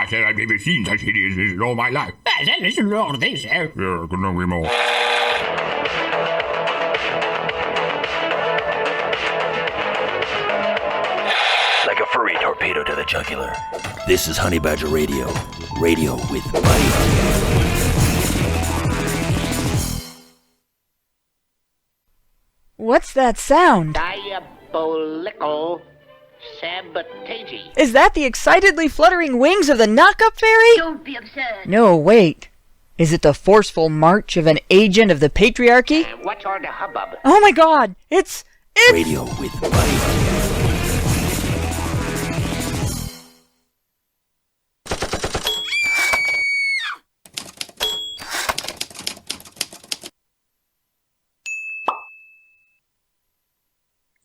I've never seen such idiots in all my life. Listen to all this, eh? Yeah, couldn't agree more. Like a furry torpedo to the jugular. This is Honey Badger Radio. Radio with bite. What's that sound? Diabolical sabotage. Is that the excitedly fluttering wings of the knock-up fairy? Don't be absurd. No, wait. Is it the forceful march of an agent of the patriarchy? What's all the hubbub? Oh my god! It's... Radio with bite.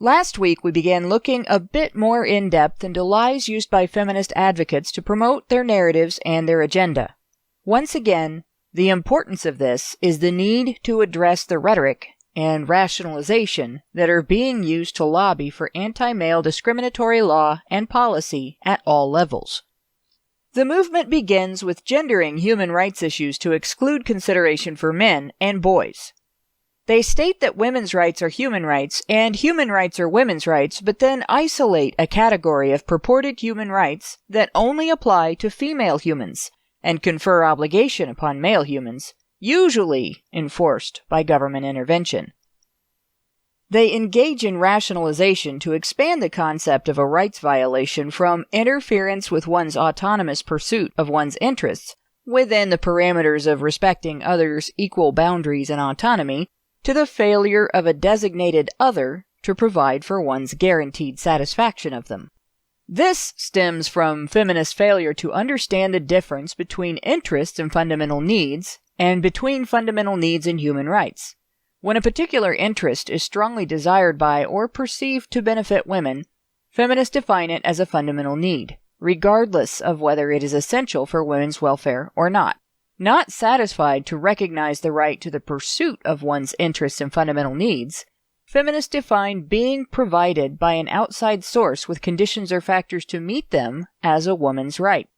Last week, we began looking a bit more in-depth into lies used by feminist advocates to promote their narratives and their agenda. Once again, the importance of this is the need to address the rhetoric and rationalization that are being used to lobby for anti-male discriminatory law and policy at all levels. The movement begins with gendering human rights issues to exclude consideration for men and boys. They state that women's rights are human rights and human rights are women's rights, but then isolate a category of purported human rights that only apply to female humans and confer obligation upon male humans, usually enforced by government intervention. They engage in rationalization to expand the concept of a rights violation from interference with one's autonomous pursuit of one's interests within the parameters of respecting others' equal boundaries and autonomy to the failure of a designated other to provide for one's guaranteed satisfaction of them. This stems from feminist failure to understand the difference between interests and fundamental needs, and between fundamental needs and human rights. When a particular interest is strongly desired by or perceived to benefit women, feminists define it as a fundamental need, regardless of whether it is essential for women's welfare or not. Not satisfied to recognize the right to the pursuit of one's interests and fundamental needs, feminists define being provided by an outside source with conditions or factors to meet them as a woman's right.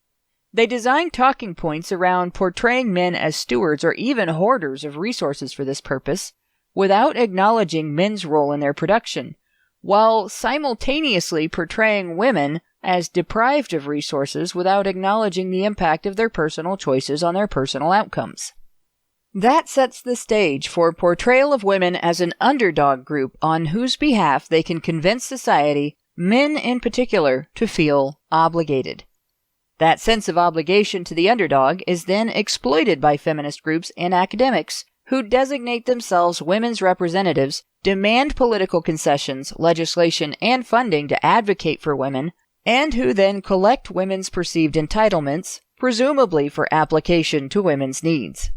They design talking points around portraying men as stewards or even hoarders of resources for this purpose, without acknowledging men's role in their production, while simultaneously portraying women as deprived of resources without acknowledging the impact of their personal choices on their personal outcomes. That sets the stage for portrayal of women as an underdog group on whose behalf they can convince society, men in particular, to feel obligated. That sense of obligation to the underdog is then exploited by feminist groups and academics who designate themselves women's representatives, demand political concessions, legislation, and funding to advocate for women, and who then collect women's perceived entitlements, presumably for application to women's needs.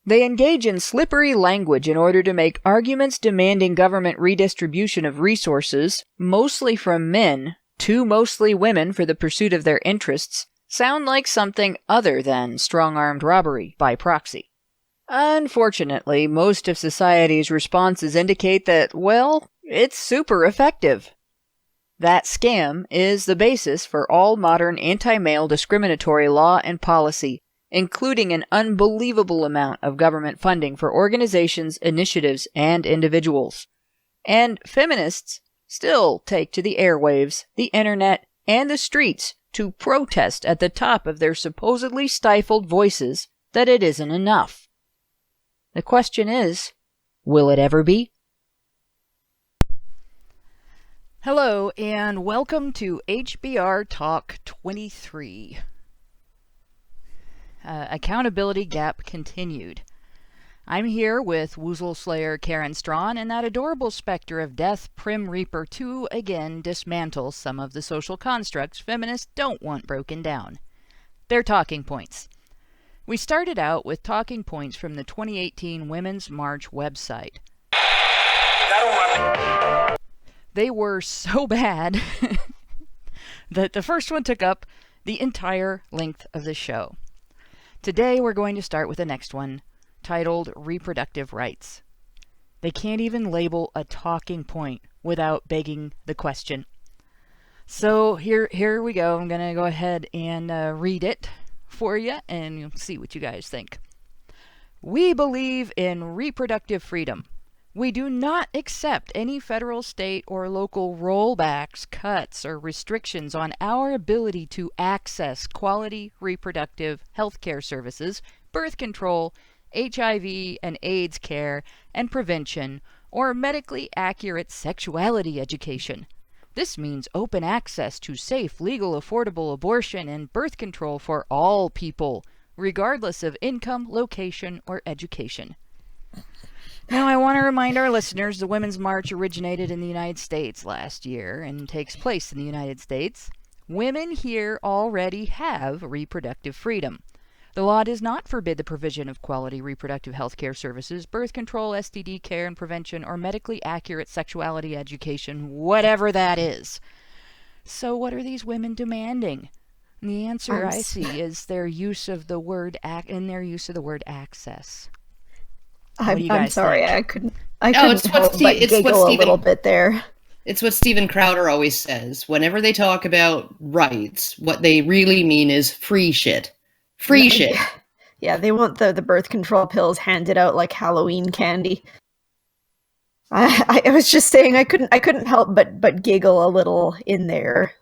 They engage in slippery language in order to make arguments demanding government redistribution of resources, mostly from men, to mostly women for the pursuit of their interests, sound like something other than strong-armed robbery by proxy. Unfortunately, most of society's responses indicate that, well, it's super effective. That scam is the basis for all modern anti-male discriminatory law and policy, including an unbelievable amount of government funding for organizations, initiatives, and individuals. And feminists still take to the airwaves, the internet, and the streets to protest at the top of their supposedly stifled voices that it isn't enough. The question is, will it ever be? Hello, and welcome to HBR Talk 23. Accountability Gap Continued. I'm here with Woozle Slayer Karen Strawn and that adorable specter of death, Prim Reaper, to again dismantle some of the social constructs feminists don't want broken down. Their talking points. We started out with talking points from the 2018 Women's March website. They were so bad that the first one took up the entire length of the show. Today we're going to start with the next one, titled Reproductive Rights. They can't even label a talking point without begging the question. So here we go. I'm going to go ahead and read it for you, and you'll see what you guys think. We believe in reproductive freedom. We do not accept any federal, state, or local rollbacks, cuts, or restrictions on our ability to access quality reproductive health care services, birth control, HIV and AIDS care and prevention, or medically accurate sexuality education. This means open access to safe, legal, affordable abortion and birth control for all people, regardless of income, location, or education. Now, I want to remind our listeners the Women's March originated in the United States last year and takes place in the United States. Women here already have reproductive freedom. The law does not forbid the provision of quality reproductive health care services, birth control, STD care and prevention, or medically accurate sexuality education, whatever that is. So what are these women demanding? And the answer I see is their use of the word access. I'm sorry, think? I couldn't help but giggle a little bit there. It's what Steven Crowder always says. Whenever they talk about rights, what they really mean is free shit. Free shit. Yeah, they want the birth control pills handed out like Halloween candy. I was just saying I couldn't help but giggle a little in there.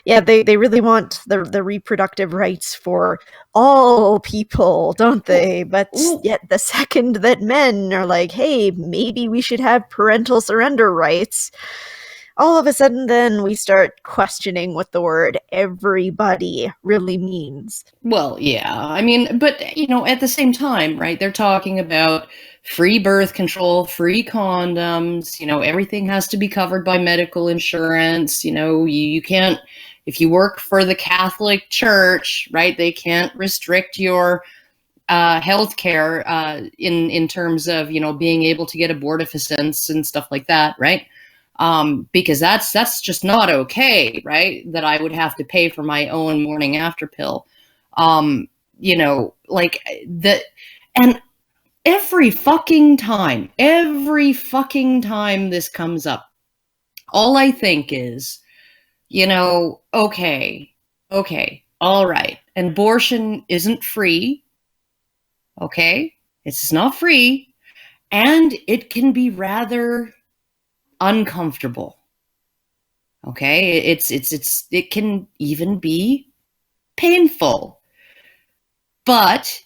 Yeah, they really want the reproductive rights for all people, don't they? But yet the second that men are like, hey, maybe we should have parental surrender rights, all of a sudden then we start questioning what the word everybody really means. Well, yeah, I mean, but, at the same time, right, they're talking about free birth control, free condoms, everything has to be covered by medical insurance, you can't, if you work for the Catholic Church, right, they can't restrict your health care in terms of, being able to get abortifacients and stuff like that, right? Because that's just not okay, right? That I would have to pay for my own morning after pill. And every fucking time this comes up, all I think is, okay, all right. Abortion isn't free. Okay. It's not free. And it can be rather uncomfortable. Okay, it can even be painful, but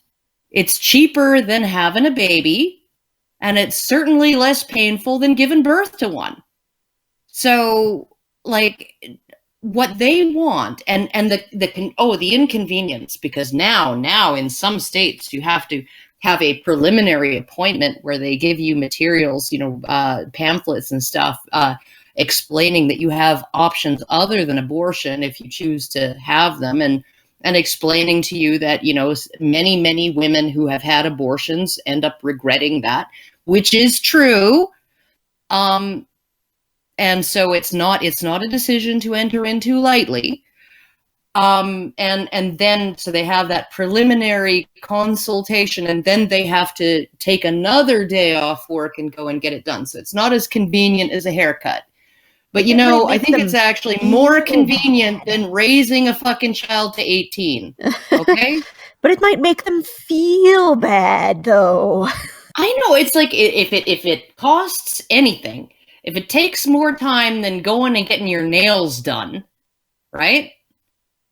it's cheaper than having a baby, and it's certainly less painful than giving birth to one. So, like, what they want, and the inconvenience, because now in some states you have to have a preliminary appointment where they give you materials, pamphlets and stuff, explaining that you have options other than abortion if you choose to have them, and explaining to you that, many women who have had abortions end up regretting that, which is true. And so it's not a decision to enter into lightly. And then, so they have that preliminary consultation, and then they have to take another day off work and go and get it done. So it's not as convenient as a haircut. But, I think it's actually more convenient than raising a fucking child to 18. Okay? But it might make them feel bad, though. I know. It's like, if it costs anything, if it takes more time than going and getting your nails done, right?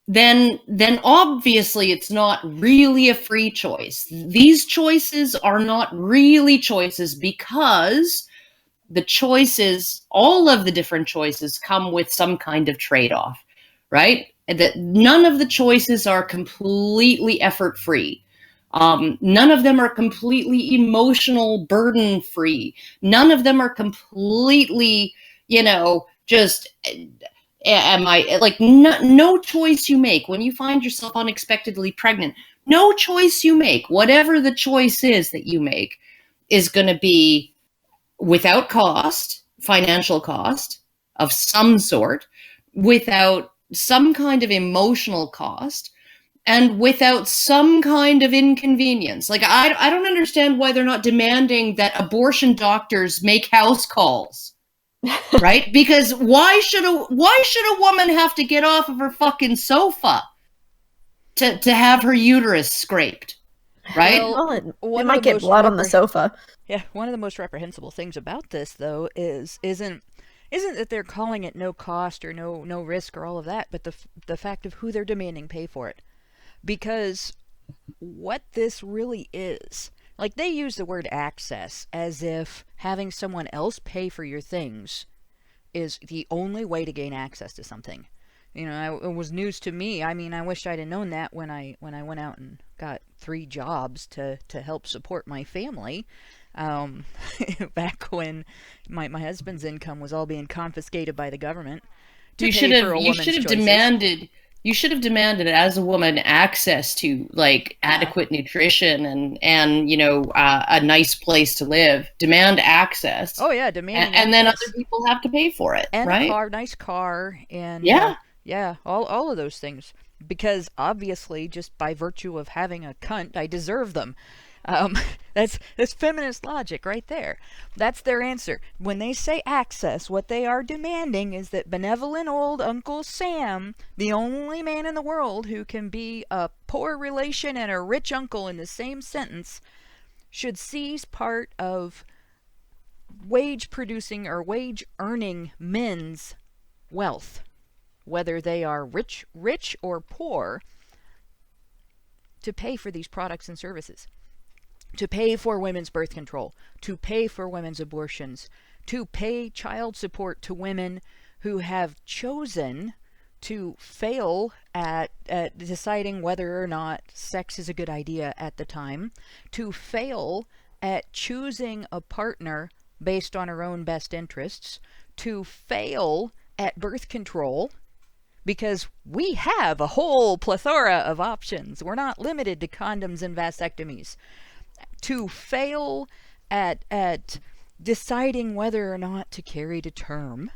Then obviously it's not really a free choice. These choices are not really choices because the choices, all of the different choices, come with some kind of trade-off, right? That none of the choices are completely effort-free. None of them are completely emotional burden-free. None of them are completely, just... no choice you make when you find yourself unexpectedly pregnant, no choice you make, whatever the choice is that you make, is going to be without cost, financial cost of some sort, without some kind of emotional cost, and without some kind of inconvenience. Like, I don't understand why they're not demanding that abortion doctors make house calls, right? Because why should a woman have to get off of her fucking sofa to have her uterus scraped, right? Well, it one might of the get most blood on the sofa. Yeah, one of the most reprehensible things about this, though, isn't that they're calling it no cost or no risk or all of that, but the fact of who they're demanding pay for it. Because what this really is, like, they use the word access as if having someone else pay for your things is the only way to gain access to something. You know, it was news to me. I mean, I wish I'd have known that when I went out and got 3 jobs to help support my family. Back when my husband's income was all being confiscated by the government. You should have demanded as a woman access to, like, adequate nutrition and you know, a nice place to live. Demand access. Oh yeah, demand. And then other people have to pay for it, and right? a nice car, and all of those things. Because obviously, just by virtue of having a cunt, I deserve them. That's feminist logic right there. That's their answer. When they say access, what they are demanding is that benevolent old Uncle Sam, the only man in the world who can be a poor relation and a rich uncle in the same sentence, should seize part of wage producing or wage earning men's wealth, whether they are rich or poor, to pay for these products and services. To pay for women's birth control, to pay for women's abortions, to pay child support to women who have chosen to fail at deciding whether or not sex is a good idea at the time, to fail at choosing a partner based on her own best interests, to fail at birth control, because we have a whole plethora of options. We're not limited to condoms and vasectomies. To fail at deciding whether or not to carry to term.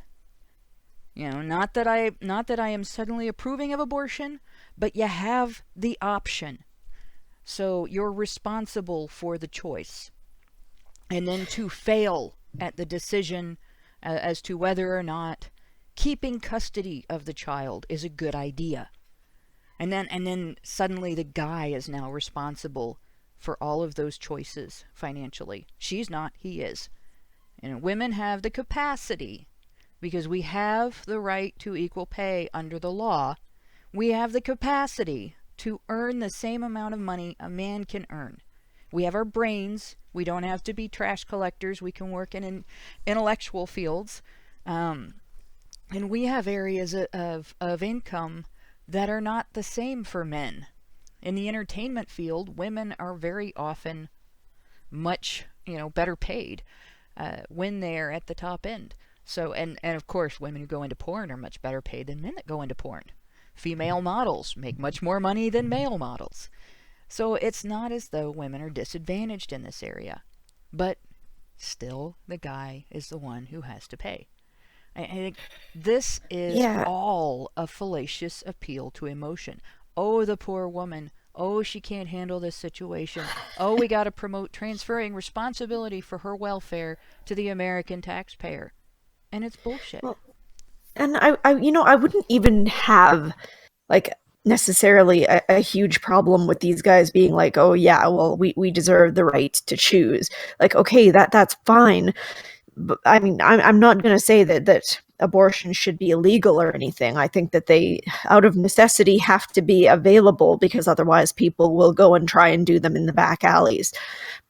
You know, not that I am suddenly approving of abortion, but you have the option. So you're responsible for the choice. And then to fail at the decision as to whether or not keeping custody of the child is a good idea. And then suddenly the guy is now responsible for all of those choices financially. She's not, he is. And women have the capacity, because we have the right to equal pay under the law, we have the capacity to earn the same amount of money a man can earn. We have our brains. We don't have to be trash collectors. We can work in intellectual fields. And we have areas of income that are not the same for men. In the entertainment field, women are very often much, better paid when they're at the top end. So, and of course, women who go into porn are much better paid than men that go into porn. Female models make much more money than male models. So it's not as though women are disadvantaged in this area. But still, the guy is the one who has to pay. I think this is all a fallacious appeal to emotion. Oh, the poor woman. Oh, she can't handle this situation. Oh, we got to promote transferring responsibility for her welfare to the American taxpayer. And it's bullshit. Well, and I wouldn't even have, necessarily a huge problem with these guys being like, oh yeah, well, we deserve the right to choose. Okay, that's fine. But I mean, I'm not going to say that abortion should be illegal or anything. I think that they, out of necessity, have to be available, because otherwise people will go and try and do them in the back alleys.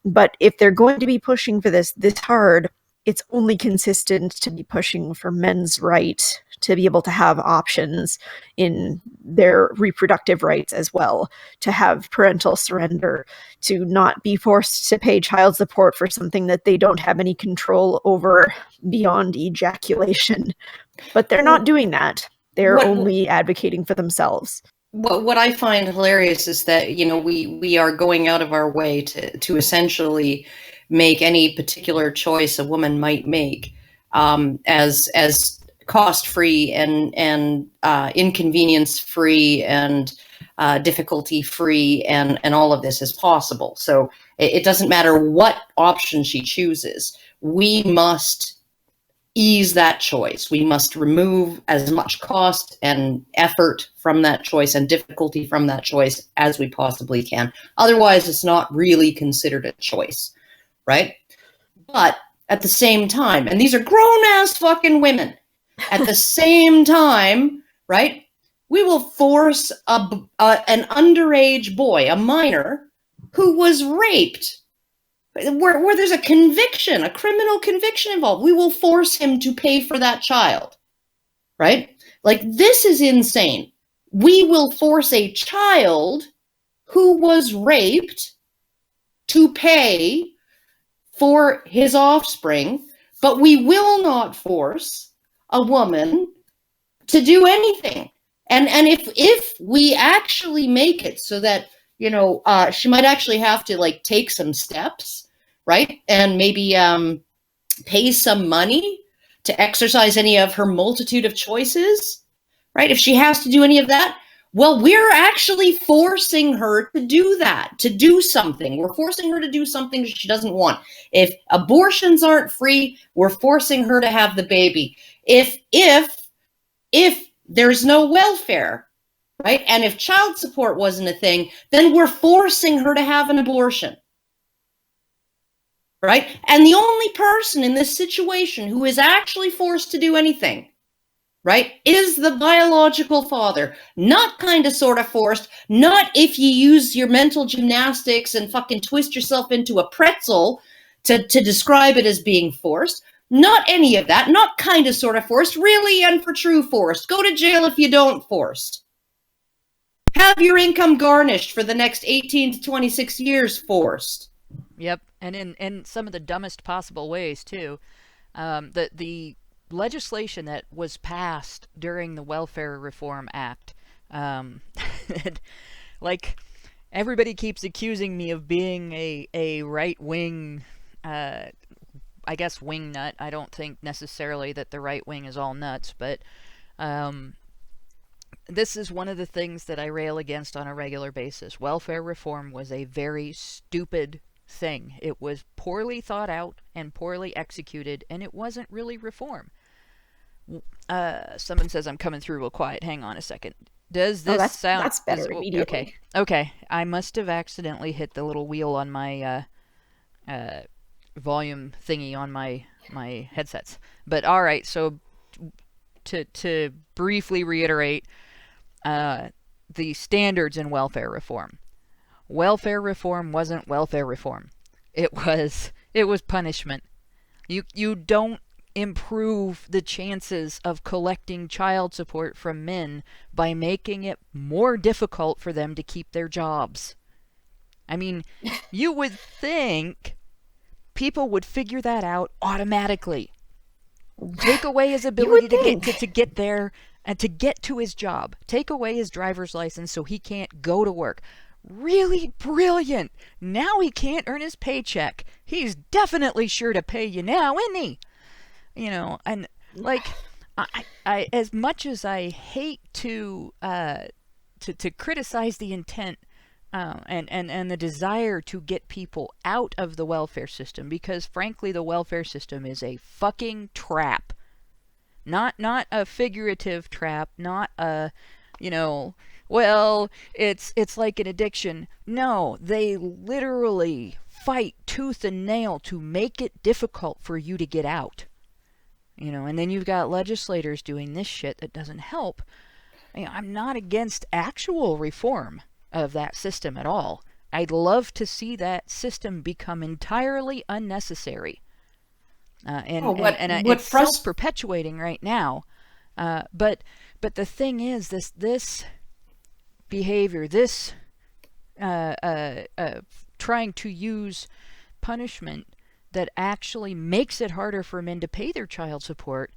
But if they're going to be pushing for this hard, it's only consistent to be pushing for men's right to be able to have options in their reproductive rights as well, to have parental surrender, to not be forced to pay child support for something that they don't have any control over beyond ejaculation. But they're not doing that. They're only advocating for themselves. what I find hilarious is that, you know, we are going out of our way to essentially make any particular choice a woman might make as cost free and inconvenience free and difficulty free and all of this as possible. So it doesn't matter what option she chooses. We must ease that choice. We must remove as much cost and effort from that choice and difficulty from that choice as we possibly can. Otherwise, it's not really considered a choice, right? But at the same time, and these are grown-ass fucking women, at the same time, right, we will force an underage boy, a minor, who was raped, where there's a conviction, a criminal conviction involved, we will force him to pay for that child, right? Like, this is insane. We will force a child who was raped to pay for his offspring, but we will not force a woman to do anything. And if we actually make it so that, you know, she might actually have to, like, take some steps, right? And maybe pay some money to exercise any of her multitude of choices, right? If she has to do any of that, well, we're actually forcing her to do that, to do something. We're forcing her to do something she doesn't want. If abortions aren't free, we're forcing her to have the baby. If there's no welfare, right? And if child support wasn't a thing, then we're forcing her to have an abortion. Right? And the only person in this situation who is actually forced to do anything, right, is the biological father. Not kind of sort of forced, not if you use your mental gymnastics and fucking twist yourself into a pretzel to describe it as being forced. Not any of that, not kind of sort of forced, really and for true forced. Go to jail if you don't forced. Have your income garnished for the next 18 to 26 years forced. Yep, and in some of the dumbest possible ways, too. The legislation that was passed during the Welfare Reform Act, like, everybody keeps accusing me of being a right-wing, I guess, wing nut. I don't think necessarily that the right wing is all nuts, but this is one of the things that I rail against on a regular basis. Welfare reform was a very stupid thing. It was poorly thought out and poorly executed, and it wasn't really reform. Someone says I'm coming through real quiet. Hang on a second. Does this sound... That's better immediately. Okay. I must have accidentally hit the little wheel on my volume thingy on my headsets. But alright, so to briefly reiterate the standards in welfare reform. Welfare reform wasn't welfare reform. It was punishment. You don't improve the chances of collecting child support from men by making it more difficult for them to keep their jobs. I mean, you would think people would figure that out automatically. Take away his ability to get there and to get to his job. Take away his driver's license so he can't go to work. Really brilliant. Now he can't earn his paycheck. He's definitely sure to pay you now, isn't he? You know, and like, I as much as I hate to criticize the intent and the desire to get people out of the welfare system, because frankly the welfare system is a fucking trap. Not a figurative trap, not a, you know, well, it's like an addiction. No, they literally fight tooth and nail to make it difficult for you to get out. You know, and then you've got legislators doing this shit that doesn't help. You know, I'm not against actual reform of that system at all. I'd love to see that system become entirely unnecessary. It's self-perpetuating right now. But the thing is, this behavior, this trying to use punishment that actually makes it harder for men to pay their child support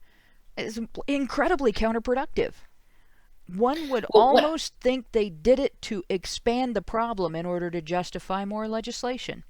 is incredibly counterproductive. one would Well, almost think they did it to expand the problem in order to justify more legislation.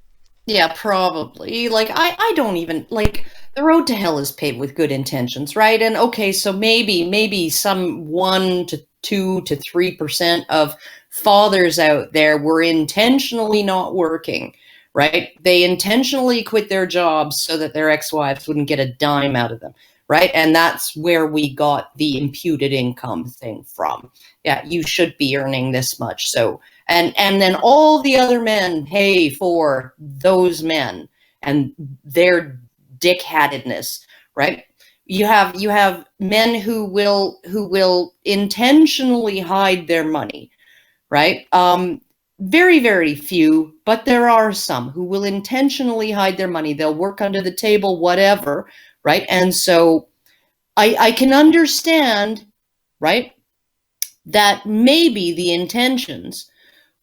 Yeah, probably. Like, I don't even, like, the road to hell is paved with good intentions, right? And okay, so maybe some 1 to 2 to 3% of fathers out there were intentionally not working, right? They intentionally quit their jobs so that their ex-wives wouldn't get a dime out of them, right? And that's where we got the imputed income thing from. Yeah, you should be earning this much, so and then all the other men pay for those men and their dickheadedness, right? You have men who will intentionally hide their money, right? Very, very few, but there are some who will intentionally hide their money. They'll work under the table, whatever, right? And so I can understand, right, that maybe the intentions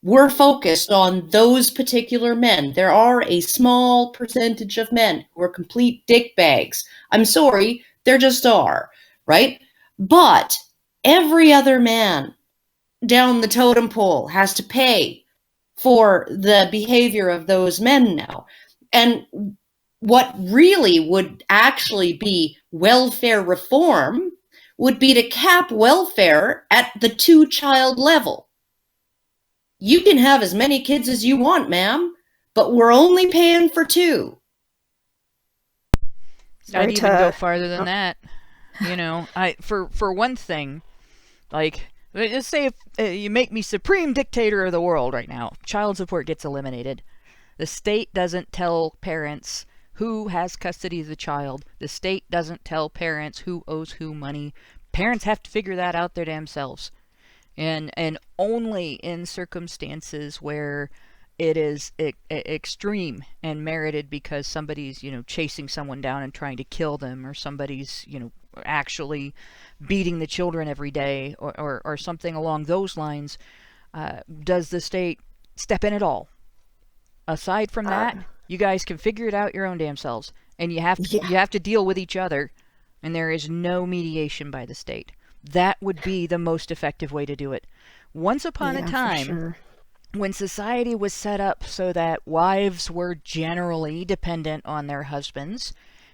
were focused on those particular men. There are a small percentage of men who are complete dickbags. I'm sorry, there just are, right? But every other man down the totem pole has to pay for the behavior of those men now. And what really would actually be welfare reform would be to cap welfare at the 2-child level. You can have as many kids as you want, ma'am, but we're only paying for 2. I'd even go farther than that. You know, for one thing, like, let's say if you make me supreme dictator of the world right now, child support gets eliminated. The state doesn't tell parents who has custody of the child. The state doesn't tell parents who owes who money. Parents have to figure that out their damn selves. And only in circumstances where it is extreme and merited because somebody's, chasing someone down and trying to kill them, or somebody's, actually beating the children every day, or something along those lines, does the state step in at all. Aside from that, you guys can figure it out your own damn selves, and you have to deal with each other, and there is no mediation by the state. That would be the most effective way to do it. Once upon a time, when society was set up so that wives were generally dependent on their husbands,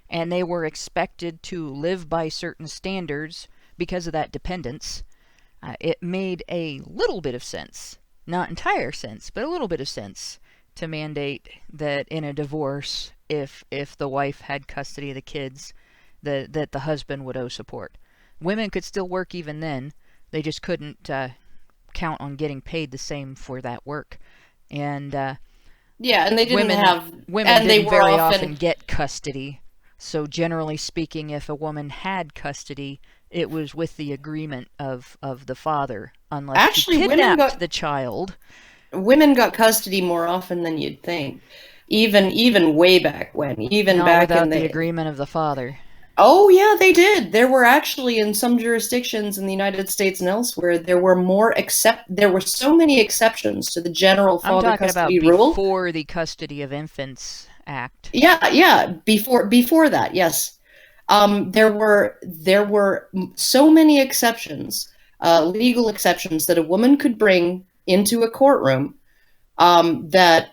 and they were expected to live by certain standards because of that dependence, it made a little bit of sense, not entire sense, but a little bit of sense, to mandate that in a divorce, if the wife had custody of the kids, that the husband would owe support. Women could still work even then. They just couldn't count on getting paid the same for that work. And and they didn't women and didn't they very were often get custody. So generally speaking, if a woman had custody, it was with the agreement of the father, unless she kidnapped the child. Women got custody more often than you'd think, even way back when, Not back without in the agreement of the father. Oh, yeah, they did. There were actually, in some jurisdictions in the United States and elsewhere, there were so many exceptions to the general father custody rule. I'm talking about before the Custody of Infants Act. Yeah, before that, yes. There were so many exceptions, legal exceptions that a woman could bring into a courtroom, that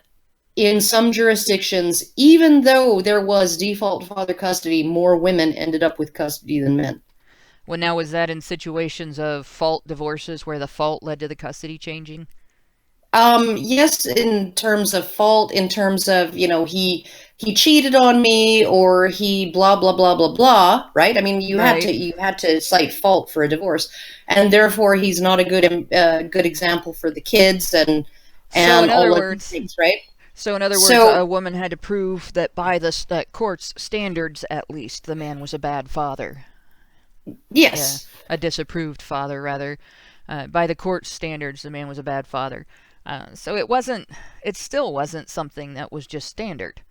in some jurisdictions, even though there was default father custody, more women ended up with custody than men. Well, now, was that in situations of fault divorces where the fault led to the custody changing? Yes, in terms of fault, in terms of, he cheated on me, or he blah, blah, blah, blah, blah, right? I mean, you had to cite fault for a divorce, and therefore he's not a good example for the kids and all of these things, right? So in other words, a woman had to prove that by the court's standards, at least, the man was a bad father. Yes. A disapproved father, rather. By the court's standards, the man was a bad father. So it still wasn't something that was just standard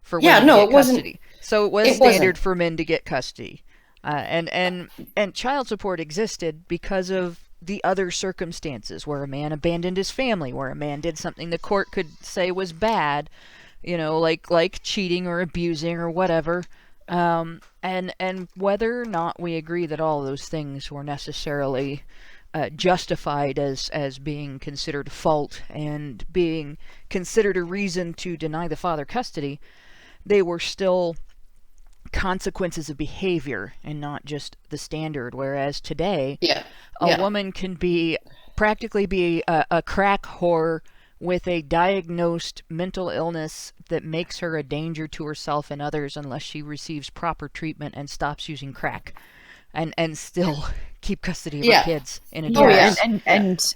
for women to get custody. So it was standard for men to get custody. And child support existed because of the other circumstances where a man abandoned his family, where a man did something the court could say was bad, like cheating or abusing or whatever. And whether or not we agree that all those things were necessarily justified as being considered fault and being considered a reason to deny the father custody, they were still consequences of behavior and not just the standard. Whereas today, a woman can practically be a crack whore with a diagnosed mental illness that makes her a danger to herself and others unless she receives proper treatment and stops using crack, and still keep custody of her kids in a dress.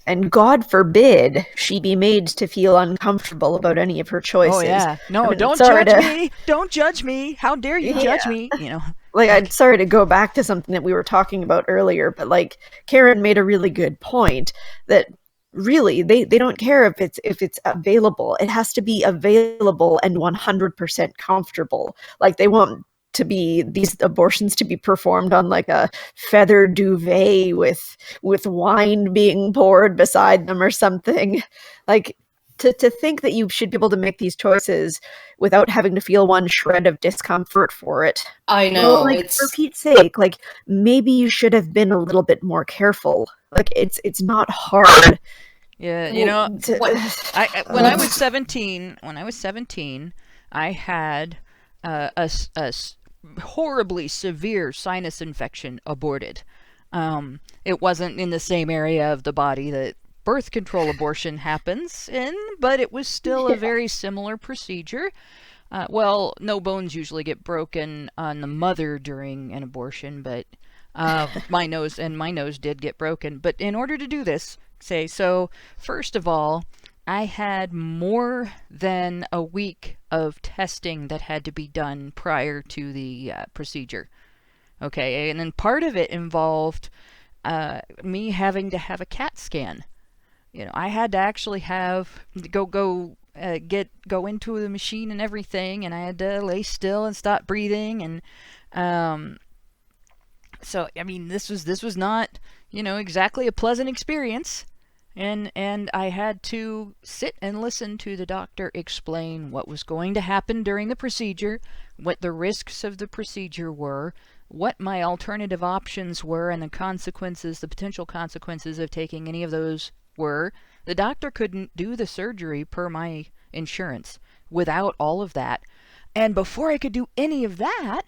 And God forbid she be made to feel uncomfortable about any of her choices. Oh yeah, no, I mean, don't judge me. Don't judge me. How dare you judge me? You know, like, I'm sorry to go back to something that we were talking about earlier, but like Karen made a really good point that really they don't care if it's available. It has to be available and 100% comfortable. Like, they want these abortions to be performed on like a feather duvet with wine being poured beside them or something. Like, to think that you should be able to make these choices without having to feel one shred of discomfort for it. I know. Well, like, for Pete's sake, like, maybe you should have been a little bit more careful. Like, it's not hard. Yeah, you know, when I was 17, I had a horribly severe sinus infection aborted. It wasn't in the same area of the body that birth control abortion happens in, but it was still a very similar procedure. Well, no bones usually get broken on the mother during an abortion, but my nose did get broken. But in order to do this, first of all, I had more than a week of testing that had to be done prior to the procedure. Okay, and then part of it involved me having to have a CAT scan. You know, I had to actually go into the machine and everything, and I had to lay still and stop breathing, and so I mean, this was not, you know, exactly a pleasant experience. And I had to sit and listen to the doctor explain what was going to happen during the procedure, what the risks of the procedure were, what my alternative options were, and the potential consequences of taking any of those were. The doctor couldn't do the surgery per my insurance without all of that. And before I could do any of that,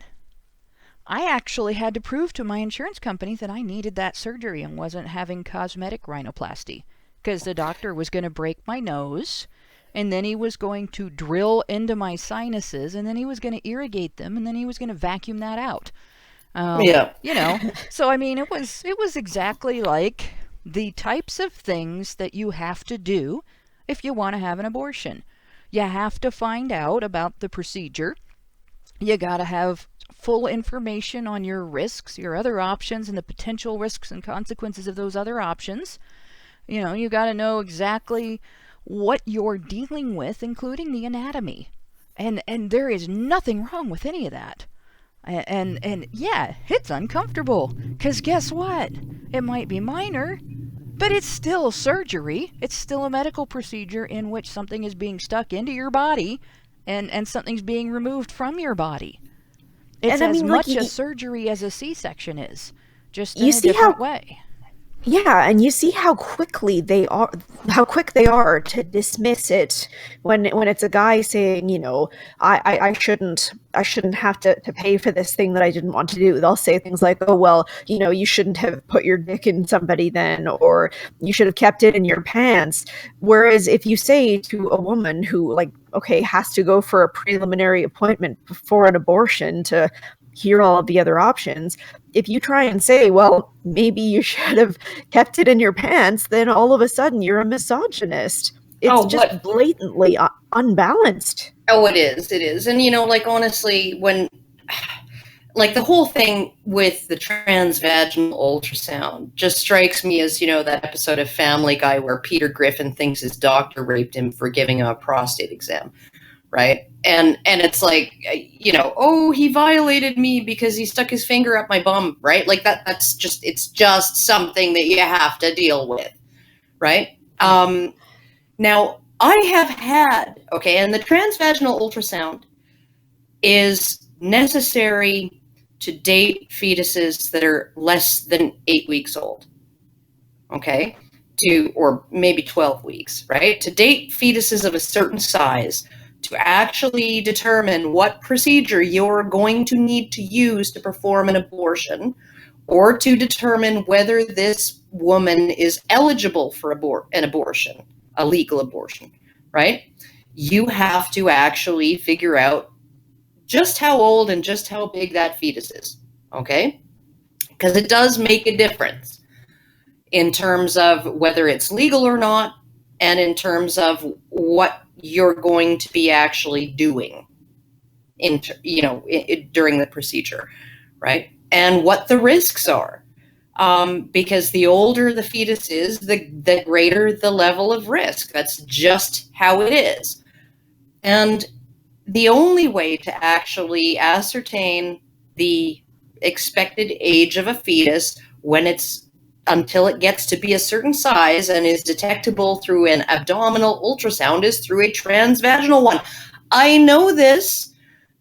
I actually had to prove to my insurance company that I needed that surgery and wasn't having cosmetic rhinoplasty, because the doctor was going to break my nose, and then he was going to drill into my sinuses, and then he was going to irrigate them, and then he was going to vacuum that out. You know, so I mean, it was exactly like the types of things that you have to do if you want to have an abortion. You have to find out about the procedure. You got to have full information on your risks, your other options, and the potential risks and consequences of those other options. You know, you got to know exactly what you're dealing with, including the anatomy. And there is nothing wrong with any of that. And yeah, it's uncomfortable, because guess what? It might be minor, but it's still surgery. It's still a medical procedure in which something is being stuck into your body and something's being removed from your body. It's as much a surgery as a C-section is, just in a different way. Yeah, and you see how quick they are to dismiss it when it's a guy saying, you know, I shouldn't have to pay for this thing that I didn't want to do. They'll say things like, oh, well, you know, you shouldn't have put your dick in somebody then, or you should have kept it in your pants. Whereas if you say to a woman who, like, okay, has to go for a preliminary appointment before an abortion to hear all of the other options, if you try and say, well, maybe you should have kept it in your pants, then all of a sudden you're a misogynist. It's blatantly unbalanced. Oh, it is. And, you know, like, honestly, when, like, the whole thing with the transvaginal ultrasound just strikes me as, you know, that episode of Family Guy where Peter Griffin thinks his doctor raped him for giving him a prostate exam. Right. And it's like, you know, oh, he violated me because he stuck his finger up my bum. Right. Like it's just something that you have to deal with. Right. Now, I have had. OK, and the transvaginal ultrasound is necessary to date fetuses that are less than 8 weeks old. okay, or maybe 12 weeks, right? To date fetuses of a certain size, to actually determine what procedure you're going to need to use to perform an abortion, or to determine whether this woman is eligible for an abortion, a legal abortion, right? You have to actually figure out just how old and just how big that fetus is, okay? Because it does make a difference in terms of whether it's legal or not, and in terms of what you're going to be actually doing during the procedure, right? And what the risks are. Because the older the fetus is, the greater the level of risk. That's just how it is. And the only way to actually ascertain the expected age of a fetus until it gets to be a certain size and is detectable through an abdominal ultrasound is through a transvaginal one. I know this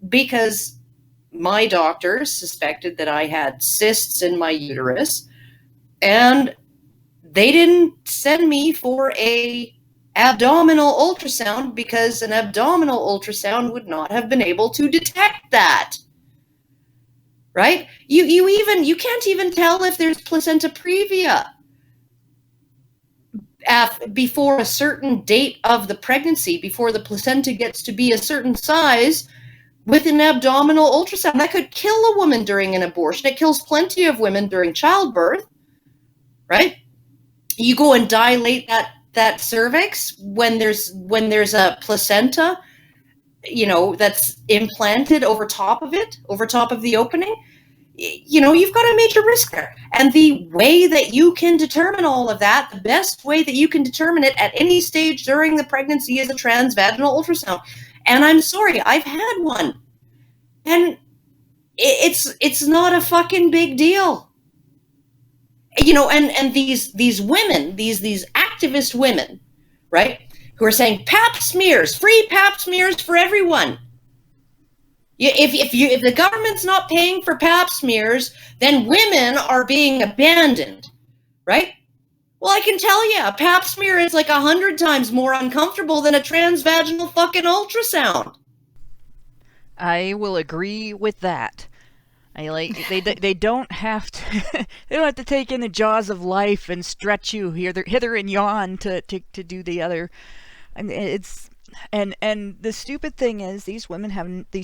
because my doctor suspected that I had cysts in my uterus, and they didn't send me for a abdominal ultrasound because an abdominal ultrasound would not have been able to detect that. Right? You can't even tell if there's placenta previa before a certain date of the pregnancy, before the placenta gets to be a certain size, with an abdominal ultrasound. That could kill a woman during an abortion. It kills plenty of women during childbirth, right? You go and dilate that cervix when there's a placenta, that's implanted over top of the opening. You've got a major risk there. And the way that you can determine all of that, the best way that you can determine it at any stage during the pregnancy is a transvaginal ultrasound. And I'm sorry, I've had one. And it's not a fucking big deal. And these women, these activist women, right, who are saying pap smears, free pap smears for everyone. If the government's not paying for pap smears, then women are being abandoned, right? Well, I can tell you, a pap smear is like 100 times more uncomfortable than a transvaginal fucking ultrasound. I will agree with that. They don't have to they don't have to take in the jaws of life and stretch you hither and yon to do the other. And and the stupid thing is these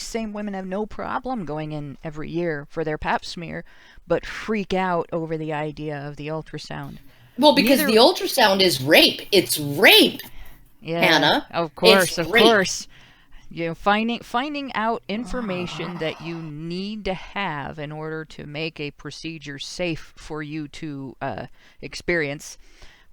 same women have no problem going in every year for their pap smear, but freak out over the idea of the ultrasound. Well, because the ultrasound is rape. It's rape. Yeah, Hannah. Of course. Finding out information that you need to have in order to make a procedure safe for you to experience,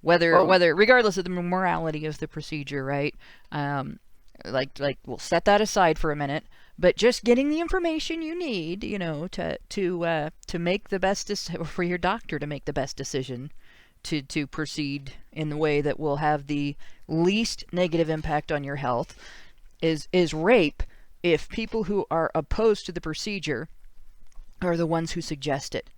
regardless of the morality of the procedure, right? We'll set that aside for a minute. But just getting the information you need, to make the best for your doctor to make the best decision to proceed in the way that will have the least negative impact on your health is rape if people who are opposed to the procedure are the ones who suggest it.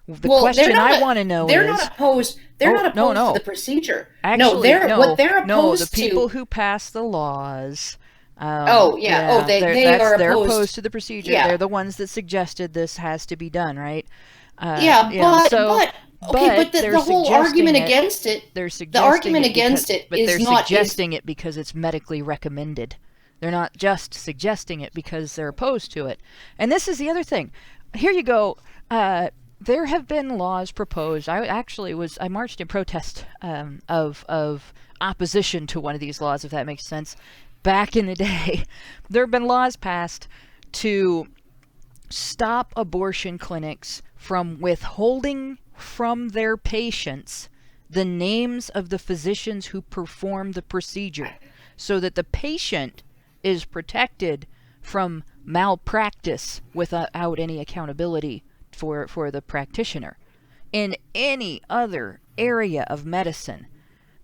The question I want to know is... They're not opposed. They're not opposed to the procedure. Actually, what they're opposed to... the people who pass the laws... they are opposed to the procedure. Yeah. They're the ones that suggested this has to be done, right? But the whole argument against it... They're suggesting they're suggesting it because it's medically recommended. They're not just suggesting it because they're opposed to it. And this is the other thing. Here you go. There have been laws proposed. I marched in protest of opposition to one of these laws, if that makes sense. Back in the day, there have been laws passed to stop abortion clinics from withholding from their patients the names of the physicians who perform the procedure, so that the patient is protected from malpractice without any accountability for the practitioner. In any other area of medicine,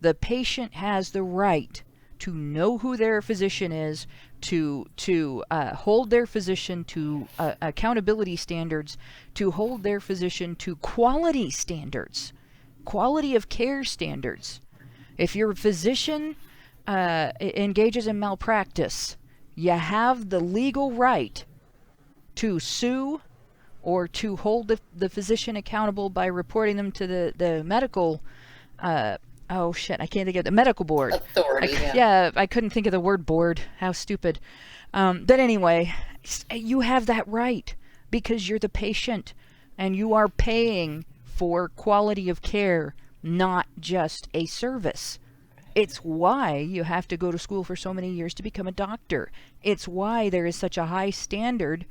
the patient has the right to know who their physician is, to hold their physician to accountability standards, to hold their physician to quality standards. quality of care standards. If your physician engages in malpractice, you have the legal right to sue or to hold the physician accountable by reporting them to the medical, oh shit, I can't think of the medical board. Authority, I couldn't think of the word board. How stupid. But anyway, you have that right because you're the patient and you are paying for quality of care, not just a service. It's why you have to go to school for so many years to become a doctor. It's why there is such a high standard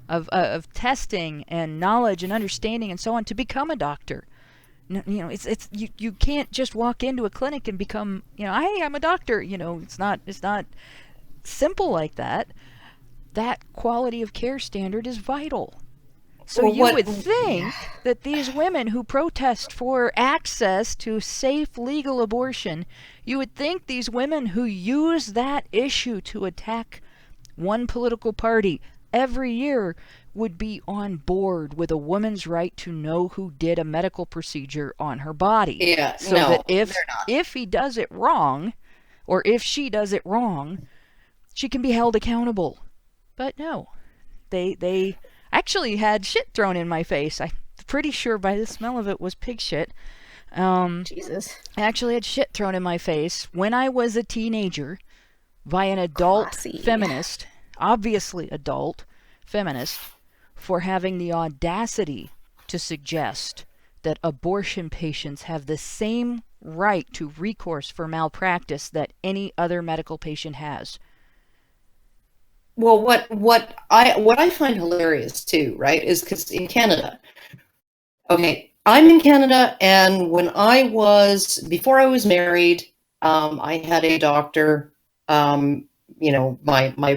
of testing and knowledge and understanding and so on to become a doctor. You can't just walk into a clinic and become, hey, I'm a doctor. It's not simple like that. That quality of care standard is vital. So you would think that these women who protest for access to safe legal abortion, you would think these women who use that issue to attack one political party every year would be on board with a woman's right to know who did a medical procedure on her body. Yeah, so no, that they're not. if he does it wrong, or if she does it wrong, she can be held accountable. But no, they actually had shit thrown in my face. I'm pretty sure by the smell of it was pig shit. Jesus. I actually had shit thrown in my face when I was a teenager by an adult Classy. feminist, obviously adult feminist, for having the audacity to suggest that abortion patients have the same right to recourse for malpractice that any other medical patient has. Well, what I find hilarious too, right, is because in Canada, okay, I'm in Canada, and before I was married, I had a doctor, my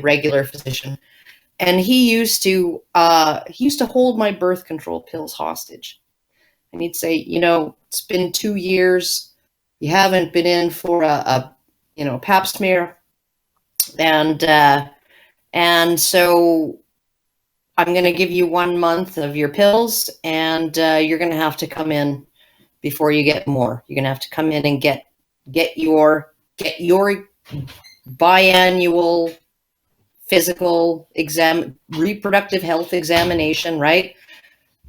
regular physician, and he used to hold my birth control pills hostage, and he'd say, it's been 2 years, you haven't been in for a pap smear, and so I'm going to give you 1 month of your pills, and you're going to have to come in before you get more. You're going to have to come in and get your biannual physical reproductive health examination, right?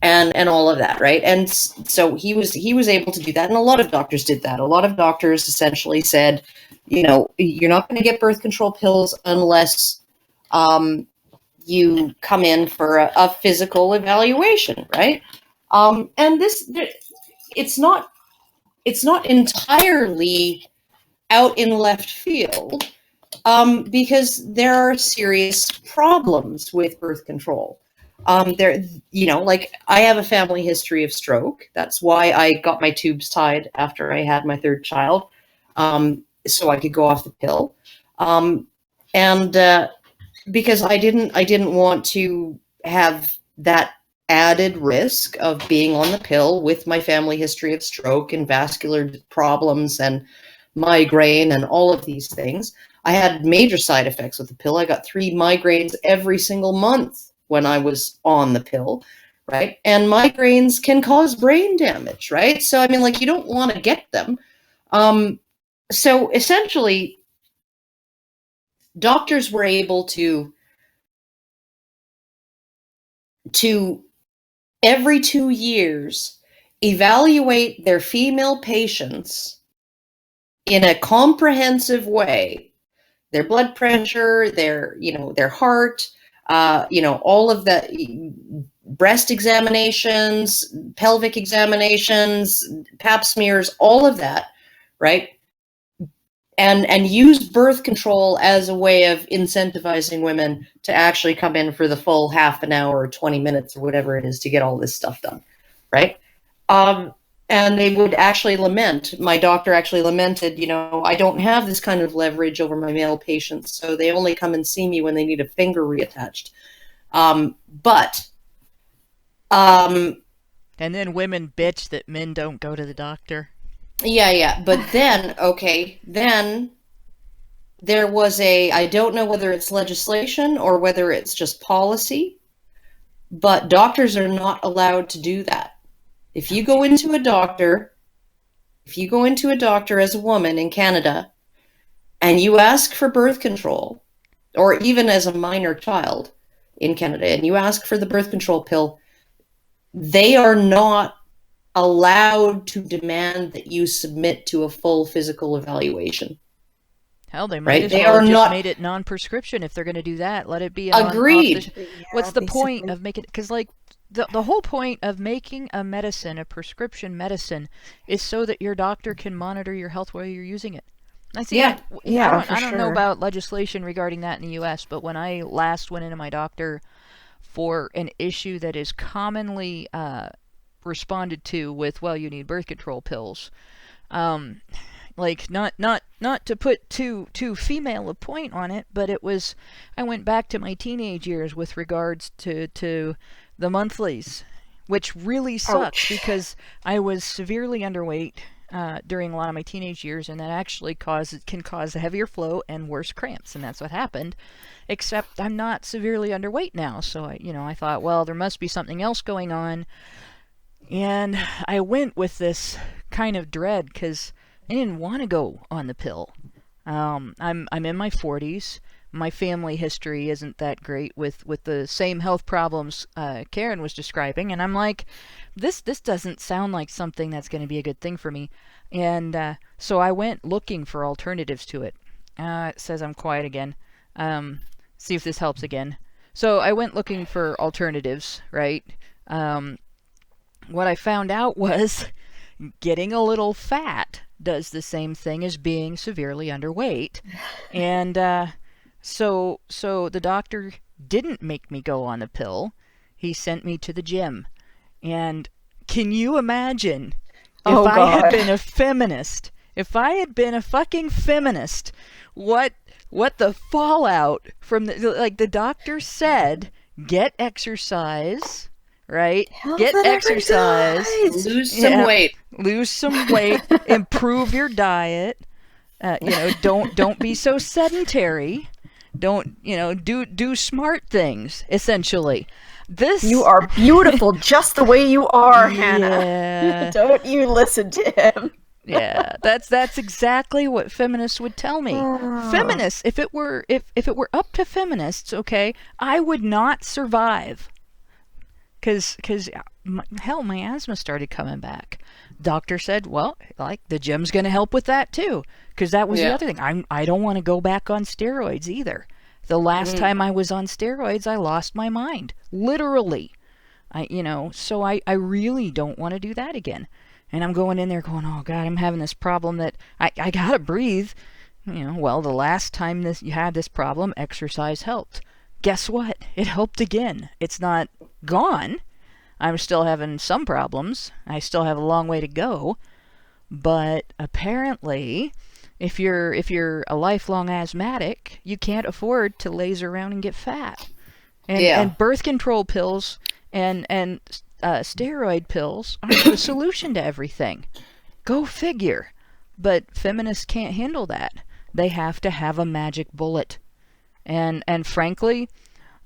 And all of that, right? And so he was able to do that, and a lot of doctors did that. A lot of doctors essentially said, you're not going to get birth control pills unless you come in for a physical evaluation, right? And it's not entirely out in left field, because there are serious problems with birth control. Like I have a family history of stroke. That's why I got my tubes tied after I had my third child, so I could go off the pill. Because I didn't want to have that added risk of being on the pill with my family history of stroke and vascular problems and migraine and all of these things. I had major side effects with the pill. I got 3 migraines every single month when I was on the pill, right? And migraines can cause brain damage, right? So, you don't want to get them. So essentially, doctors were able to every 2 years evaluate their female patients in a comprehensive way, their blood pressure, their heart, all of the breast examinations, pelvic examinations, pap smears, all of that, right? And use birth control as a way of incentivizing women to actually come in for the full half an hour or 20 minutes or whatever it is to get all this stuff done, right? And they would actually lament. My doctor actually lamented, I don't have this kind of leverage over my male patients, so they only come and see me when they need a finger reattached. And then women bitch that men don't go to the doctor. Yeah. But then there was I don't know whether it's legislation or whether it's just policy, but doctors are not allowed to do that. If you go into a doctor if you go into a doctor as a woman in Canada and you ask for birth control, or even as a minor child in Canada, and you ask for the birth control pill, they are not allowed to demand that you submit to a full physical evaluation. Hell, they might Right? as They well are have just not- made it non-prescription if they're going to do that. Let it be Agreed. What's the point basically. of making it? Because, like, the whole point of making a medicine, a prescription medicine, is so that your doctor can monitor your health while you're using it. I see. Yeah. Yeah, for I don't know sure. about legislation regarding that in the U.S., but when I last went into my doctor for an issue that is commonly responded to with, well, you need birth control pills. Like, not to put too female a point on it, but it was, I went back to my teenage years with regards to the monthlies, which really sucks Ouch. because I was severely underweight during a lot of my teenage years, and that actually can cause a heavier flow and worse cramps, and that's what happened. Except I'm not severely underweight now, so I thought, well, there must be something else going on, and I went with this kind of dread because I didn't want to go on the pill. I'm in my 40s. My family history isn't that great with the same health problems Karen was describing, and I'm like, this doesn't sound like something that's going to be a good thing for me. And so I went looking for alternatives to it. It says I'm quiet again. See if this helps again. So I went looking for alternatives, right? What I found out was getting a little fat does the same thing as being severely underweight. And so the doctor didn't make me go on the pill. He sent me to the gym. And can you imagine if I had been a feminist, if I had been a fucking feminist, what the fallout from the doctor said, get exercise, right? Get exercise. Lose some weight. Lose some weight. Improve your diet. Don't be so sedentary. Don't do smart things. Essentially, You are beautiful just the way you are, Hannah. Yeah. Don't you listen to him. Yeah, that's exactly what feminists would tell me. Feminists, if it were up to feminists, okay, I would not survive. Cause my asthma started coming back. Doctor said, well, like, the gym's gonna help with that too. Cause that was the other thing. I don't want to go back on steroids either. The last time I was on steroids, I lost my mind, literally. So I really don't want to do that again. And I'm going in there going, oh God, I'm having this problem that I gotta breathe. Well, the last time you had this problem, exercise helped. Guess what? It helped again. It's not gone. I'm still having some problems. I still have a long way to go. But apparently, if you're a lifelong asthmatic, you can't afford to laze around and get fat. And birth control pills and steroid pills aren't the solution to everything. Go figure. But feminists can't handle that. They have to have a magic bullet. And frankly,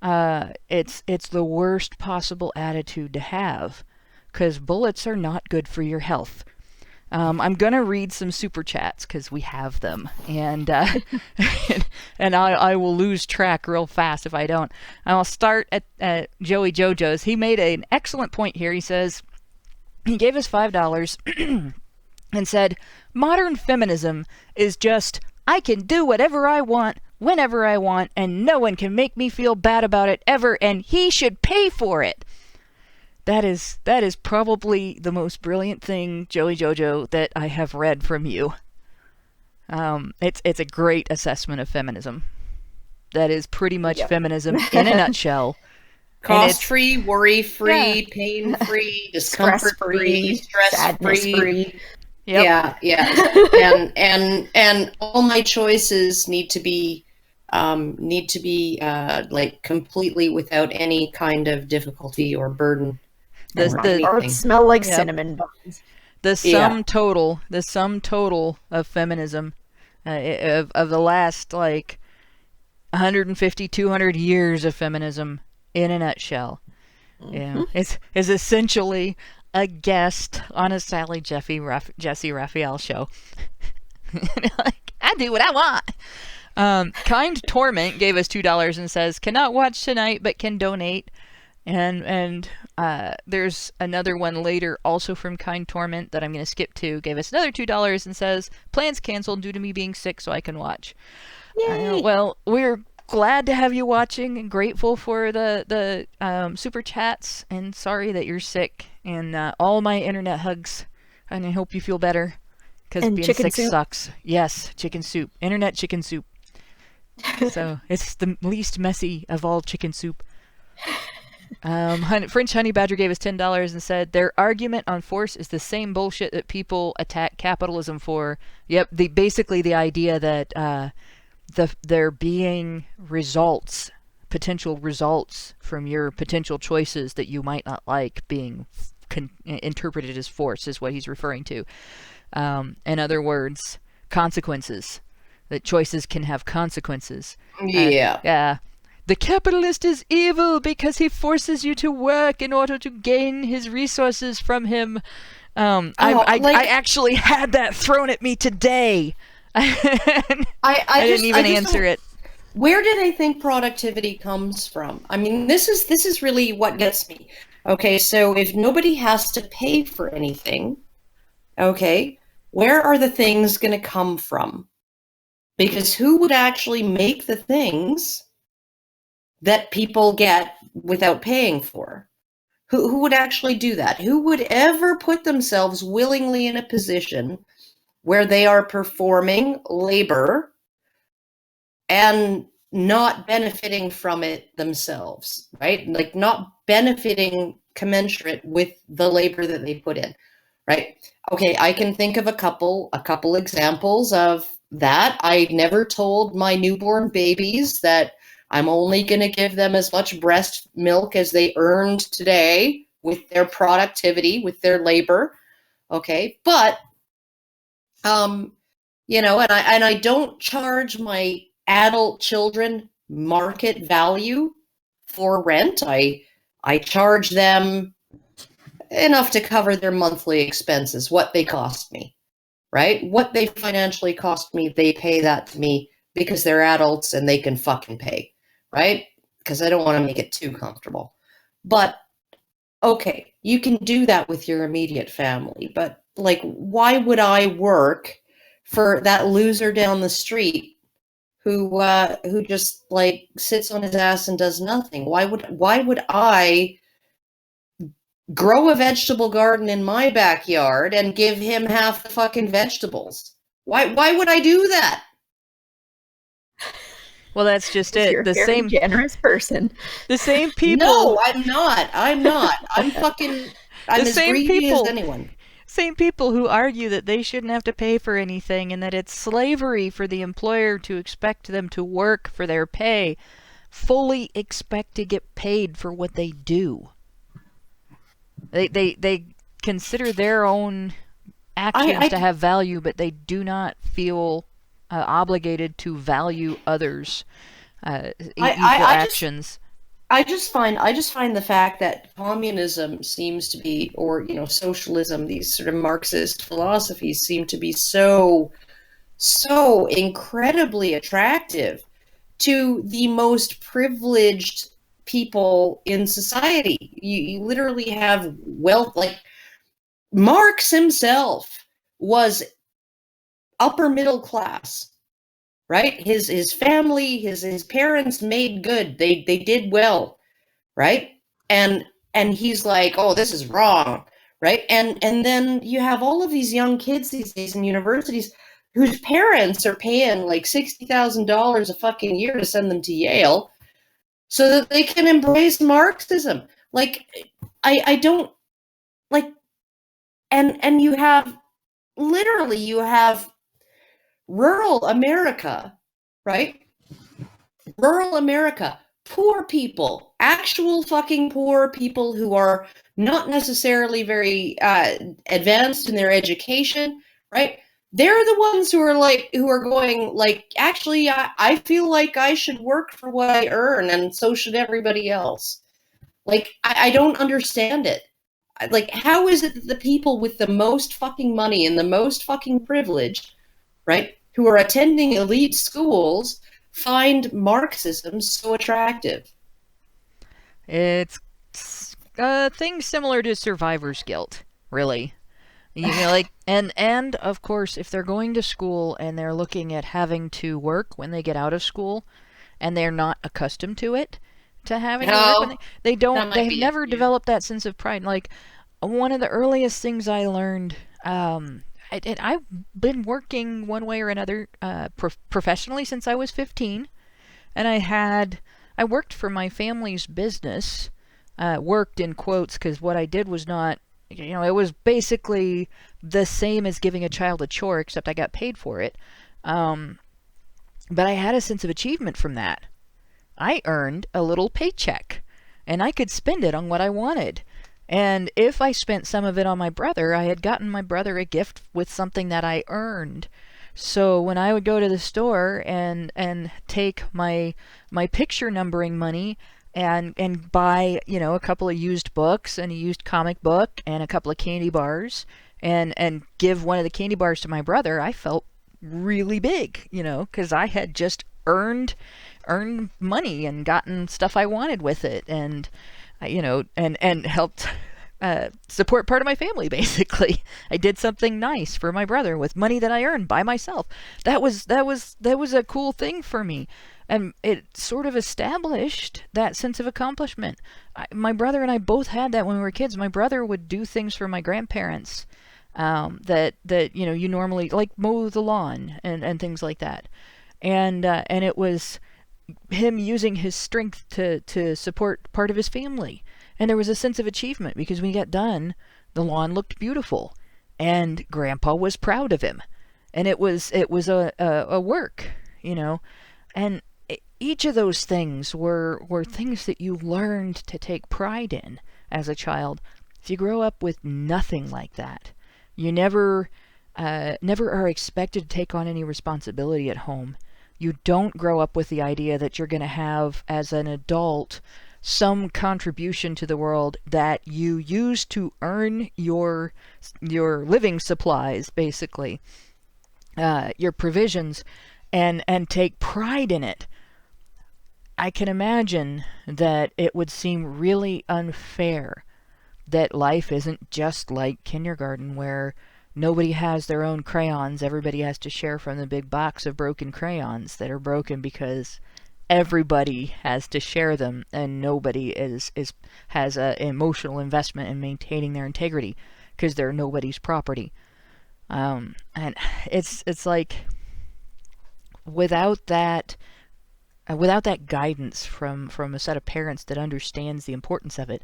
it's the worst possible attitude to have, because bullets are not good for your health. I'm gonna read some super chats because we have them, and and I will lose track real fast if I don't. I'll start at Joey Jojo's. He made an excellent point here. He says he gave us $5 and said, modern feminism is just, I can do whatever I want, whenever I want, and no one can make me feel bad about it ever, and he should pay for it. That is probably the most brilliant thing, Joey Jojo, that I have read from you. It's a great assessment of feminism. That is pretty much feminism in a nutshell. Cost-free, worry-free, pain-free, discomfort-free, stress-free. Yep. Yeah. and all my choices need to be like completely without any kind of difficulty or burden. Or smell like cinnamon buns. The sum total of feminism, of the last, like, 150, 200 years of feminism in a nutshell. Yeah, is essentially, a guest on a Sally Jesse Raphael show. Like, I do what I want. Kind Torment gave us $2 and says, cannot watch tonight, but can donate. And there's another one later, also from Kind Torment, that I'm going to skip to. Gave us another $2 and says, plans canceled due to me being sick, so I can watch. Well, we're glad to have you watching and grateful for the super chats, and sorry that you're sick, and all my internet hugs, and I hope you feel better, because being sick sucks. Yes, chicken soup. Internet chicken soup. So it's the least messy of all chicken soup. French Honey Badger gave us $10 and said, their argument on force is the same bullshit that people attack capitalism for. Yep, basically the idea that there being potential results from your potential choices that you might not like being interpreted as force is what he's referring to. In other words, consequences. That choices can have consequences. Yeah. The capitalist is evil because he forces you to work in order to gain his resources from him. I actually had that thrown at me today. I didn't even answer it. Where do they think productivity comes from? I mean, this is really what gets me. Okay, so if nobody has to pay for anything, okay, where are the things going to come from? Because who would actually make the things that people get without paying for? Who would actually do that? Who would ever put themselves willingly in a position where they are performing labor and not benefiting from it themselves, right? Like not benefiting commensurate with the labor that they put in, right? Okay, I can think of a couple examples of that. I never told my newborn babies that I'm only going to give them as much breast milk as they earned today with their productivity, with their labor. Okay, but and I don't charge my adult children market value for rent. I charge them enough to cover their monthly expenses, what they cost me, right? What they financially cost me, they pay that to me because they're adults and they can fucking pay, right? Because I don't want to make it too comfortable. But okay, you can do that with your immediate family, but like, why would I work for that loser down the street who just like sits on his ass and does nothing? Why would I grow a vegetable garden in my backyard and give him half the fucking vegetables? Why would I do that? Well, that's just it. You're a very generous person. The same people. No, I'm not. I'm as greedy as anyone. Same people who argue that they shouldn't have to pay for anything and that it's slavery for the employer to expect them to work for their pay, fully expect to get paid for what they do. They consider their own actions to have value, but they do not feel obligated to value others' equal actions. I just find the fact that communism seems to be, or socialism, these sort of Marxist philosophies seem to be so incredibly attractive to the most privileged people in society. You literally have wealth. Like Marx himself was upper middle class, right? His family, his parents made good. They did well, right? And he's like, oh, this is wrong, right? And then you have all of these young kids these days in universities whose parents are paying like $60,000 a fucking year to send them to Yale so that they can embrace Marxism. Like, I don't like, and you have rural America, right? Rural America, poor people, actual fucking poor people who are not necessarily very advanced in their education, right? They're the ones who are going like, actually, I feel like I should work for what I earn, and so should everybody else. Like, I don't understand it. Like, how is it that the people with the most fucking money and the most fucking privilege, right, who are attending elite schools, find Marxism so attractive? It's things similar to survivor's guilt, really. You know, like, and of course, if they're going to school and they're looking at having to work when they get out of school, and they're not accustomed to it, to having to work when they don't, they've never developed that sense of pride. Like, one of the earliest things I learned, I've been working one way or another professionally since I was 15, and I worked for my family's business, worked in quotes, because what I did was not, it was basically the same as giving a child a chore, except I got paid for it. But I had a sense of achievement from that. I earned a little paycheck, and I could spend it on what I wanted. And if I spent some of it on my brother, I had gotten my brother a gift with something that I earned. So when I would go to the store and take my picture numbering money and buy, a couple of used books and a used comic book and a couple of candy bars and give one of the candy bars to my brother, I felt really big, because I had just earned money and gotten stuff I wanted with it, and and helped support part of my family. Basically, I did something nice for my brother with money that I earned by myself. That was a cool thing for me, and it sort of established that sense of accomplishment. My brother and I both had that when we were kids. My brother would do things for my grandparents that you normally, like, mow the lawn and things like that, and it was him using his strength to support part of his family. And there was a sense of achievement because when he got done, the lawn looked beautiful, and Grandpa was proud of him, and it was a work, and each of those things were things that you learned to take pride in as a child. If you grow up with nothing like that, you never are expected to take on any responsibility at home. You don't grow up with the idea that you're going to have, as an adult, some contribution to the world that you use to earn your living supplies, basically, your provisions, and take pride in it. I can imagine that it would seem really unfair that life isn't just like kindergarten, where nobody has their own crayons. Everybody has to share from the big box of broken crayons that are broken because everybody has to share them, and nobody has an emotional investment in maintaining their integrity because they're nobody's property. And it's like, without that guidance from a set of parents that understands the importance of it,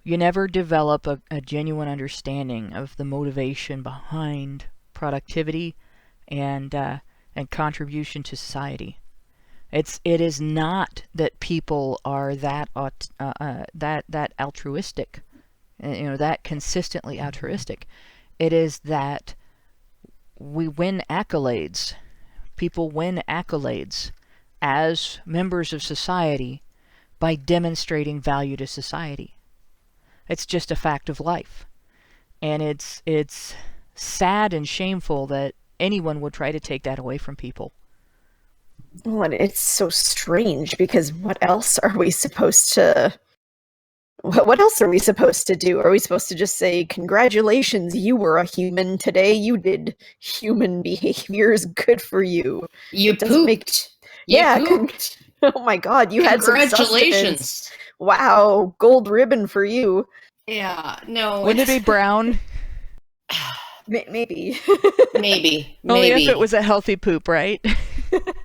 you never develop a genuine understanding of the motivation behind productivity and contribution to society. It is not that people are that altruistic, that consistently altruistic. It is that we win accolades. People win accolades as members of society by demonstrating value to society. It's just a fact of life. And it's sad and shameful that anyone would try to take that away from people. Well, and it's so strange because what else are we supposed to do? Are we supposed to just say, congratulations, you were a human today, you did human behaviors, good for you? You pooped. Pooped. Oh my god, you had some sustenance. Congratulations. Wow, gold ribbon for you. Yeah, no. Wouldn't it be brown? Maybe. Maybe. Only if it was a healthy poop, right?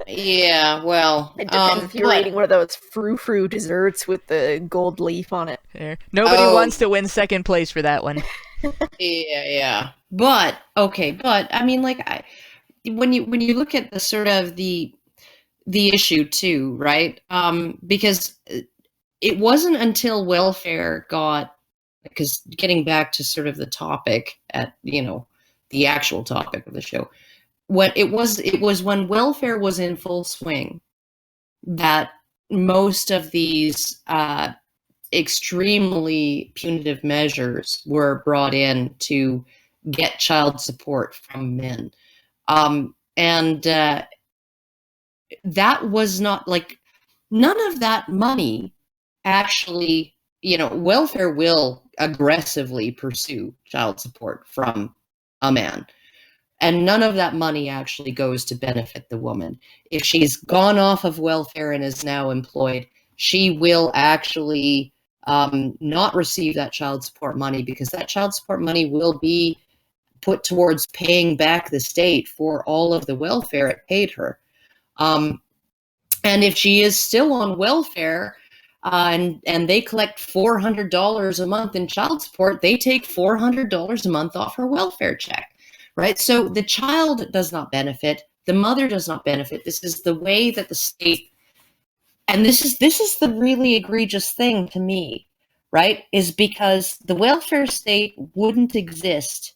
Yeah, well. It depends if you're eating one of those frou-frou desserts with the gold leaf on it. There. Nobody wants to win second place for that one. Yeah. But I mean, like, when you look at the sort of the issue too, right? Because it wasn't until welfare because getting back to sort of the topic the actual topic of the show, it was when welfare was in full swing that most of these extremely punitive measures were brought in to get child support from men. And that was not like, none of that money actually, welfare will aggressively pursue child support from a man. And none of that money actually goes to benefit the woman. If she's gone off of welfare and is now employed, she will actually not receive that child support money, because that child support money will be put towards paying back the state for all of the welfare it paid her. And if she is still on welfare and they collect $400 a month in child support, they take $400 a month off her welfare check. Right? So the child does not benefit. The mother does not benefit. This is the way that the state, and this is the really egregious thing to me, right? Is because the welfare state wouldn't exist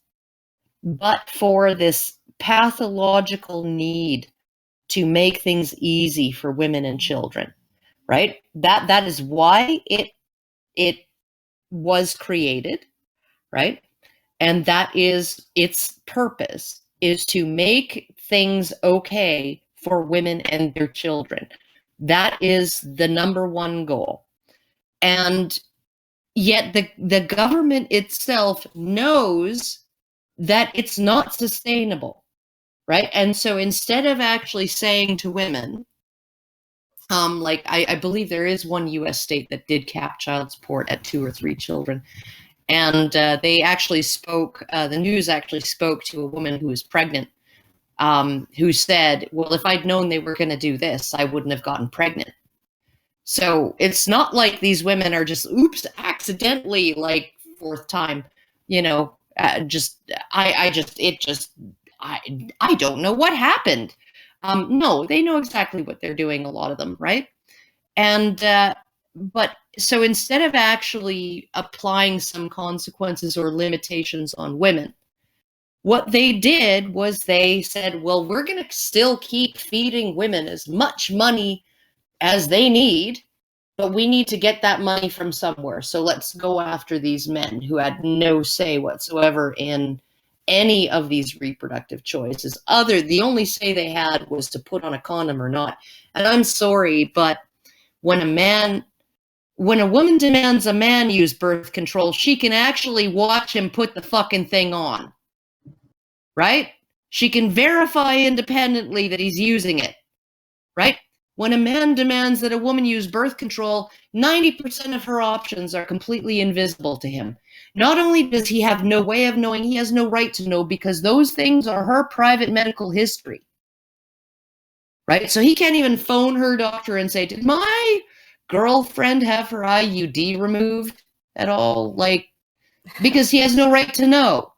but for this pathological need to make things easy for women and children, right? That is why it was created, right? And that is its purpose, is to make things okay for women and their children. That is the number one goal. And yet the government itself knows that it's not sustainable, right? And so instead of actually saying to women, like I believe there is one US state that did cap child support at 2 or 3 children. And they actually spoke, the news actually spoke to a woman who was pregnant, who said, well, if I'd known they were going to do this, I wouldn't have gotten pregnant. So it's not like these women are just, oops, accidentally, like 4th time, I don't know what happened. No, they know exactly what they're doing, a lot of them, right? And, but so instead of actually applying some consequences or limitations on women, what they did was they said, well, we're going to still keep feeding women as much money as they need, but we need to get that money from somewhere. So let's go after these men who had no say whatsoever in any of these reproductive choices. The only say they had was to put on a condom or not. And I'm sorry, but when a woman demands a man use birth control, she can actually watch him put the fucking thing on. Right? She can verify independently that he's using it. Right? When a man demands that a woman use birth control, 90% of her options are completely invisible to him. Not only does he have no way of knowing, he has no right to know, because those things are her private medical history. Right? So he can't even phone her doctor and say, did my girlfriend have her IUD removed at all? Like, because he has no right to know.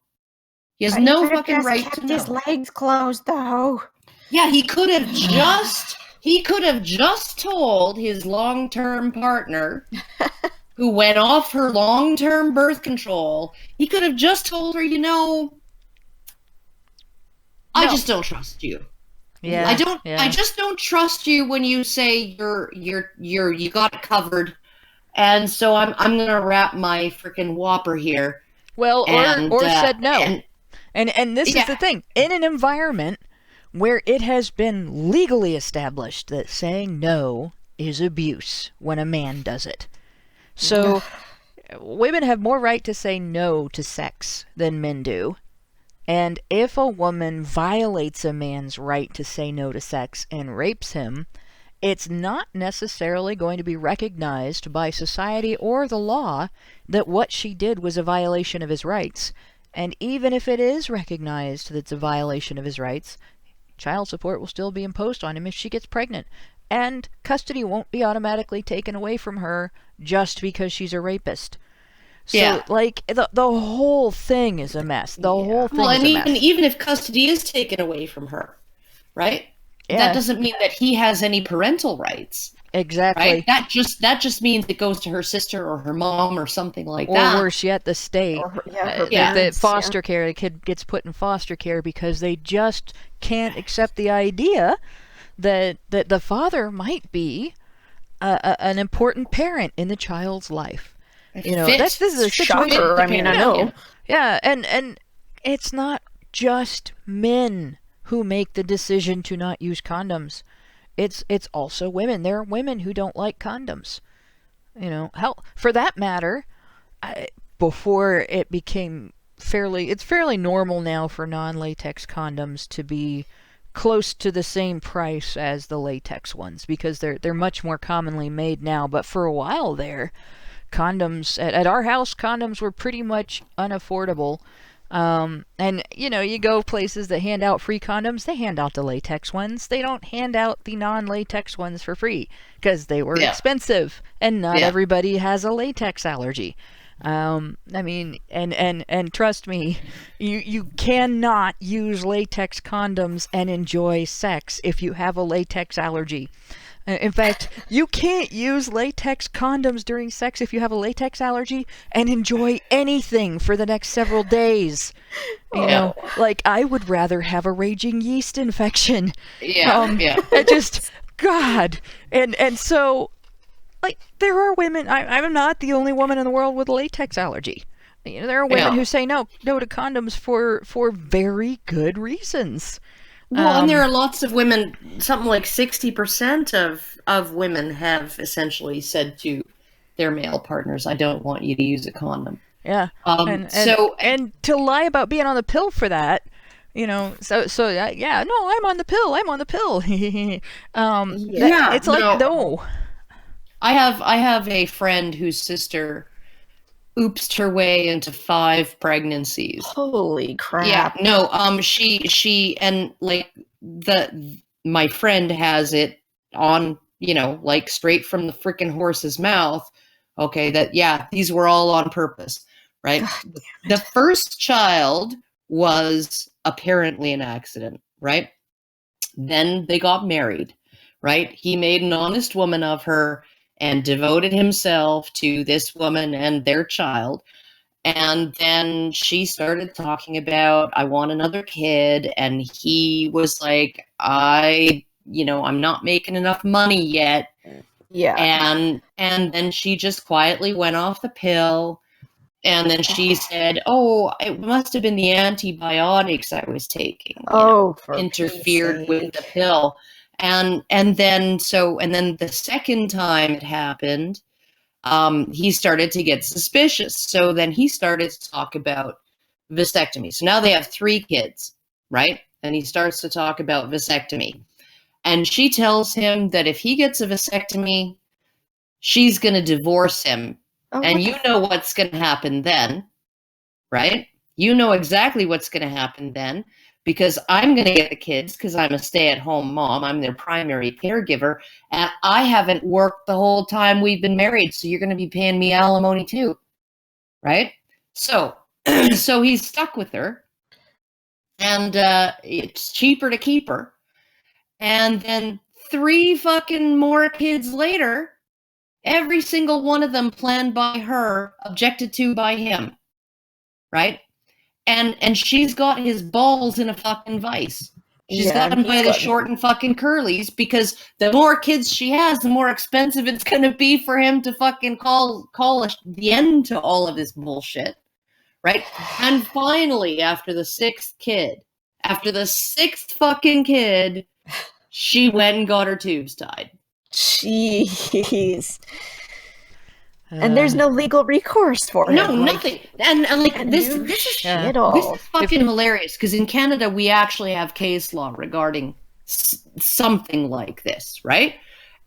He has no fucking right to know. His legs closed, though. Yeah, he could have just told his long-term partner who went off her long-term birth control. He could have just told her, I just don't trust you. Yeah. I just don't trust you when you say you got it covered. And so I'm going to wrap my freaking whopper here. Well, or said no. And this is the thing. In an environment where it has been legally established that saying no is abuse when a man does it. So women have more right to say no to sex than men do. And if a woman violates a man's right to say no to sex and rapes him, it's not necessarily going to be recognized by society or the law that what she did was a violation of his rights. And even if it is recognized that it's a violation of his rights, child support will still be imposed on him if she gets pregnant. And custody won't be automatically taken away from her just because she's a rapist. So, like, the whole thing is a mess. The whole thing is a mess. Even if custody is taken away from her, right? Yeah. That doesn't mean that he has any parental rights. Exactly. Right? That just means it goes to her sister or her mom or something like that. Or worse yet, the state. The foster care. The kid gets put in foster care because they just can't accept the idea that the father might be an important parent in the child's life. You know, this is a situation. Shocker. I mean, I know. Yeah, and it's not just men who make the decision to not use condoms. It's also women. There are women who don't like condoms. You know, hell, for that matter, before it became it's fairly normal now for non-latex condoms to be close to the same price as the latex ones because they're much more commonly made now. But for a while there, condoms at our house, condoms were pretty much unaffordable. And you know, you go places that hand out free condoms, they hand out the latex ones. They don't hand out the non-latex ones for free because they were expensive, and not everybody has a latex allergy. I mean, and trust me, you cannot use latex condoms and enjoy sex if you have a latex allergy. In fact, you can't use latex condoms during sex if you have a latex allergy and enjoy anything for the next several days. You know, like I would rather have a raging yeast infection. I just, God. And so, like, there are women, I'm not the only woman in the world with a latex allergy. You know, there are women who say no to condoms for very good reasons. Well, and there are lots of women, something like 60% of women have essentially said to their male partners, I don't want you to use a condom. Yeah. And to lie about being on the pill for that, you know, so yeah, no, I'm on the pill. It's like, no. I have a friend whose sister oopsed her way into 5 pregnancies. Holy crap. Yeah, no, she and like my friend has it on, you know, like straight from the freaking horse's mouth. Okay, these were all on purpose, right? The first child was apparently an accident, right? Then they got married, right? He made an honest woman of her and devoted himself to this woman and their child. And then she started talking about, I want another kid. And he was like, I'm not making enough money yet. Yeah. And then she just quietly went off the pill. And then she said, oh, it must have been the antibiotics I was taking. Interfered with the pill. And then the second time it happened, he started to get suspicious. So then he started to talk about vasectomy. So now they have 3 kids, right? And he starts to talk about vasectomy. And she tells him that if he gets a vasectomy, she's going to divorce him. And you know what's going to happen then, right? You know exactly what's going to happen then. Because I'm going to get the kids because I'm a stay-at-home mom. I'm their primary caregiver. And I haven't worked the whole time we've been married. So you're going to be paying me alimony too. Right? So he's stuck with her. And it's cheaper to keep her. And then 3 fucking more kids later, every single one of them planned by her, objected to by him. Right? And she's got his balls in a fucking vice. She's got him by the short and fucking curlies because the more kids she has, the more expensive it's going to be for him to fucking call the end to all of this bullshit. Right? And finally, after the 6th fucking kid, she went and got her tubes tied. Jeez. And there's no legal recourse for him. No, nothing. And this is fucking hilarious because in Canada we actually have case law regarding something like this, right?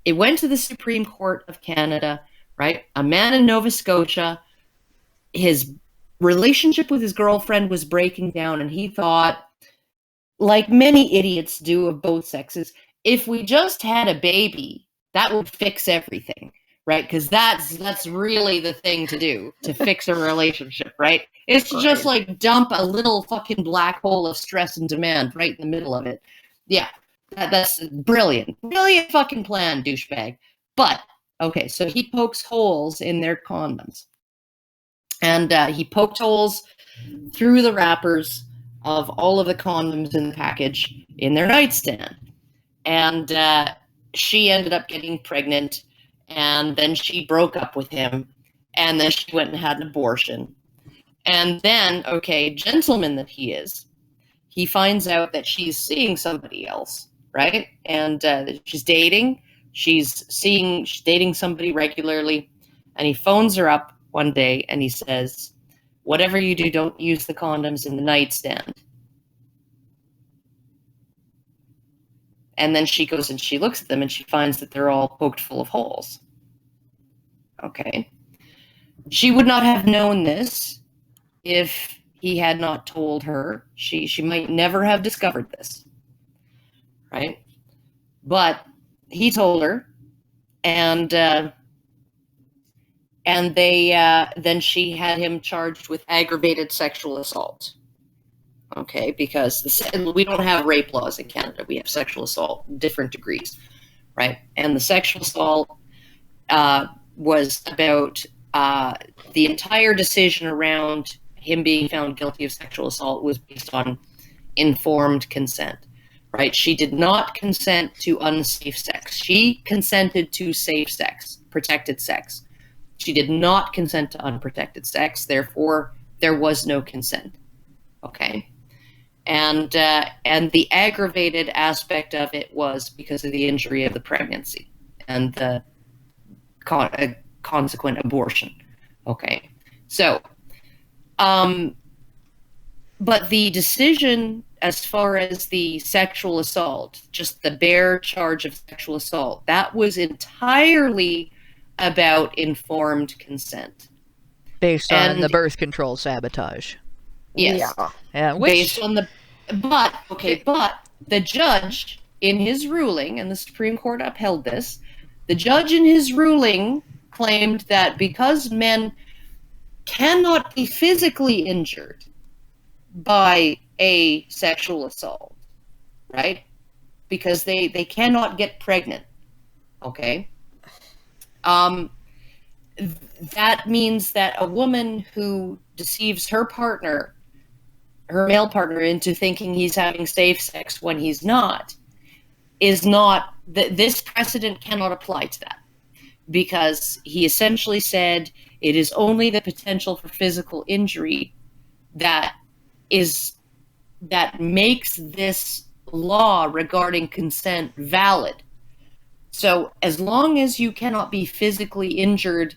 It went to the Supreme Court of Canada, right? A man in Nova Scotia, his relationship with his girlfriend was breaking down, and he thought, like many idiots do of both sexes, if we just had a baby, that would fix everything. Right, because that's really the thing to do to fix a relationship, right? It's to just like dump a little fucking black hole of stress and demand right in the middle of it. Yeah, that's brilliant fucking plan, douchebag. But okay, so he pokes holes in their condoms, and he poked holes through the wrappers of all of the condoms in the package in their nightstand, and she ended up getting pregnant. And then she broke up with him. And then she went and had an abortion. And then, okay, gentleman that he is, he finds out that she's seeing somebody else, right? And she's dating. She's dating somebody regularly. And he phones her up one day and he says, whatever you do, don't use the condoms in the nightstand. And then she goes and she looks at them and she finds that they're all poked full of holes. Okay. She would not have known this if he had not told her. She might never have discovered this. Right? But he told her, and then she had him charged with aggravated sexual assault. Okay, because we don't have rape laws in Canada. We have sexual assault, different degrees, right? And the sexual assault was about the entire decision around him being found guilty of sexual assault was based on informed consent, right? She did not consent to unsafe sex. She consented to safe sex, protected sex. She did not consent to unprotected sex. Therefore, there was no consent. Okay. And the aggravated aspect of it was because of the injury of the pregnancy and the consequent abortion. Okay. So, but the decision as far as the sexual assault, just the bare charge of sexual assault, that was entirely about informed consent. Based on the birth control sabotage. Yes. Yeah. Based on the, but the judge in his ruling, and the Supreme Court upheld this, the judge in his ruling claimed that because men cannot be physically injured by a sexual assault, right? Because they cannot get pregnant, okay? That means that a woman who deceives her partner, her male partner, into thinking he's having safe sex when he's not, is not, this precedent cannot apply to that. Because he essentially said it is only the potential for physical injury that makes this law regarding consent valid. So as long as you cannot be physically injured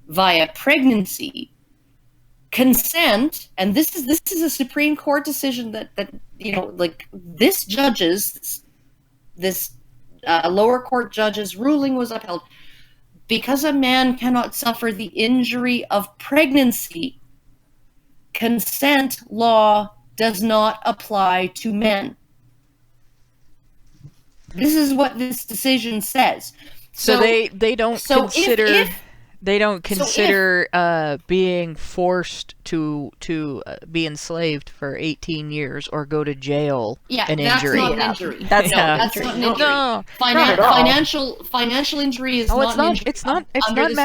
via pregnancy, consent, and this is a Supreme Court decision that like this lower court judge's ruling was upheld. Because a man cannot suffer the injury of pregnancy, consent law does not apply to men. This is what this decision says. So they don't consider being forced to be enslaved for 18 years or go to jail an injury. Not an injury. That's not an injury. No. Financial injury is not an injury. It's not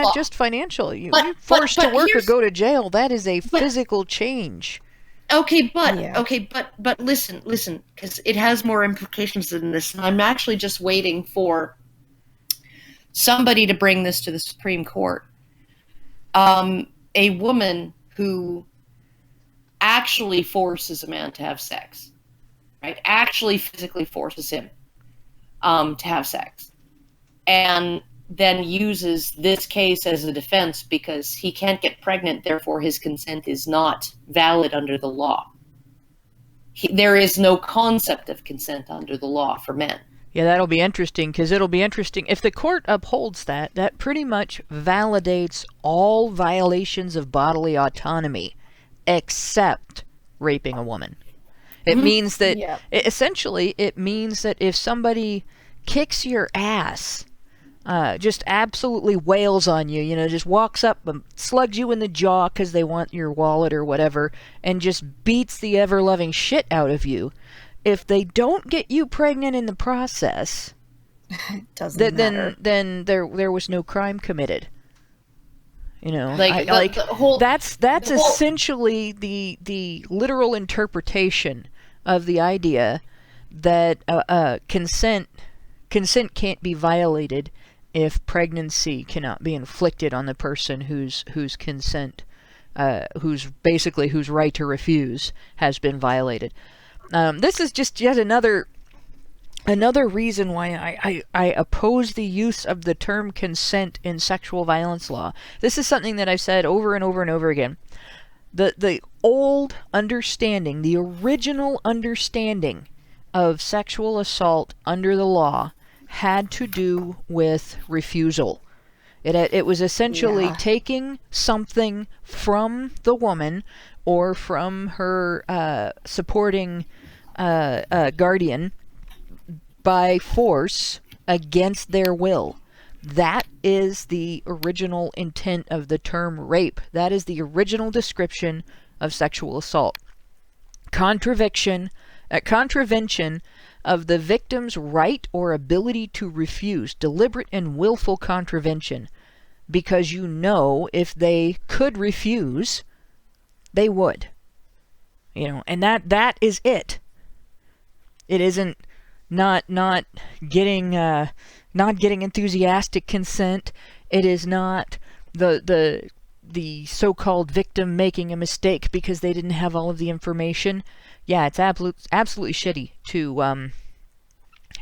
law. just financial. You're forced to work or go to jail. That is a physical change. Okay, but listen, because it has more implications than this. And I'm actually just waiting for somebody to bring this to the Supreme Court. A woman who actually forces a man to have sex, right? Actually physically forces him to have sex, and then uses this case as a defense because he can't get pregnant, therefore his consent is not valid under the law. There is no concept of consent under the law for men. Yeah, that'll be interesting, because it'll be interesting. If the court upholds that, that pretty much validates all violations of bodily autonomy except raping a woman. It means that, essentially, it means that if somebody kicks your ass, just absolutely wails on you, just walks up and slugs you in the jaw because they want your wallet or whatever, and just beats the ever-loving shit out of you, if they don't get you pregnant in the process, then there was no crime committed. That's essentially the literal interpretation of the idea that consent can't be violated if pregnancy cannot be inflicted on the person whose consent, whose right to refuse has been violated. This is just yet another reason why I oppose the use of the term consent in sexual violence law. This is something that I've said over and over and over again. The old understanding, the original understanding of sexual assault under the law had to do with refusal. It was essentially taking something from the woman or from her supporting guardian by force against their will. That is the original intent of the term rape. That is the original description of sexual assault. Contravention of the victim's right or ability to refuse, deliberate and willful contravention, because you know if they could refuse, they would. And that is it. It isn't not getting enthusiastic consent. It is not the so-called victim making a mistake because they didn't have all of the information. Yeah, it's absolutely shitty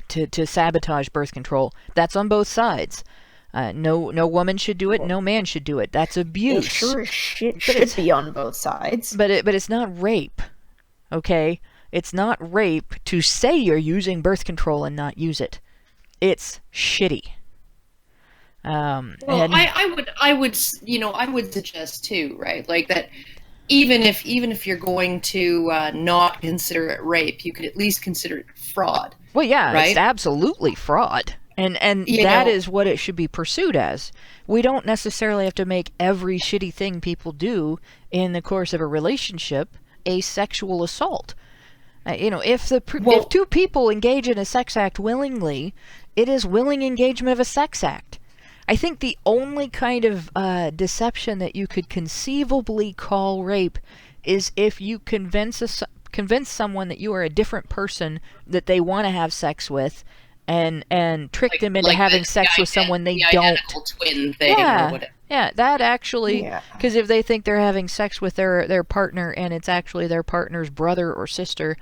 to sabotage birth control. That's on both sides. No woman should do it. No man should do it. That's abuse. It sure should be on both sides. But it's not rape. Okay, it's not rape to say you're using birth control and not use it. It's shitty. Well, I would suggest too, right? Like that. Even if you're going to not consider it rape, you could at least consider it fraud. Well, yeah, right? It's absolutely fraud. And that is what it should be pursued as. We don't necessarily have to make every shitty thing people do in the course of a relationship a sexual assault. If two people engage in a sex act willingly, it is willing engagement of a sex act. I think the only kind of deception that you could conceivably call rape is if you convince someone that you are a different person that they want to have sex with, and trick them into having sex with someone they don't. Identical twin thing or whatever. Yeah, that actually, because if they think they're having sex with their partner and it's actually their partner's brother or sister,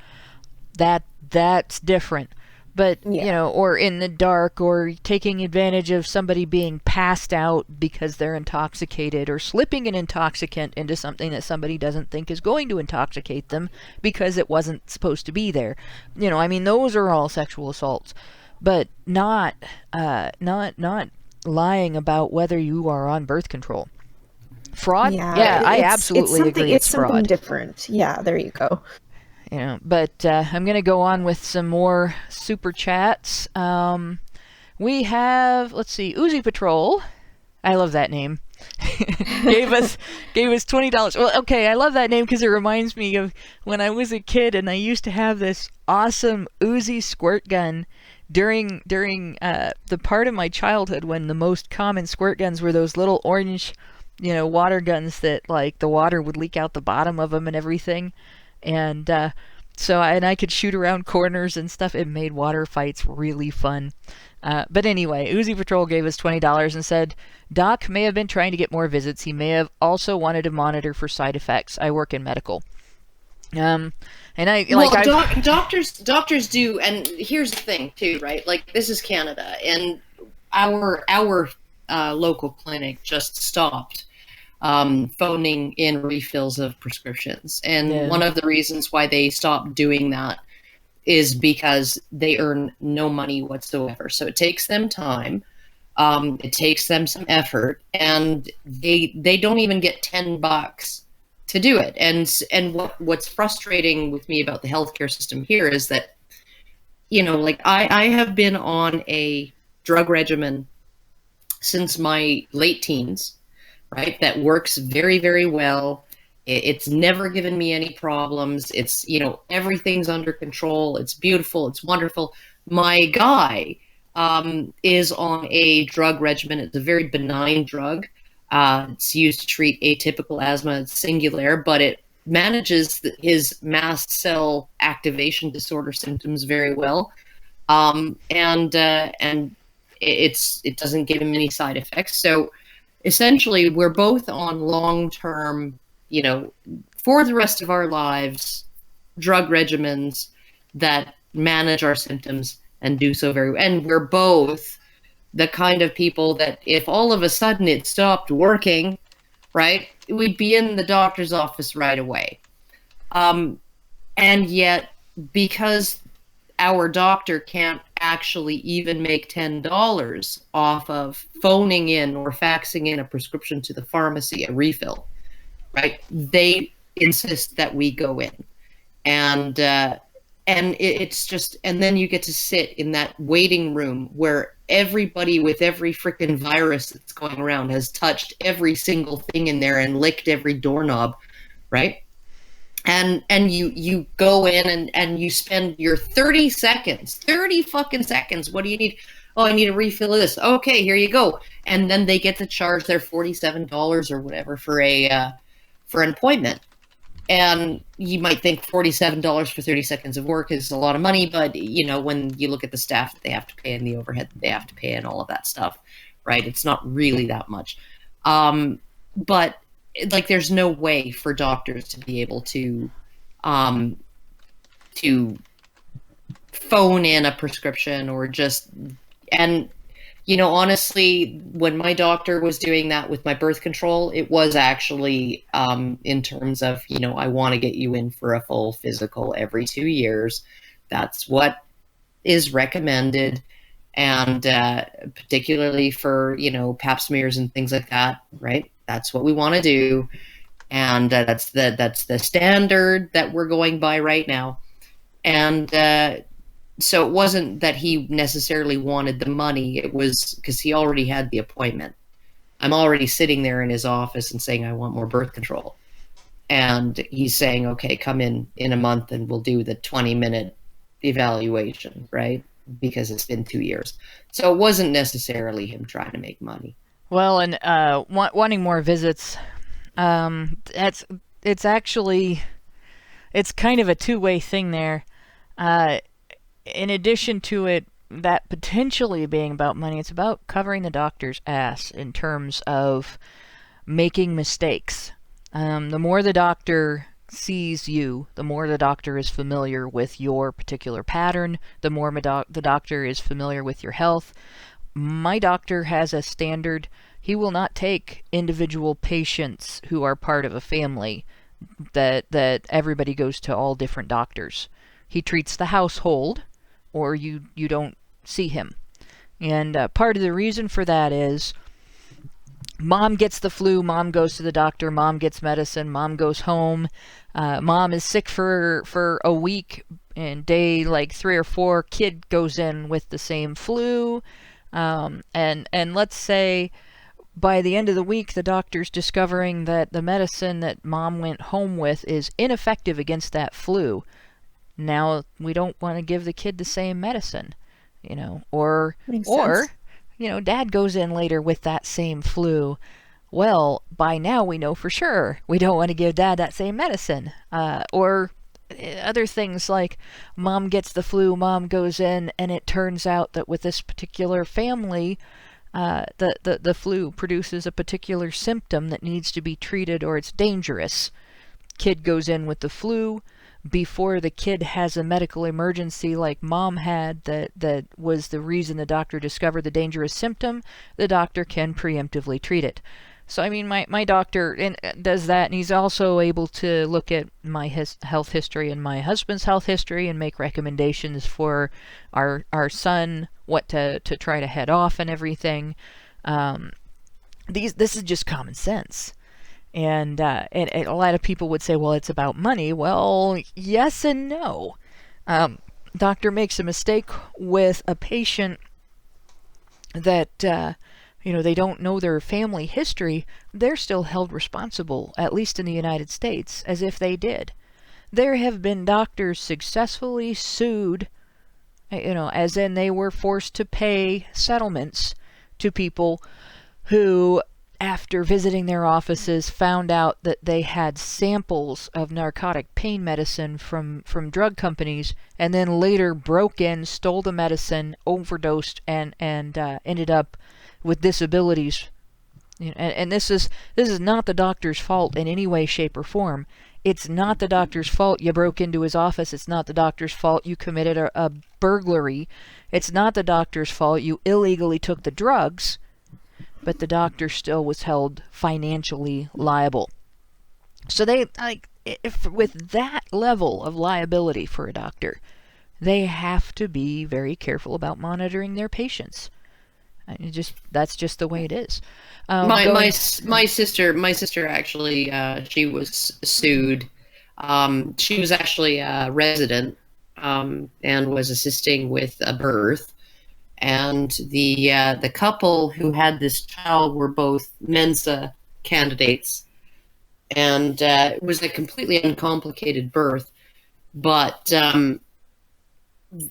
that's different. But, or in the dark, or taking advantage of somebody being passed out because they're intoxicated, or slipping an intoxicant into something that somebody doesn't think is going to intoxicate them because it wasn't supposed to be there. Those are all sexual assaults. But not lying about whether you are on birth control. Fraud? Yeah, I absolutely agree it's fraud. It's something different. Yeah, there you go. But I'm going to go on with some more super chats. We have, let's see, Uzi Patrol. I love that name. gave us $20. Well, okay, I love that name because it reminds me of when I was a kid and I used to have this awesome Uzi squirt gun during the part of my childhood when the most common squirt guns were those little orange, water guns that like the water would leak out the bottom of them and everything. And I could shoot around corners and stuff. It made water fights really fun. But anyway, Uzi Patrol gave us $20 and said, Doc may have been trying to get more visits. He may have also wanted to monitor for side effects. I work in medical. Doctors do, and here's the thing too, right? Like, this is Canada, and our local clinic just stopped phoning in refills of prescriptions. And one of the reasons why they stopped doing that is because they earn no money whatsoever. So it takes them time. It takes them some effort, and they don't even get $10 to do it. And what's frustrating with me about the healthcare system here is that, like I have been on a drug regimen since my late teens, right? That works very, very well. It's never given me any problems. It's, everything's under control. It's beautiful. It's wonderful. My guy is on a drug regimen. It's a very benign drug. It's used to treat atypical asthma. It's singular, but it manages his mast cell activation disorder symptoms very well. And it doesn't give him any side effects. So essentially, we're both on long-term, for the rest of our lives, drug regimens that manage our symptoms and do so very well. And we're both the kind of people that if all of a sudden it stopped working, right, we'd be in the doctor's office right away. And yet, because our doctor can't actually even make $10 off of phoning in or faxing in a prescription to the pharmacy, a refill, right? They insist that we go in. And it's just, and then you get to sit in that waiting room where everybody with every freaking virus that's going around has touched every single thing in there and licked every doorknob, right? And you go in and you spend your 30 fucking seconds. What do you need? Oh, I need a refill of this. Okay, here you go. And then they get to charge their $47 or whatever for an appointment. And you might think $47 for 30 seconds of work is a lot of money, but when you look at the staff that they have to pay and the overhead that they have to pay and all of that stuff, right? It's not really that much. But like, there's no way for doctors to be able to phone in a prescription or just, and honestly, when my doctor was doing that with my birth control, it was actually in terms of, I want to get you in for a full physical every 2 years. That's what is recommended. And particularly for, pap smears and things like that, right? That's what we want to do. And that's the standard that we're going by right now. And so it wasn't that he necessarily wanted the money. It was because he already had the appointment. I'm already sitting there in his office and saying, I want more birth control. And he's saying, okay, come in a month and we'll do the 20-minute evaluation, right? Because it's been 2 years. So it wasn't necessarily him trying to make money. Well, and wanting more visits, it's kind of a two-way thing there. In addition to it, that potentially being about money, it's about covering the doctor's ass in terms of making mistakes. The more the doctor sees you, the more the doctor is familiar with your particular pattern, the more the doctor is familiar with your health. My doctor has a standard. He will not take individual patients who are part of a family that everybody goes to all different doctors. He treats the household, or you don't see him. And part of the reason for that is mom gets the flu, mom goes to the doctor, mom gets medicine, mom goes home. Mom is sick for a week, and day like 3 or 4, kid goes in with the same flu. And let's say by the end of the week, the doctor's discovering that the medicine that mom went home with is ineffective against that flu. Now, we don't want to give the kid the same medicine, or dad goes in later with that same flu. Well, by now we know for sure we don't want to give dad that same medicine. Or other things like mom gets the flu, mom goes in, and it turns out that with this particular family, the flu produces a particular symptom that needs to be treated or it's dangerous. Kid goes in with the flu. Before the kid has a medical emergency like mom had that was the reason the doctor discovered the dangerous symptom, the doctor can preemptively treat it. So, I mean, my doctor does that, and he's also able to look at my health history and my husband's health history and make recommendations for our son, what to try to head off and everything. This is just common sense. And a lot of people would say, well, it's about money. Well, yes and no. Doctor makes a mistake with a patient that, they don't know their family history. They're still held responsible, at least in the United States, as if they did. There have been doctors successfully sued, as in they were forced to pay settlements to people who after visiting their offices, found out that they had samples of narcotic pain medicine from drug companies, and then later broke in, stole the medicine, overdosed, and ended up with disabilities. And this is not the doctor's fault in any way, shape, or form. It's not the doctor's fault you broke into his office. It's not the doctor's fault you committed a burglary. It's not the doctor's fault you illegally took the drugs. But the doctor still was held financially liable. So they, if with that level of liability for a doctor, they have to be very careful about monitoring their patients. That's just the way it is. My sister actually, she was sued. She was actually a resident and was assisting with a birth. And the couple who had this child were both Mensa candidates, and it was a completely uncomplicated birth. But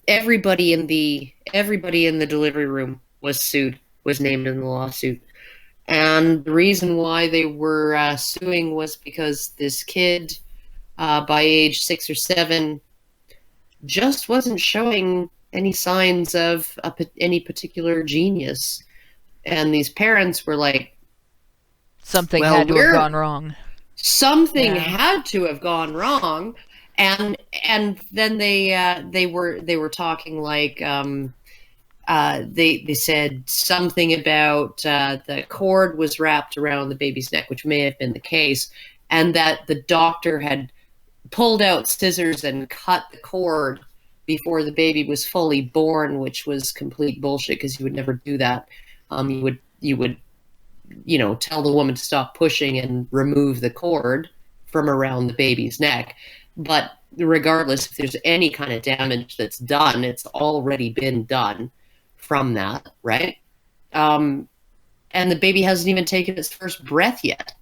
everybody in the delivery room was named in the lawsuit. And the reason why they were suing was because this kid, by age 6 or 7, just wasn't showing any signs of any particular genius. And these parents were like, something had to have gone wrong. Something had to have gone wrong. And then they were talking like, they said something about the cord was wrapped around the baby's neck, which may have been the case, and that the doctor had pulled out scissors and cut the cord before the baby was fully born, which was complete bullshit because you would never do that. You would tell the woman to stop pushing and remove the cord from around the baby's neck. But regardless, if there's any kind of damage that's done, it's already been done from that, right? And the baby hasn't even taken its first breath yet.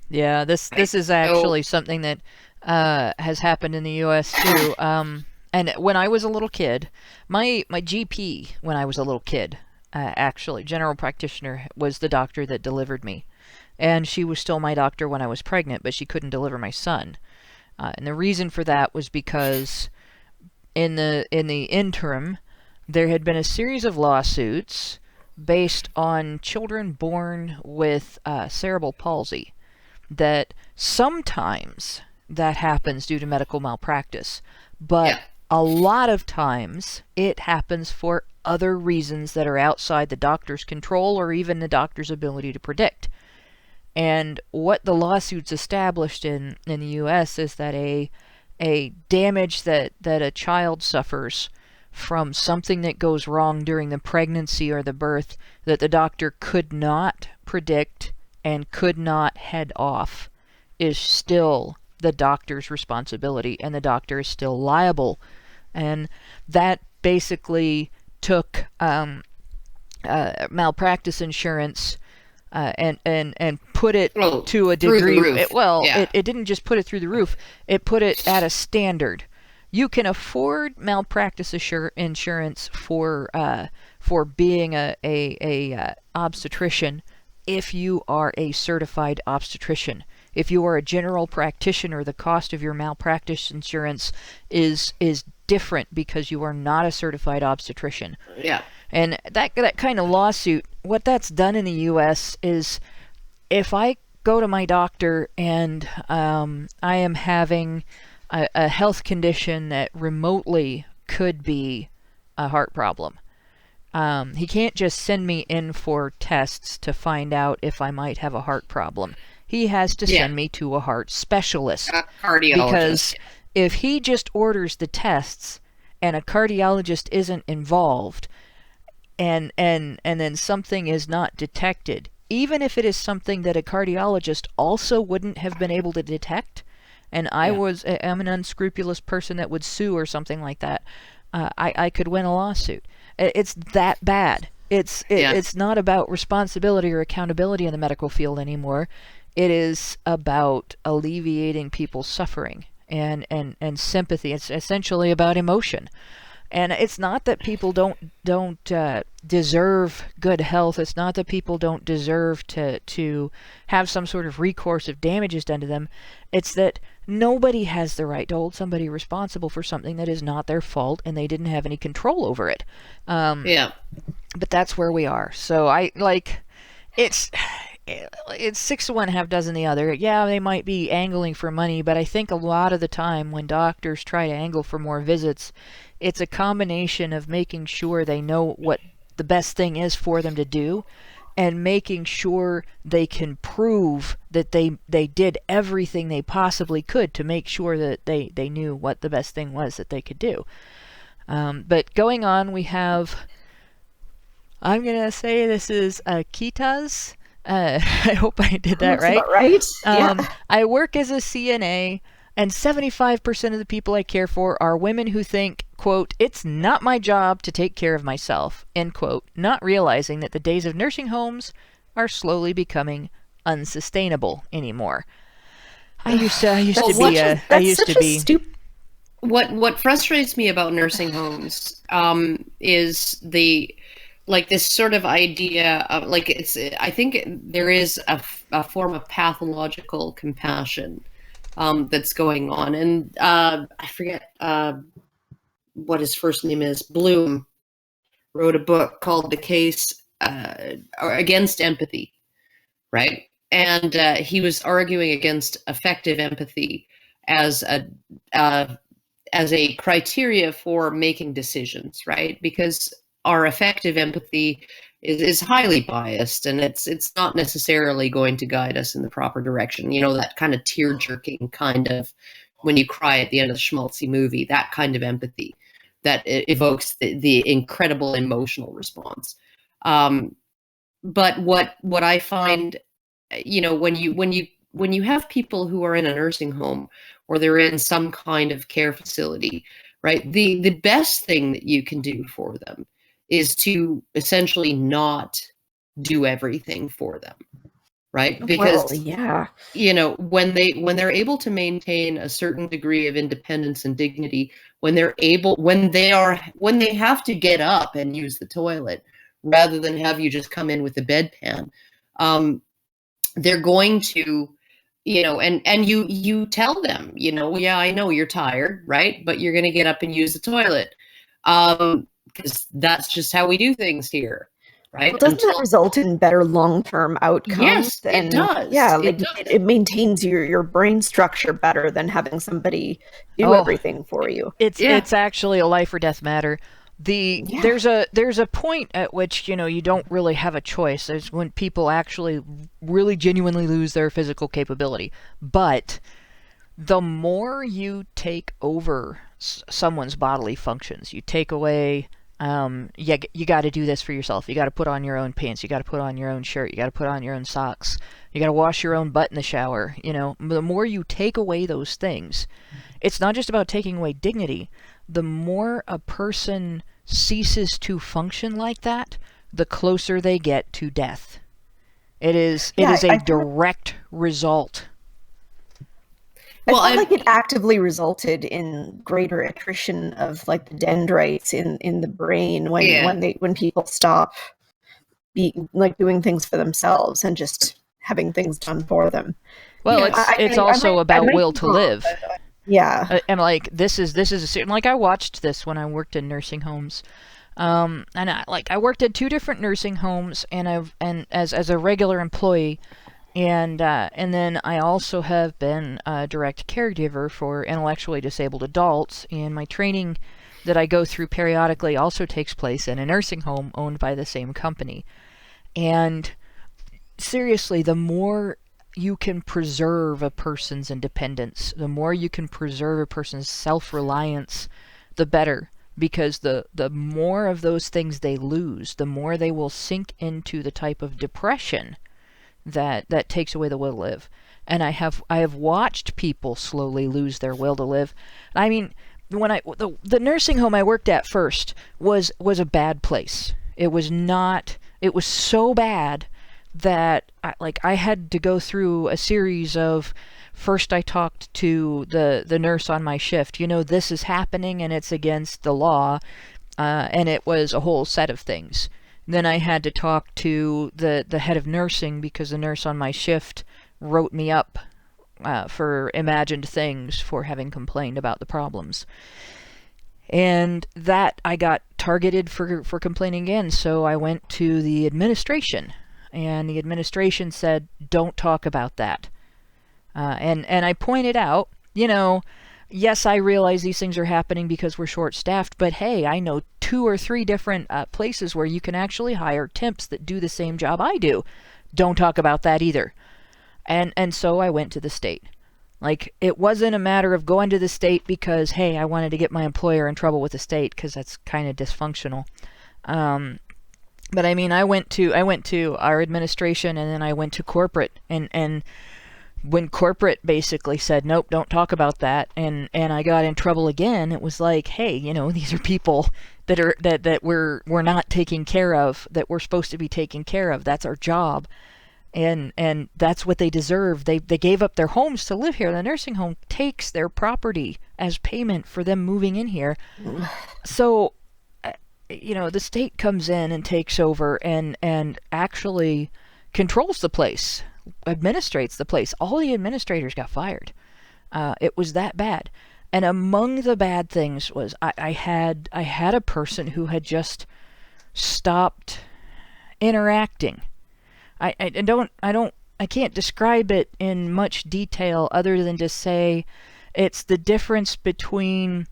Yeah, this is actually something that has happened in the U.S. too. And when I was a little kid, my GP, when I was a little kid, actually, general practitioner, was the doctor that delivered me. And she was still my doctor when I was pregnant, but she couldn't deliver my son. And the reason for that was because in the interim, there had been a series of lawsuits based on children born with cerebral palsy. That sometimes that happens due to medical malpractice, but a lot of times it happens for other reasons that are outside the doctor's control or even the doctor's ability to predict. And what the lawsuits established in the U.S. is that a damage that a child suffers from something that goes wrong during the pregnancy or the birth that the doctor could not predict and could not head off is still the doctor's responsibility, and the doctor is still liable. And that basically took malpractice insurance and put it to a degree. It didn't just put it through the roof. It put it at a standard. You can afford malpractice insurance for being a obstetrician if you are a certified obstetrician. If you are a general practitioner, the cost of your malpractice insurance is different because you are not a certified obstetrician. Yeah. And that kind of lawsuit, what that's done in the U.S. is if I go to my doctor and I am having a health condition that remotely could be a heart problem, he can't just send me in for tests to find out if I might have a heart problem. He has to send me to a heart specialist. A cardiologist. Because if he just orders the tests and a cardiologist isn't involved and then something is not detected, even if it is something that a cardiologist also wouldn't have been able to detect, and I'm an unscrupulous person that would sue or something like that, I could win a lawsuit. It's that bad. It's not about responsibility or accountability in the medical field anymore. It is about alleviating people's suffering and sympathy. It's essentially about emotion. And it's not that people don't deserve good health. It's not that people don't deserve to have some sort of recourse if damage is done to them. It's that nobody has the right to hold somebody responsible for something that is not their fault and they didn't have any control over it. Yeah. But that's where we are. So it's 6 to 1, half dozen the other. Yeah, they might be angling for money, but I think a lot of the time when doctors try to angle for more visits, it's a combination of making sure they know what the best thing is for them to do and making sure they can prove that they did everything they possibly could to make sure that they knew what the best thing was that they could do. But going on, we have, I'm going to say this is Akitas. I hope I did that right. Right? Yeah. I work as a CNA, and 75% of the people I care for are women who think, quote, "It's not my job to take care of myself," end quote, not realizing that the days of nursing homes are slowly becoming unsustainable anymore. I used to be. What frustrates me about nursing homes is this sort of idea of I think there is a form of pathological compassion that's going on, and I forget what his first name is. Bloom wrote a book called "The Case Against Empathy," right? And he was arguing against effective empathy as a criteria for making decisions, right? Because our effective empathy is highly biased, and it's not necessarily going to guide us in the proper direction. You know, that kind of tear-jerking kind of, when you cry at the end of the schmaltzy movie, that kind of empathy that evokes the incredible emotional response. But what I find, you know, when you have people who are in a nursing home or they're in some kind of care facility, right? The best thing that you can do for them is to essentially not do everything for them, right? Because you know, when they're able to maintain a certain degree of independence and dignity, when they have to get up and use the toilet rather than have you just come in with a bedpan, they're going to, you know, and you tell them, you know, yeah, I know you're tired, right? But you're going to get up and use the toilet. Because that's just how we do things here, right? Well, doesn't that result in better long-term outcomes? Yes, it does. Yeah, it maintains your brain structure better than having somebody do everything for you. It's actually a life or death matter. There's a point at which, you know, you don't really have a choice. There's when people actually really genuinely lose their physical capability. But the more you take over someone's bodily functions, you take away, you got to do this for yourself. You got to put on your own pants. You got to put on your own shirt. You got to put on your own socks. You got to wash your own butt in the shower. You know, the more you take away those things, it's not just about taking away dignity. The more a person ceases to function like that, the closer they get to death. It is a direct result. I felt like it actively resulted in greater attrition of like the dendrites in the brain when people stop doing things for themselves and just having things done for them. Well, it's also about will to live. Yeah, and like this is like I watched this when I worked in nursing homes, and I worked at 2 different nursing homes, and as a regular employee. And then I also have been a direct caregiver for intellectually disabled adults, and my training that I go through periodically also takes place in a nursing home owned by the same company. And seriously, the more you can preserve a person's independence, the more you can preserve a person's self-reliance, the better. Because the more of those things they lose, the more they will sink into the type of depression that takes away the will to live. And I have watched people slowly lose their will to live. I mean, when the nursing home I worked at first was a bad place. It was so bad that I had to go through a series of, first I talked to the nurse on my shift, this is happening and it's against the law, and it was a whole set of things. Then I had to talk to the head of nursing, because the nurse on my shift wrote me up for imagined things for having complained about the problems. And that I got targeted for complaining again, so I went to the administration. And the administration said, don't talk about that. And I pointed out, yes, I realize these things are happening because we're short-staffed, but hey, I know 2 or 3 different places where you can actually hire temps that do the same job I do. Don't talk about that either. And so I went to the state. It wasn't a matter of going to the state because, hey, I wanted to get my employer in trouble with the state, because that's kind of dysfunctional. But I mean, I went to our administration, and then I went to corporate, and when corporate basically said, nope, don't talk about that, and I got in trouble again, it was like, hey, these are people that we're not taking care of, that we're supposed to be taking care of. That's our job. And that's what they deserve. They gave up their homes to live here. The nursing home takes their property as payment for them moving in here. So, the state comes in and takes over and actually controls the place, administrates the place. All the administrators got fired. It was that bad. And among the bad things was I had a person who had just stopped interacting. I can't describe it in much detail other than to say it's the difference between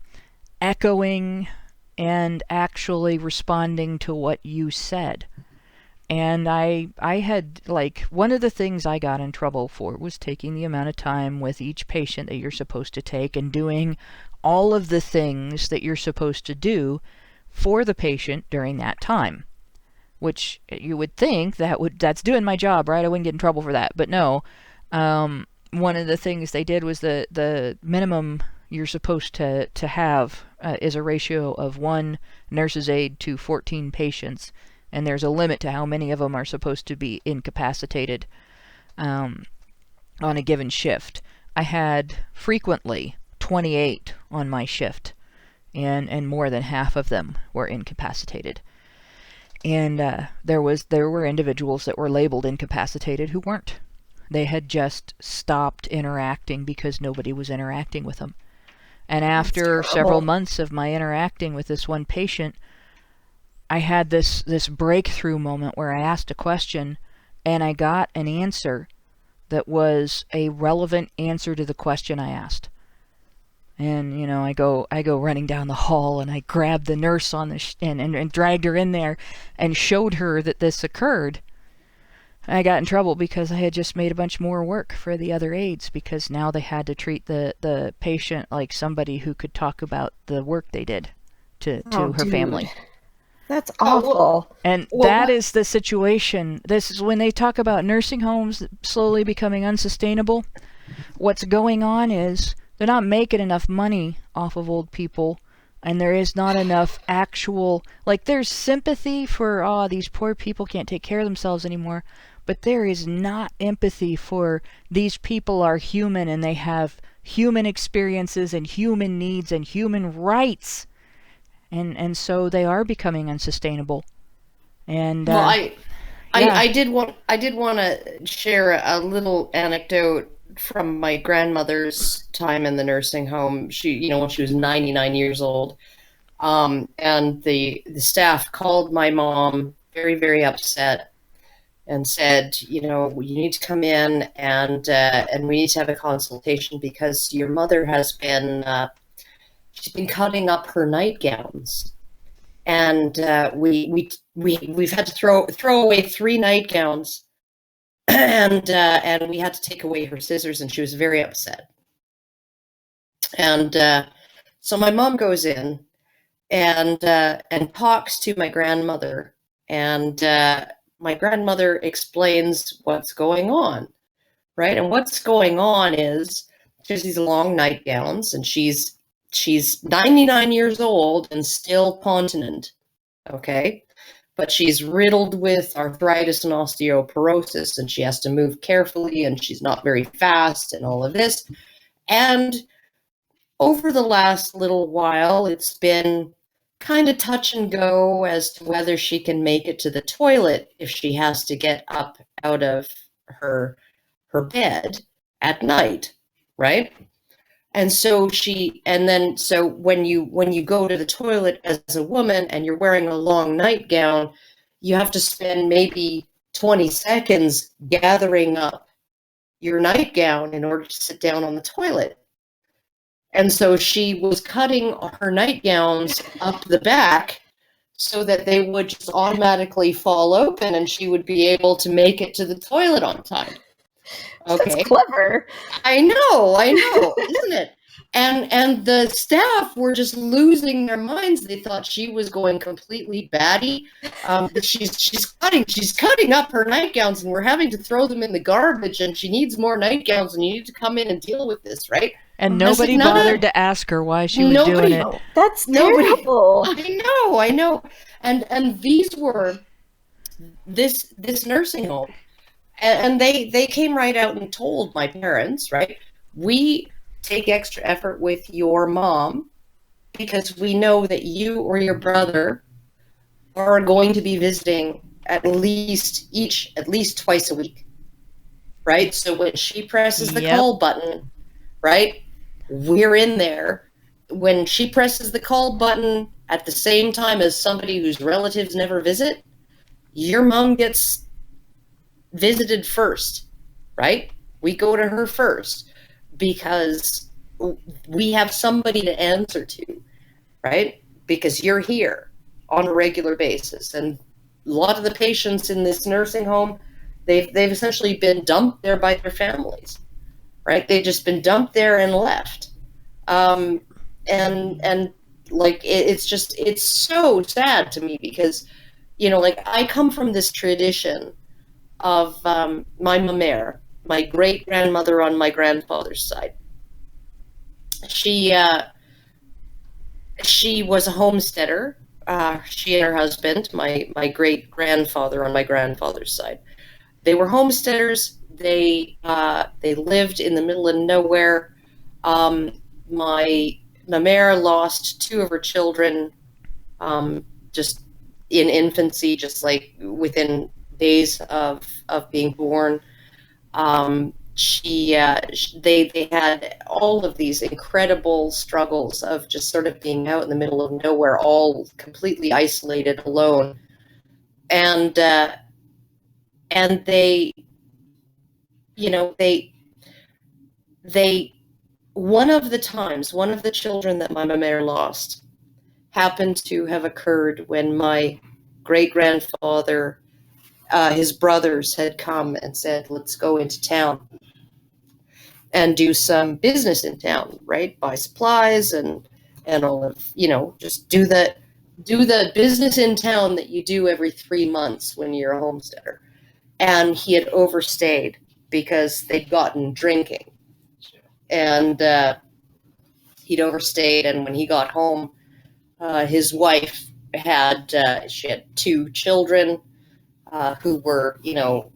echoing and actually responding to what you said. And I had, one of the things I got in trouble for was taking the amount of time with each patient that you're supposed to take and doing all of the things that you're supposed to do for the patient during that time. Which you would think that's doing my job, right? I wouldn't get in trouble for that. But no, one of the things they did was the minimum you're supposed to have is a ratio of 1 nurse's aide to 14 patients. And there's a limit to how many of them are supposed to be incapacitated on a given shift. I had frequently 28 on my shift, and more than half of them were incapacitated. And there were individuals that were labeled incapacitated who weren't. They had just stopped interacting because nobody was interacting with them. And after several months of my interacting with this one patient, I had this breakthrough moment where I asked a question and I got an answer that was a relevant answer to the question I asked. And, I go running down the hall and I grabbed the nurse on the and dragged her in there and showed her that this occurred. I got in trouble because I had just made a bunch more work for the other aides, because now they had to treat the patient like somebody who could talk about the work they did to her family. That's awful. And that is the situation. This is when they talk about nursing homes slowly becoming unsustainable. What's going on is they're not making enough money off of old people, and there is not enough actual, there's sympathy for, these poor people can't take care of themselves anymore, but there is not empathy for these people are human and they have human experiences and human needs and human rights. And so they are becoming unsustainable. And I did want to share a little anecdote from my grandmother's time in the nursing home. She, when she was 99 years old, and the staff called my mom very, very upset and said, you need to come in and we need to have a consultation because your mother has been she's been cutting up her nightgowns, and we've had to throw away 3 nightgowns. And we had to take away her scissors, and she was very upset. And so my mom goes in and talks to my grandmother, and my grandmother explains what's going on, right? And what's going on is she has these long nightgowns, and she's 99 years old and still continent, okay? but she's riddled with arthritis and osteoporosis, and she has to move carefully, and she's not very fast, and all of this. And over the last little while, it's been kind of touch and go as to whether she can make it to the toilet if she has to get up out of her bed at night, right? And so so when you go to the toilet as a woman and you're wearing a long nightgown, you have to spend maybe 20 seconds gathering up your nightgown in order to sit down on the toilet. And so she was cutting her nightgowns up the back so that they would just automatically fall open and she would be able to make it to the toilet on time. Okay. That's clever. I know, isn't it? And the staff were just losing their minds. They thought she was going completely batty. She's cutting up her nightgowns, and we're having to throw them in the garbage. And she needs more nightgowns, and you need to come in and deal with this, right? And nobody bothered to ask her why she was doing it. That's terrible. I know. And these were this nursing home. And they came right out and told my parents, right, we take extra effort with your mom because we know that you or your brother are going to be visiting at least twice a week, right? So when she presses the call button, right, we're in there. When she presses the call button at the same time as somebody whose relatives never visit, your mom gets visited first, right? We go to her first because we have somebody to answer to, right? Because you're here on a regular basis. And a lot of the patients in this nursing home, they've essentially been dumped there by their families, right? They've just been dumped there and left. And like, it's so sad to me because, you know, like I come from this tradition of my mamere, my great-grandmother on my grandfather's side. She was a homesteader. She and her husband, my great-grandfather on my grandfather's side, they were homesteaders. They lived in the middle of nowhere. My mamere lost 2 of her children just in infancy, just like within days of being born. They had all of these incredible struggles of just sort of being out in the middle of nowhere, all completely isolated, alone. And they, you know, they one of the children that my mamere lost happened to have occurred when my great-grandfather, his brothers had come and said, let's go into town and do some business in town, right? Buy supplies and all of, you know, just do the business in town that you do every 3 months when you're a homesteader. And he had overstayed because they'd gotten drinking. And he'd overstayed, and when he got home, his wife had 2 children, who were, you know,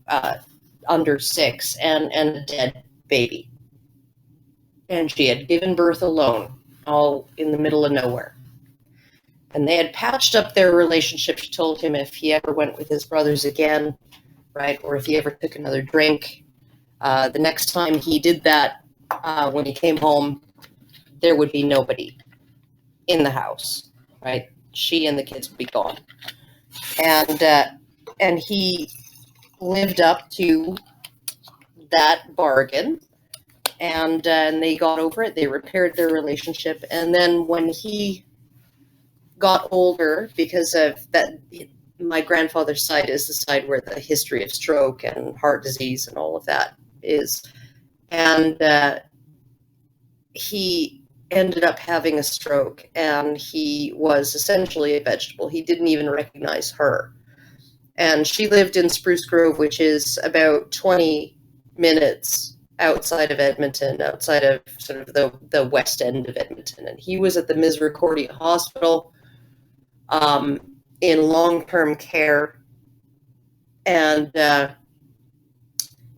under 6 and a dead baby. And she had given birth alone, all in the middle of nowhere. And they had patched up their relationship. She told him if he ever went with his brothers again, right, or if he ever took another drink, the next time he did that, when he came home, there would be nobody in the house, right? She and the kids would be gone. And he lived up to that bargain, and they got over it. They repaired their relationship. And then when he got older, because of that, my grandfather's side is the side where the history of stroke and heart disease and all of that is. And he ended up having a stroke, and he was essentially a vegetable. He didn't even recognize her. And she lived in Spruce Grove, which is about 20 minutes outside of Edmonton, outside of sort of the west end of Edmonton. And he was at the Misericordia Hospital in long-term care, and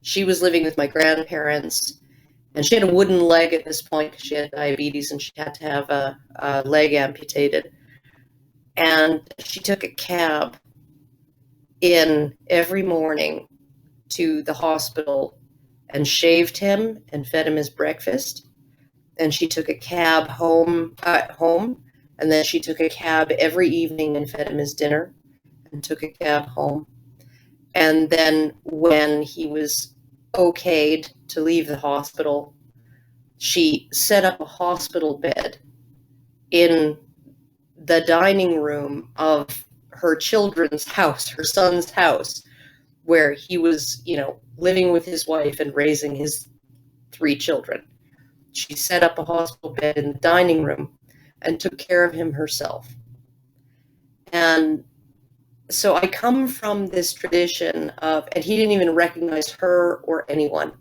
she was living with my grandparents, and she had a wooden leg at this point because she had diabetes and she had to have a leg amputated. And she took a cab in every morning to the hospital and shaved him and fed him his breakfast. And she took a cab home, and then she took a cab every evening and fed him his dinner and took a cab home. And then when he was okayed to leave the hospital, she set up a hospital bed in the dining room of her children's house, her son's house, where he was, living with his wife and raising his 3 children. She set up a hospital bed in the dining room and took care of him herself. And so I come from this tradition of, and he didn't even recognize her or anyone.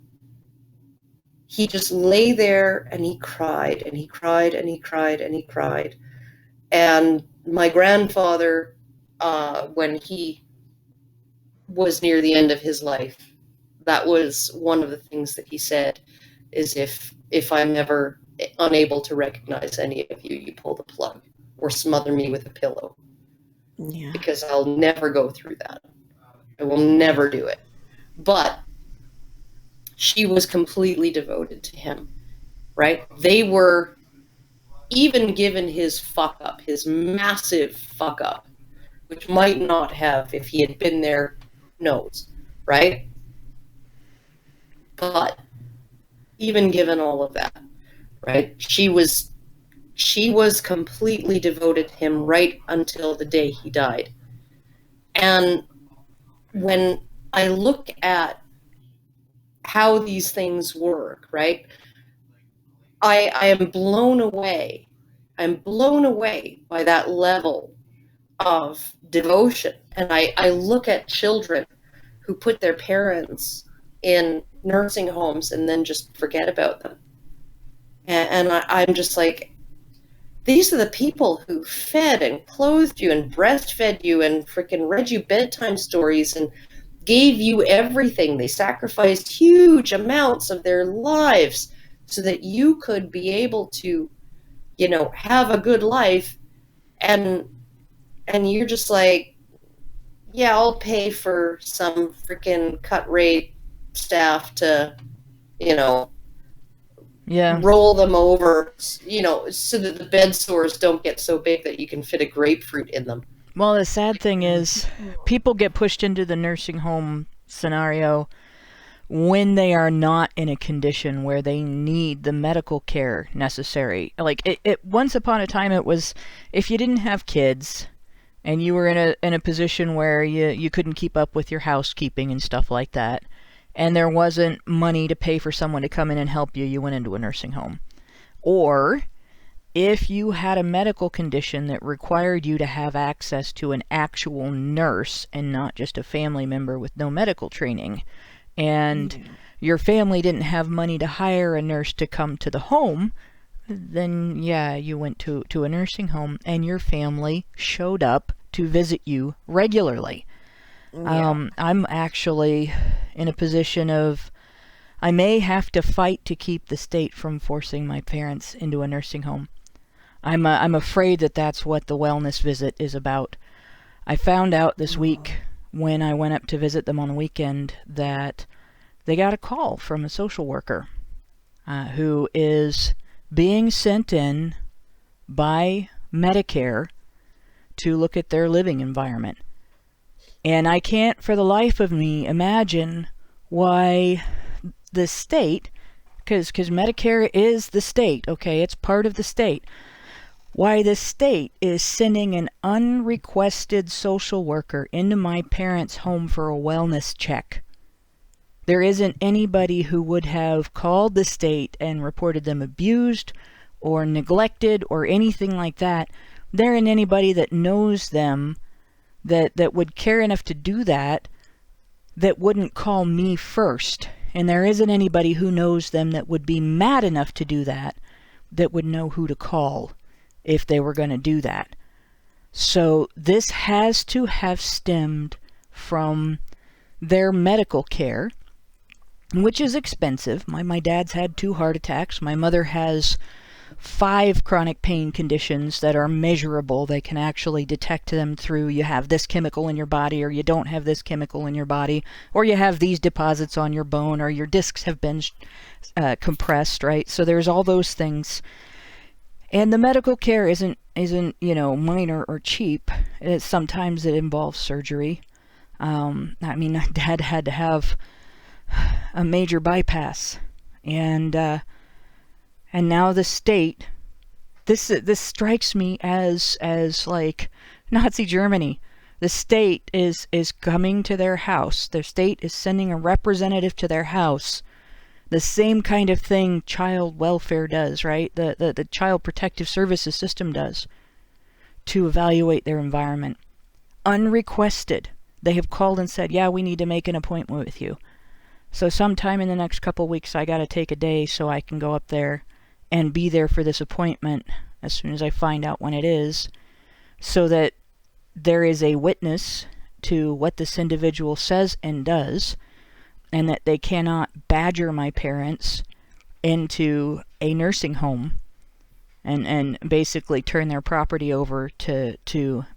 He just lay there and he cried and he cried and he cried and he cried. And my grandfather, when he was near the end of his life, that was one of the things that he said, is if I'm ever unable to recognize any of you, you pull the plug or smother me with a pillow. Yeah. Because I'll never go through that. I will never do it. But she was completely devoted to him, right? They were, even given his fuck up, his massive fuck up, which might not have if he had been there, knows, right? But even given all of that, right? She was completely devoted to him right until the day he died. And when I look at how these things work, right? I am blown away. I'm blown away by that level of devotion. And I look at children who put their parents in nursing homes and then just forget about them. And I'm just like, these are the people who fed and clothed you and breastfed you and freaking read you bedtime stories and gave you everything. They sacrificed huge amounts of their lives so that you could be able to, have a good life. And you're just like, yeah, I'll pay for some freaking cut rate staff to, roll them over, so that the bed sores don't get so big that you can fit a grapefruit in them. Well, the sad thing is, people get pushed into the nursing home scenario when they are not in a condition where they need the medical care necessary. Like, it once upon a time, it was, if you didn't have kids and you were in a position where you couldn't keep up with your housekeeping and stuff like that, and there wasn't money to pay for someone to come in and help you, you went into a nursing home. Or if you had a medical condition that required you to have access to an actual nurse and not just a family member with no medical training, and your family didn't have money to hire a nurse to come to the home, then yeah, you went to a nursing home and your family showed up to visit you regularly. Yeah. I'm actually in a position of, I may have to fight to keep the state from forcing my parents into a nursing home. I'm afraid that that's what the wellness visit is about. I found out this week when I went up to visit them on the weekend that they got a call from a social worker who is being sent in by Medicare to look at their living environment. And I can't for the life of me imagine why the state, because Medicare is the state, okay, it's part of the state, why the state is sending an unrequested social worker into my parents' home for a wellness check. There isn't anybody who would have called the state and reported them abused or neglected or anything like that. There isn't anybody that knows them that would care enough to do that wouldn't call me first. And there isn't anybody who knows them that would be mad enough to do that would know who to call if they were going to do that. So this has to have stemmed from their medical care, which is expensive. My dad's had 2 heart attacks. My mother has 5 chronic pain conditions that are measurable. They can actually detect them through you have this chemical in your body, or you don't have this chemical in your body, or you have these deposits on your bone, or your discs have been compressed, right? So there's all those things. And the medical care isn't minor or cheap. Sometimes it involves surgery. I mean, Dad had to have a major bypass, and now the state. This strikes me as like Nazi Germany. The state is coming to their house. Their state is sending a representative to their house. The same kind of thing child welfare does, right? The Child Protective Services system does, to evaluate their environment. Unrequested. They have called and said, yeah, we need to make an appointment with you. So sometime in the next couple weeks, I got to take a day so I can go up there and be there for this appointment as soon as I find out when it is, so that there is a witness to what this individual says and does, and that they cannot badger my parents into a nursing home and basically turn their property over to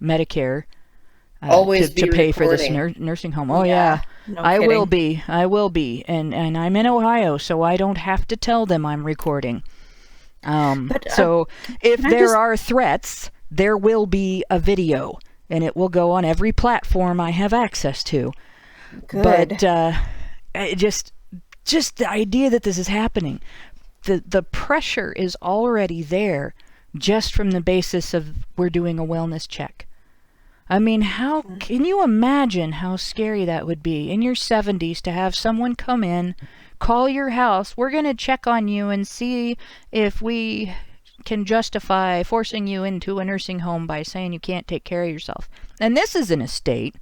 Medicare Always to pay for this nursing home. Oh yeah, no I kidding. will be, and I'm in Ohio, so I don't have to tell them I'm recording. So if there are threats, there will be a video, and it will go on every platform I have access to. Good. But just the idea that this is happening, the pressure is already there, just from the basis of we're doing a wellness check. I mean, how can you imagine how scary that would be in your 70s to have someone come in, call your house, we're going to check on you and see if we can justify forcing you into a nursing home by saying you can't take care of yourself. And this is in a state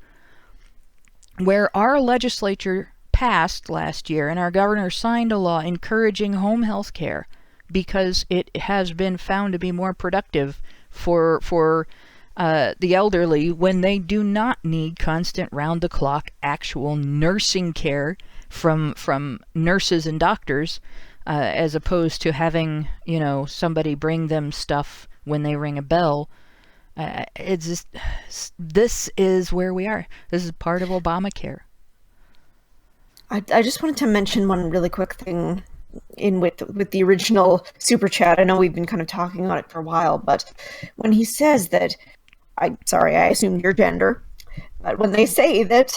where our legislature passed last year and our governor signed a law encouraging home health care because it has been found to be more productive for the elderly when they do not need constant round-the-clock actual nursing care from nurses and doctors, as opposed to having somebody bring them stuff when they ring a bell. It's just, this is where we are. This is part of Obamacare. I just wanted to mention one really quick thing with the original super chat. I know we've been kind of talking on it for a while, but when he says that, I assumed your gender, but when they say that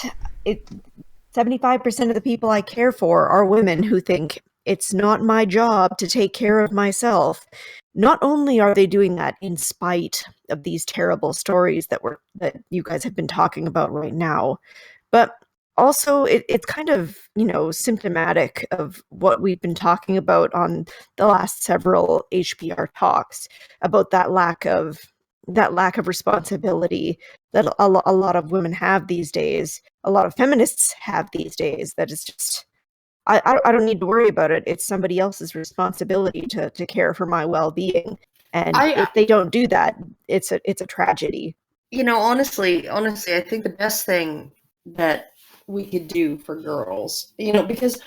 75% of the people I care for are women who think it's not my job to take care of myself, not only are they doing that in spite of these terrible stories that you guys have been talking about right now, but also it's kind of symptomatic of what we've been talking about on the last several HBR talks about that lack of responsibility that a lot of women have these days, a lot of feminists have these days. That is just, I don't need to worry about it. It's somebody else's responsibility to care for my well-being, and if they don't do that, it's a tragedy. Honestly, I think the best thing that we could do for girls, because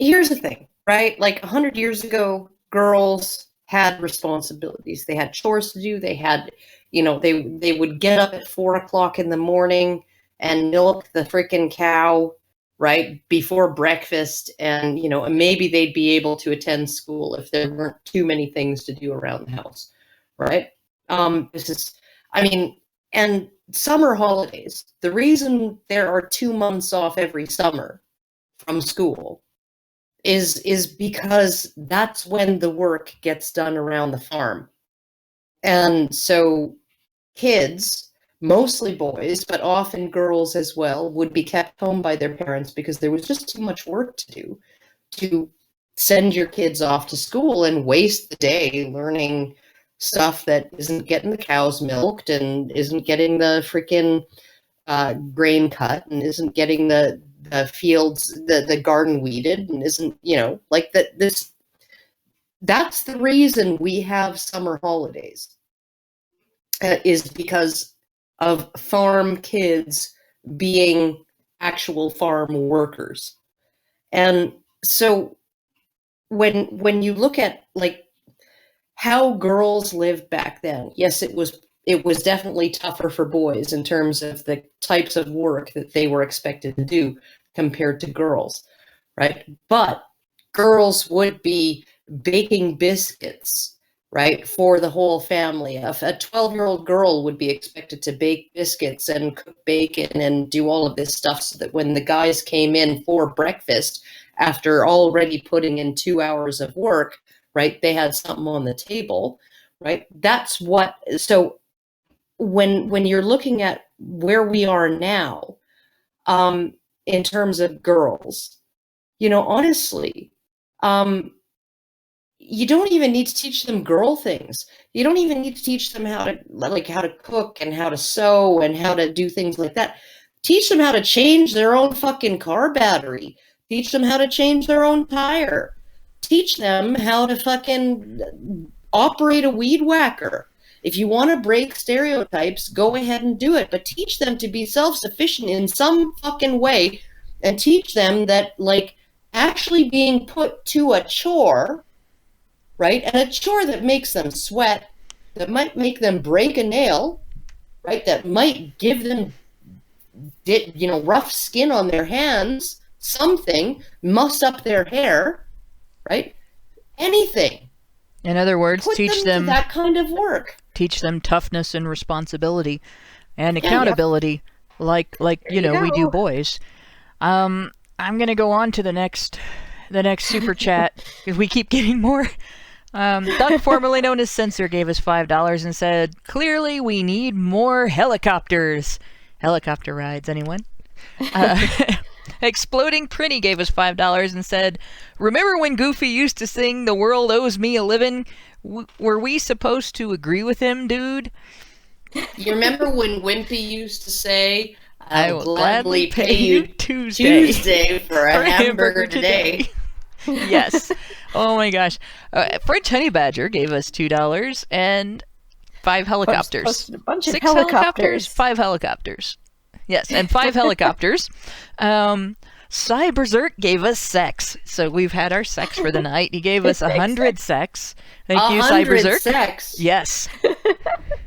here's the thing, right? Like 100 years ago, girls had responsibilities. They had chores to do. They had, they would get up at 4 o'clock in the morning and milk the freaking cow, right, before breakfast. And, maybe they'd be able to attend school if there weren't too many things to do around the house, right? And summer holidays, the reason there are 2 months off every summer from school is because that's when the work gets done around the farm. And so kids, mostly boys, but often girls as well, would be kept home by their parents because there was just too much work to do to send your kids off to school and waste the day learning stuff that isn't getting the cows milked and isn't getting the freaking grain cut and isn't getting the fields, the garden weeded, and isn't, like that. That's the reason we have summer holidays, is because of farm kids being actual farm workers. And so when you look at like how girls lived back then, yes, it was definitely tougher for boys in terms of the types of work that they were expected to do compared to girls, right? But girls would be baking biscuits, right, for the whole family. A 12-year-old girl would be expected to bake biscuits and cook bacon and do all of this stuff so that when the guys came in for breakfast, after already putting in 2 hours of work, right, they had something on the table, right? That's what, so when you're looking at where we are now, in terms of girls, honestly, you don't even need to teach them girl things. You don't even need to teach them how to cook and how to sew and how to do things like that. Teach them how to change their own fucking car battery. Teach them how to change their own tire. Teach them how to fucking operate a weed whacker. If you want to break stereotypes, go ahead and do it. But teach them to be self-sufficient in some fucking way, and teach them that, like, actually being put to a chore, right? And a chore that makes them sweat, that might make them break a nail, right? That might give them, rough skin on their hands, something, muss up their hair, right? Anything. In other words, Put teach them that kind of work. Teach them toughness and responsibility and accountability, like we do boys. I'm gonna go on to the next super chat because we keep getting more. Doug, formerly known as Censor, gave us $5 and said, "Clearly, we need more helicopters. Helicopter rides, anyone?" Exploding Prinny gave us $5 and said, "Remember when Goofy used to sing 'The World Owes Me a Livin''? Were we supposed to agree with him, dude?" You remember when Wimpy used to say, "I will gladly pay you Tuesday for a hamburger today." Yes. Oh my gosh. French Honey Badger gave us $2 and 5 helicopters. A bunch of 6 helicopters. 5 helicopters. Yes, and 5 helicopters. Cyberberserk gave us sex. So we've had our sex for the night. He gave us 100 sex. Thank you, 100 Cyberberserk. sex? Yes.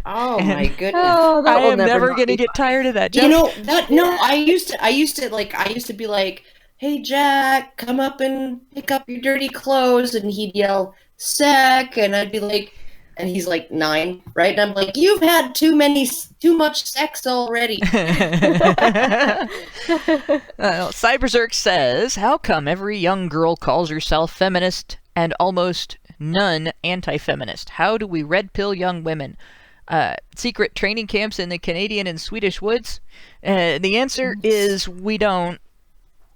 Oh my goodness. Oh, I am never going to get tired of that joke. I used to be like, "Hey Jack, come up and pick up your dirty clothes," and he'd yell "sec," and I'd be like, and he's like 9, right? And I'm like, "You've had too much sex already." Cyberberserk says, "How come every young girl calls herself feminist and almost none anti-feminist? How do we red pill young women? Secret training camps in the Canadian and Swedish woods?" The answer is we don't.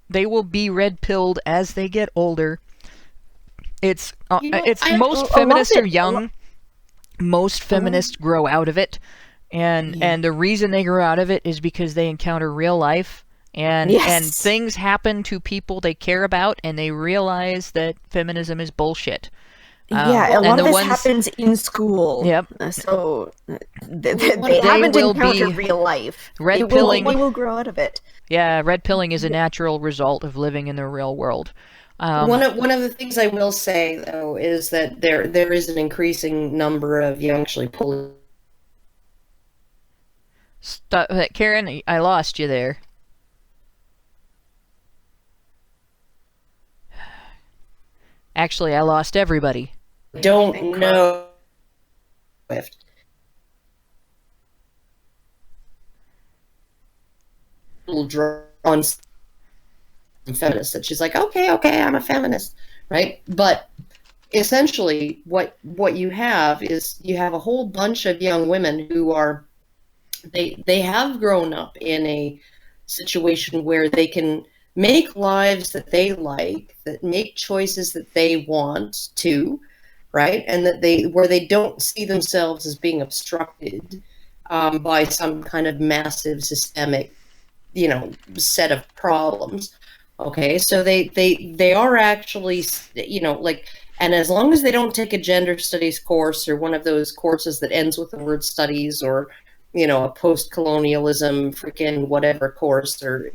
They will be red pilled as they get older. Most feminists are young. Most feminists grow out of it, and the reason they grow out of it is because they encounter real life and things happen to people they care about, and they realize that feminism is bullshit. A lot of this happens in school. Yep. So they haven't encountered real life. Red pilling. They will grow out of it. Yeah, red pilling is a natural result of living in the real world. One of the things I will say though is that there is an increasing number of young actually pulling. Stop, Karen, I lost you there. Actually, I lost everybody. Don't know if on feminist that she's like, okay, I'm a feminist, right? But essentially what you have is you have a whole bunch of young women who are they have grown up in a situation where they can make lives that they like, that make choices that they want to, right? And that where they don't see themselves as being obstructed by some kind of massive systemic, set of problems. Okay, so they are actually, and as long as they don't take a gender studies course or one of those courses that ends with the word studies or a post-colonialism freaking whatever course, or,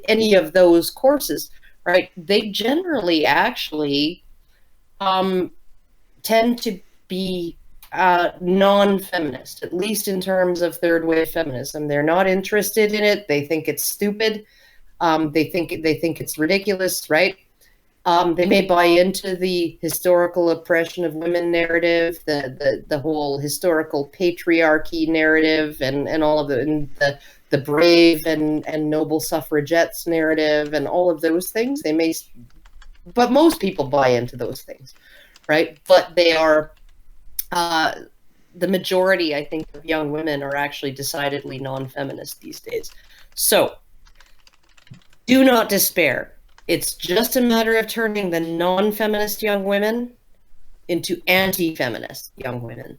any of those courses, right? They generally actually tend to be non-feminist, at least in terms of third wave feminism. They're not interested in it. They think it's stupid. They think it's ridiculous, right? They may buy into the historical oppression of women narrative, the whole historical patriarchy narrative, and all of the brave and noble suffragettes narrative, and all of those things. But most people buy into those things, right? But they are, the majority, I think, of young women are actually decidedly non-feminist these days. So do not despair. It's just a matter of turning the non-feminist young women into anti-feminist young women.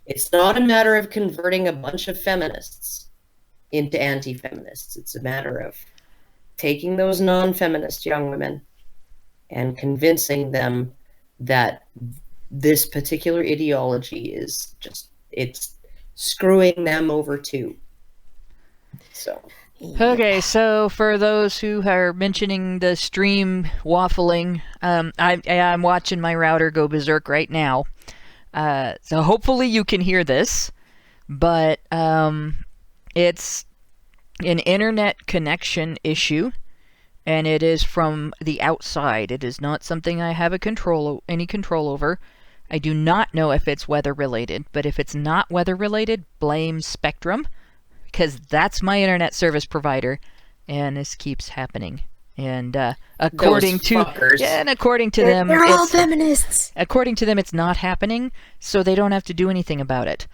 It's not a matter of converting a bunch of feminists into anti-feminists. It's a matter of taking those non-feminist young women and convincing them that this particular ideology is it's screwing them over too. So... Okay, so for those who are mentioning the stream waffling, I'm watching my router go berserk right now. So hopefully you can hear this, but it's an internet connection issue, and it is from the outside. It is not something I have any control over. I do not know if it's weather related, but if it's not weather related, blame Spectrum, because that's my internet service provider, and this keeps happening. And according to them, they're all feminists. According to them, it's not happening, so they don't have to do anything about it.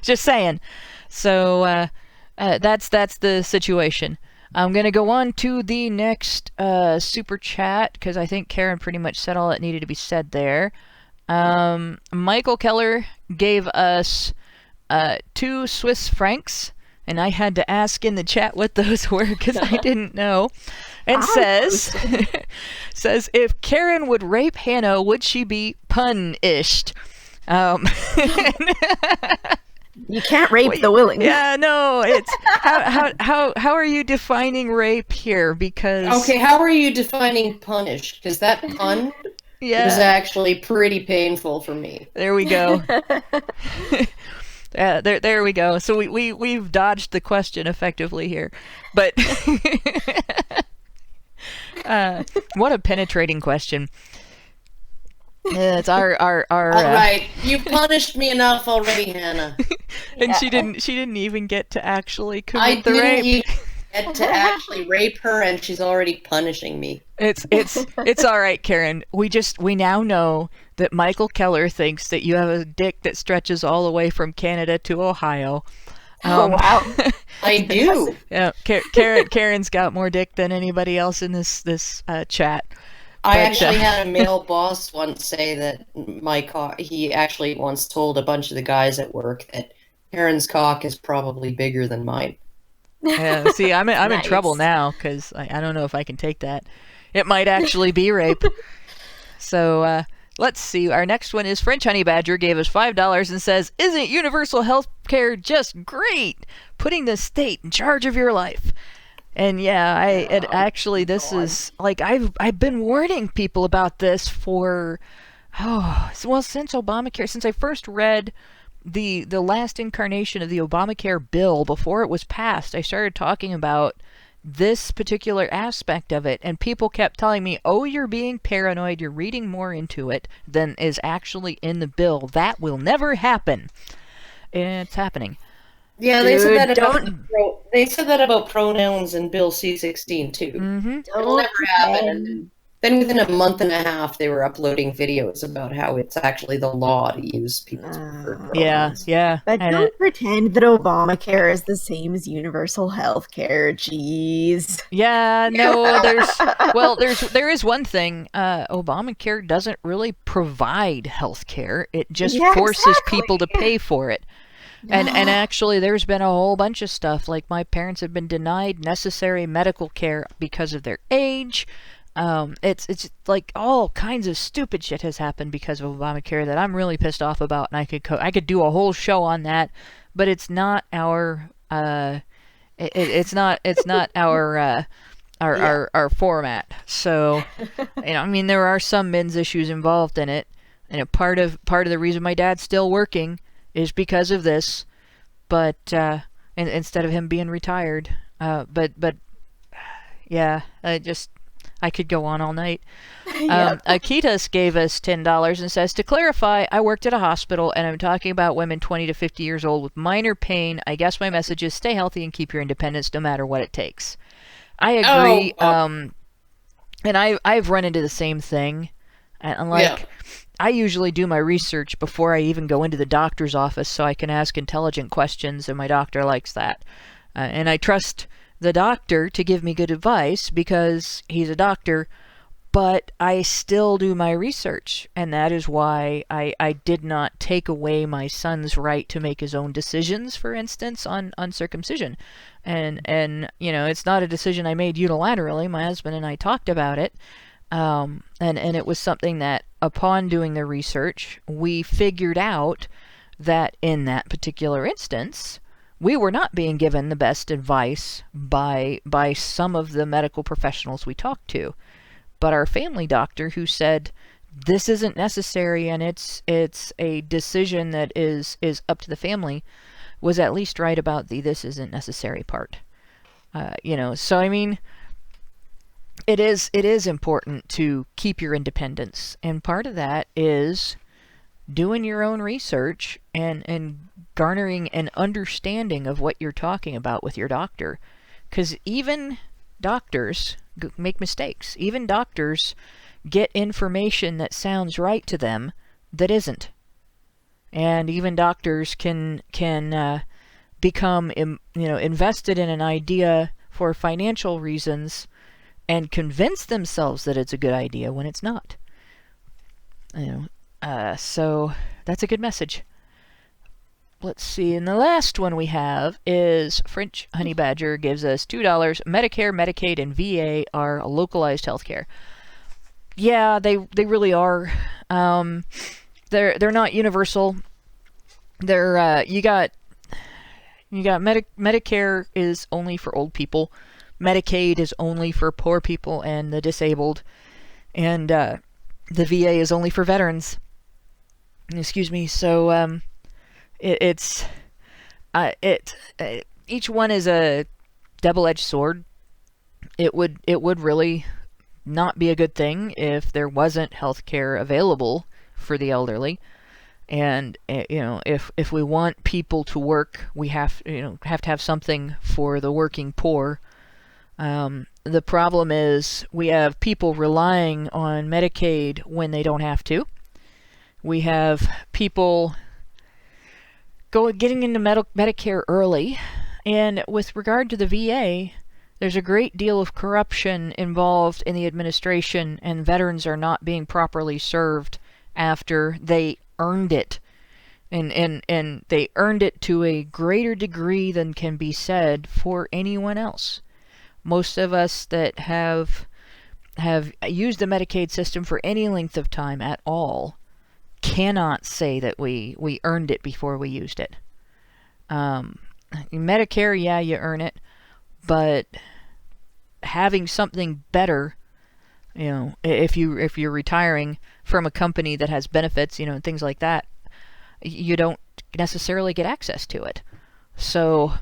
Just saying. So that's the situation. I'm gonna go on to the next super chat, because I think Karen pretty much said all that needed to be said there. Michael Keller gave us 2 Swiss francs, and I had to ask in the chat what those were because I didn't know. And says, if Karen would rape Hannah, would she be punished? You can't rape the willing. Yeah, no. It's how are you defining rape here? Because okay, how are you defining punish? Because that pun was actually pretty painful for me. There we go. There we go. So we've dodged the question effectively here, but what a penetrating question. It's our all right, you punished me enough already, Hannah. And she didn't even get to actually commit the rape. I didn't even get to actually rape her, and she's already punishing me. It's all right, Karen. We now know that Michael Keller thinks that you have a dick that stretches all the way from Canada to Ohio. Oh wow! I do. Yeah, Karen's got more dick than anybody else in this chat. I actually had a male boss once say that he actually once told a bunch of the guys at work that Karen's cock is probably bigger than mine. Yeah, see, I'm Nice. in trouble now because I don't know if I can take that. It might actually be rape. So let's see. Our next one is French Honey Badger gave us $5 and says, "Isn't universal health care just great? Putting the state in charge of your life." And yeah, this is like I've been warning people about this for since Obamacare, since I first read the last incarnation of the Obamacare bill before it was passed. I started talking about this particular aspect of it, and people kept telling me, "Oh, you're being paranoid. You're reading more into it than is actually in the bill. That will never happen." And it's happening. Yeah, they said that about pronouns in Bill C-16 too. Mm-hmm. It'll never happen. And then within a month and a half, they were uploading videos about how it's actually the law to use people's preferred pronouns. Yeah. But don't pretend that Obamacare is the same as universal health care. Jeez. Yeah, no, there is one thing. Obamacare doesn't really provide health care. It just forces people to pay for it. And actually, there's been a whole bunch of stuff. Like, my parents have been denied necessary medical care because of their age. It's like all kinds of stupid shit has happened because of Obamacare that I'm really pissed off about, and I could do a whole show on that, but it's not our it's not our format. So, I mean, there are some men's issues involved in it, and part of the reason my dad's still working is because of this. But instead of him being retired, but yeah, I could go on all night. Akitas gave us $10 and says, to clarify, I worked at a hospital and I'm talking about women 20 to 50 years old with minor pain. I guess my message is stay healthy and keep your independence no matter what it takes. I agree. And I've run into the same thing. And I usually do my research before I even go into the doctor's office so I can ask intelligent questions, and my doctor likes that. And I trust the doctor to give me good advice because he's a doctor, but I still do my research, and that is why I did not take away my son's right to make his own decisions, for instance, on circumcision. And it's not a decision I made unilaterally. My husband and I talked about it, and it was something that, upon doing the research, we figured out that in that particular instance, we were not being given the best advice by some of the medical professionals we talked to. But our family doctor, who said this isn't necessary and it's a decision that is up to the family, was at least right about the this isn't necessary part. So I mean, it is important to keep your independence, and part of that is doing your own research and garnering an understanding of what you're talking about with your doctor. Because even doctors make mistakes. Even doctors get information that sounds right to them that isn't. And even doctors can become invested in an idea for financial reasons and convince themselves that it's a good idea when it's not. So that's a good message. Let's see, and the last one we have is French Honey Badger gives us $2. Medicare, Medicaid, and VA are localized healthcare. Yeah, they really are. They're not universal. They're you got Medicare is only for old people. Medicaid is only for poor people and the disabled, and the VA is only for veterans. Excuse me. So each one is a double-edged sword. It would really not be a good thing if there wasn't health care available for the elderly. And if we want people to work, we have to have something for the working poor. The problem is we have people relying on Medicaid when they don't have to. We have people getting into Medicare early, and with regard to the VA, there's a great deal of corruption involved in the administration, and veterans are not being properly served after they earned it, and they earned it to a greater degree than can be said for anyone else. Most of us that have used the Medicaid system for any length of time at all cannot say that we earned it before we used it. Medicare, yeah, you earn it, but having something better, if you're retiring from a company that has benefits, and things like that, you don't necessarily get access to it. So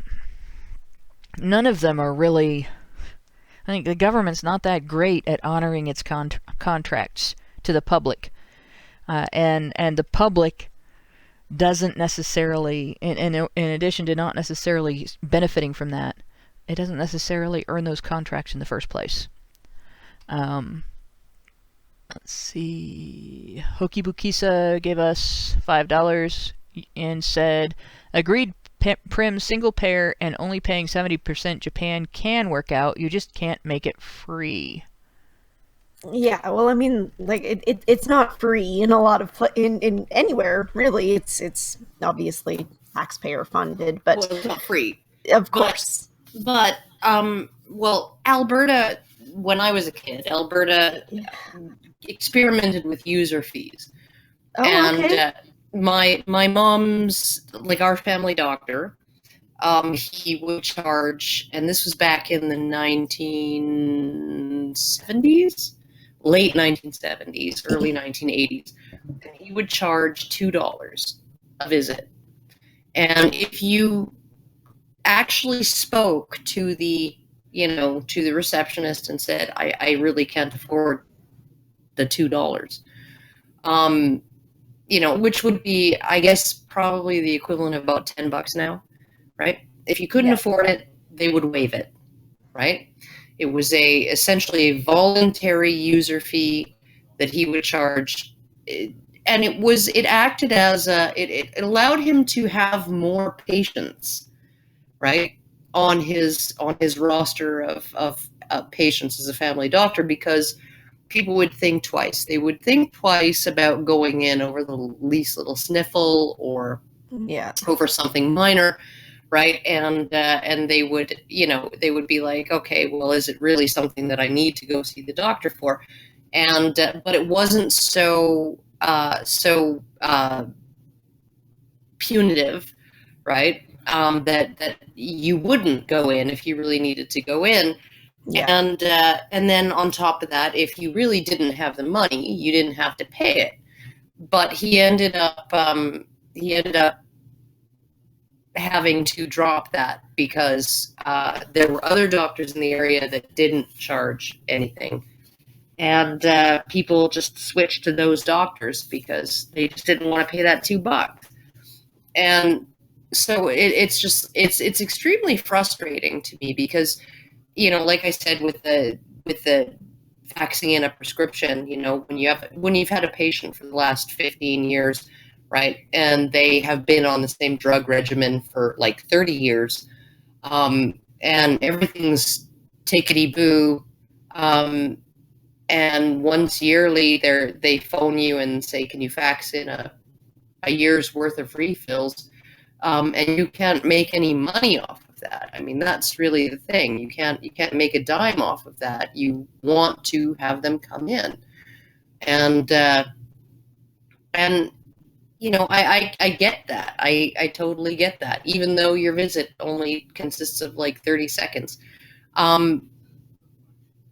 none of them are really. I think the government's not that great at honoring its contracts to the public. And the public doesn't necessarily, in addition to not necessarily benefiting from that, it doesn't necessarily earn those contracts in the first place. Let's see. Hoki Bukisa gave us $5 and said, agreed, Prim, single payer and only paying 70% Japan can work out. You just can't make it free. Yeah, well, I mean, like it's not free in a lot of in anywhere really. It's obviously taxpayer funded, but it's not free, of course. But well, Alberta when I was a kid, Alberta experimented with user fees. Oh, And okay. my mom's, like our family doctor, he would charge, and this was back in the 1970s, late 1970s, early 1980s. And he would charge $2 a visit. And if you actually spoke to the, to the receptionist and said, I really can't afford the $2, which would be, I guess, probably the equivalent of about $10 now, right? If you couldn't afford it, they would waive it, right? It was essentially a voluntary user fee that he would charge, and it acted as it allowed him to have more patients, right, on his roster of patients as a family doctor, because people would think twice. They would think twice about going in over the least little sniffle or over something minor, right? And they would, they would be like, okay, well, is it really something that I need to go see the doctor for? And but it wasn't so punitive, right? That you wouldn't go in if you really needed to go in. Yeah. And then on top of that, if you really didn't have the money, you didn't have to pay it. But he ended up having to drop that because there were other doctors in the area that didn't charge anything, and people just switched to those doctors because they just didn't want to pay that $2. And so it's extremely frustrating to me because, like I said, with the faxing in a prescription, when you've had a patient for the last 15 years, right, and they have been on the same drug regimen for like 30 years, and everything's tickety-boo, and once yearly they phone you and say, can you fax in a year's worth of refills, and you can't make any money off of that. I mean, that's really the thing. You can't make a dime off of that. You want to have them come in, and I get that. I totally get that, even though your visit only consists of like 30 seconds.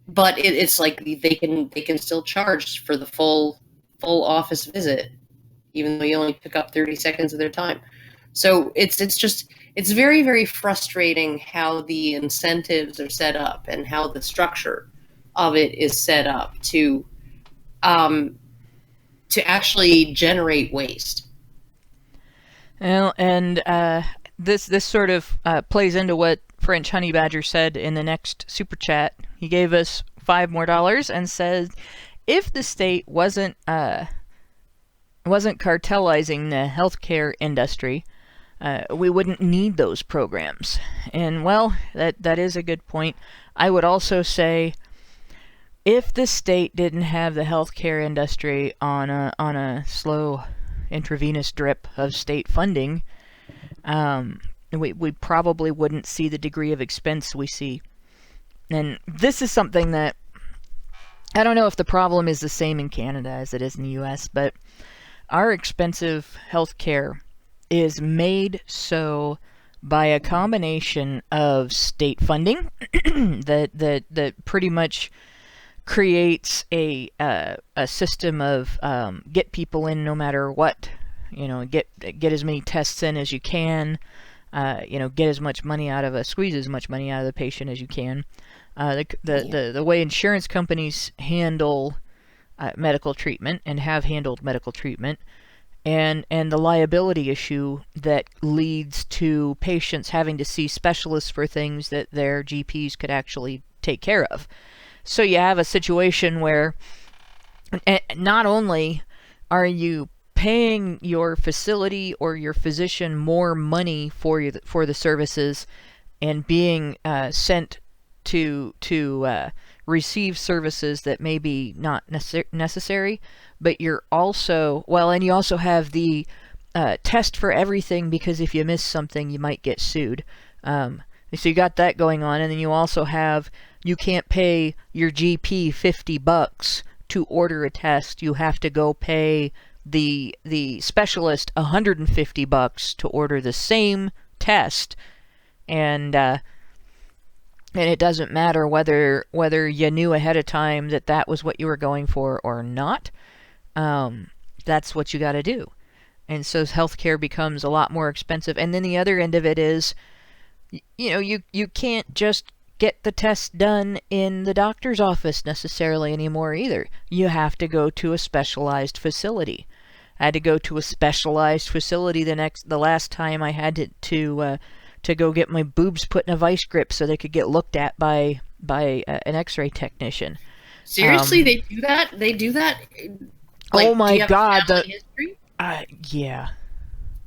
But it's like they can still charge for the full office visit, even though you only pick up 30 seconds of their time. So it's very, very frustrating how the incentives are set up and how the structure of it is set up to actually generate waste. Well, and this sort of plays into what French Honey Badger said in the next super chat. He gave us $5 more and said, if the state wasn't cartelizing the healthcare industry, we wouldn't need those programs. And well, that is a good point. I would also say, if the state didn't have the healthcare industry on a slow intravenous drip of state funding, we probably wouldn't see the degree of expense we see. And this is something that I don't know if the problem is the same in Canada as it is in the US, but our expensive healthcare is made so by a combination of state funding that pretty much creates a system of get people in no matter what, get as many tests in as you can, get as much money out of squeeze as much money out of the patient as you can. The way insurance companies handle medical treatment and have handled medical treatment, and the liability issue that leads to patients having to see specialists for things that their GPs could actually take care of. So you have a situation where not only are you paying your facility or your physician more money for the services and being sent to receive services that may be not necessary, but you're also, and you also have the test for everything, because if you miss something you might get sued. So you got that going on, and then you also have you can't pay your GP $50 to order a test. You have to go pay the specialist $150 to order the same test, and it doesn't matter whether you knew ahead of time that was what you were going for or not. That's what you got to do. And so healthcare becomes a lot more expensive. And then the other end of it is, you can't just get the test done in the doctor's office necessarily anymore either. You have to go to a specialized facility. I had to go to a specialized facility the last time I had to go get my boobs put in a vice grip so they could get looked at by an X-ray technician. Seriously, they do that? They do that? Oh my God! History? Yeah.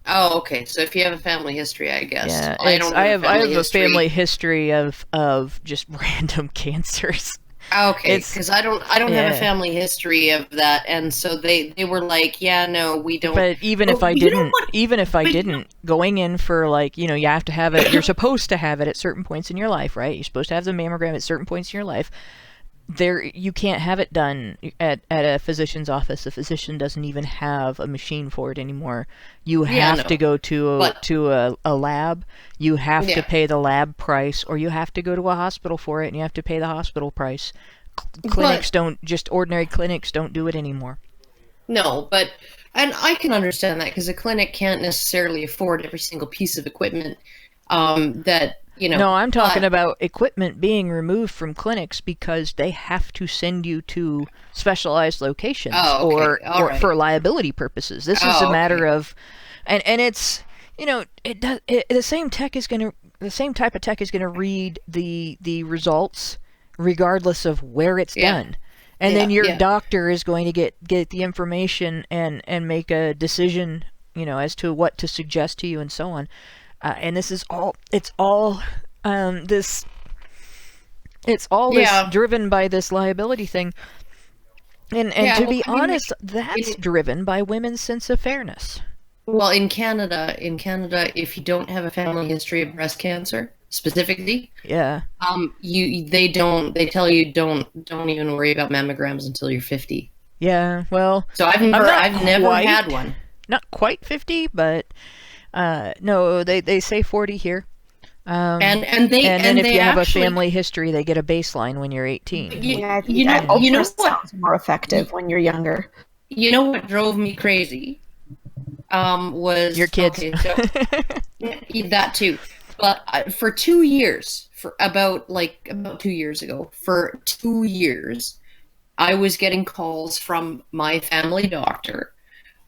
Oh, okay. So if you have a family history, I guess. Yeah, I have a family history of just random cancers. Okay, because I don't have a family history of that, and so they were like, yeah, no, we don't. But even if I didn't, going in for you have to have it. You're supposed to have it at certain points in your life, right? You're supposed to have the mammogram at certain points in your life. You can't have it done at a physician's office. A physician doesn't even have a machine for it anymore. You have to go to a lab. You have to pay the lab price, or you have to go to a hospital for it, and you have to pay the hospital price. Ordinary clinics don't do it anymore. No, and I can understand that because a clinic can't necessarily afford every single piece of equipment that. No, I'm talking about equipment being removed from clinics because they have to send you to specialized locations or for liability purposes. This is a matter of, and it's the same type of tech is gonna read the results regardless of where it's done, and then your doctor is going to get the information and make a decision as to what to suggest to you and so on. And this is all. It's all this driven by this liability thing, and to be honest, that's driven by women's sense of fairness. Well, in Canada, if you don't have a family history of breast cancer specifically, they tell you don't even worry about mammograms until you're 50. Yeah, well, so I've never had one. Not quite 50, but. No, they say 40 here. And if you have a family history, they get a baseline when you're 18. You know what sounds more effective when you're younger. You know what drove me crazy? Was your kids. Okay, so, that too. But for 2 years, about 2 years ago, for 2 years, I was getting calls from my family doctor.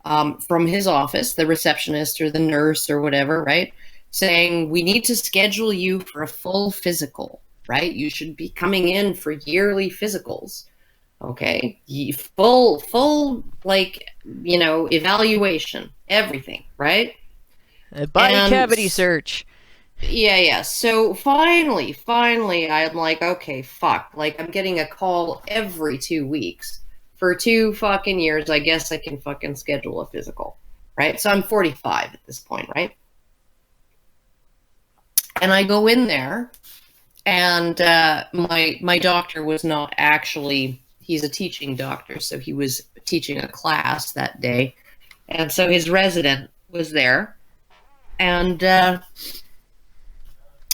From his office, the receptionist or the nurse or whatever, right? Saying, we need to schedule you for a full physical, right? You should be coming in for yearly physicals, okay? Full, evaluation, everything, right? A body cavity search. Yeah. So finally, I'm like, okay, fuck. I'm getting a call every 2 weeks. For 2 fucking years, I guess I can fucking schedule a physical, right? So I'm 45 at this point, right? And I go in there, and my doctor was not actually, he's a teaching doctor, so he was teaching a class that day. And so his resident was there. And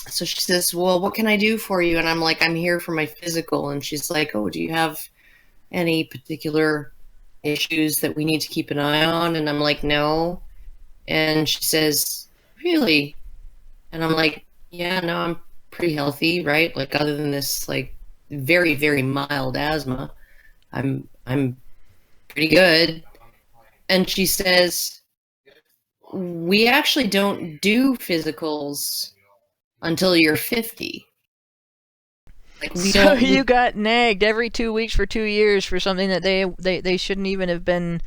so she says, well, what can I do for you? And I'm like, I'm here for my physical. And she's like, oh, do you have any particular issues that we need to keep an eye on? And I'm like, no. And she says, really? And I'm like, yeah, no, I'm pretty healthy, right? Other than this very, very mild asthma, I'm pretty good. And she says, we actually don't do physicals until you're 50. You got nagged every 2 weeks for 2 years for something that they shouldn't even have been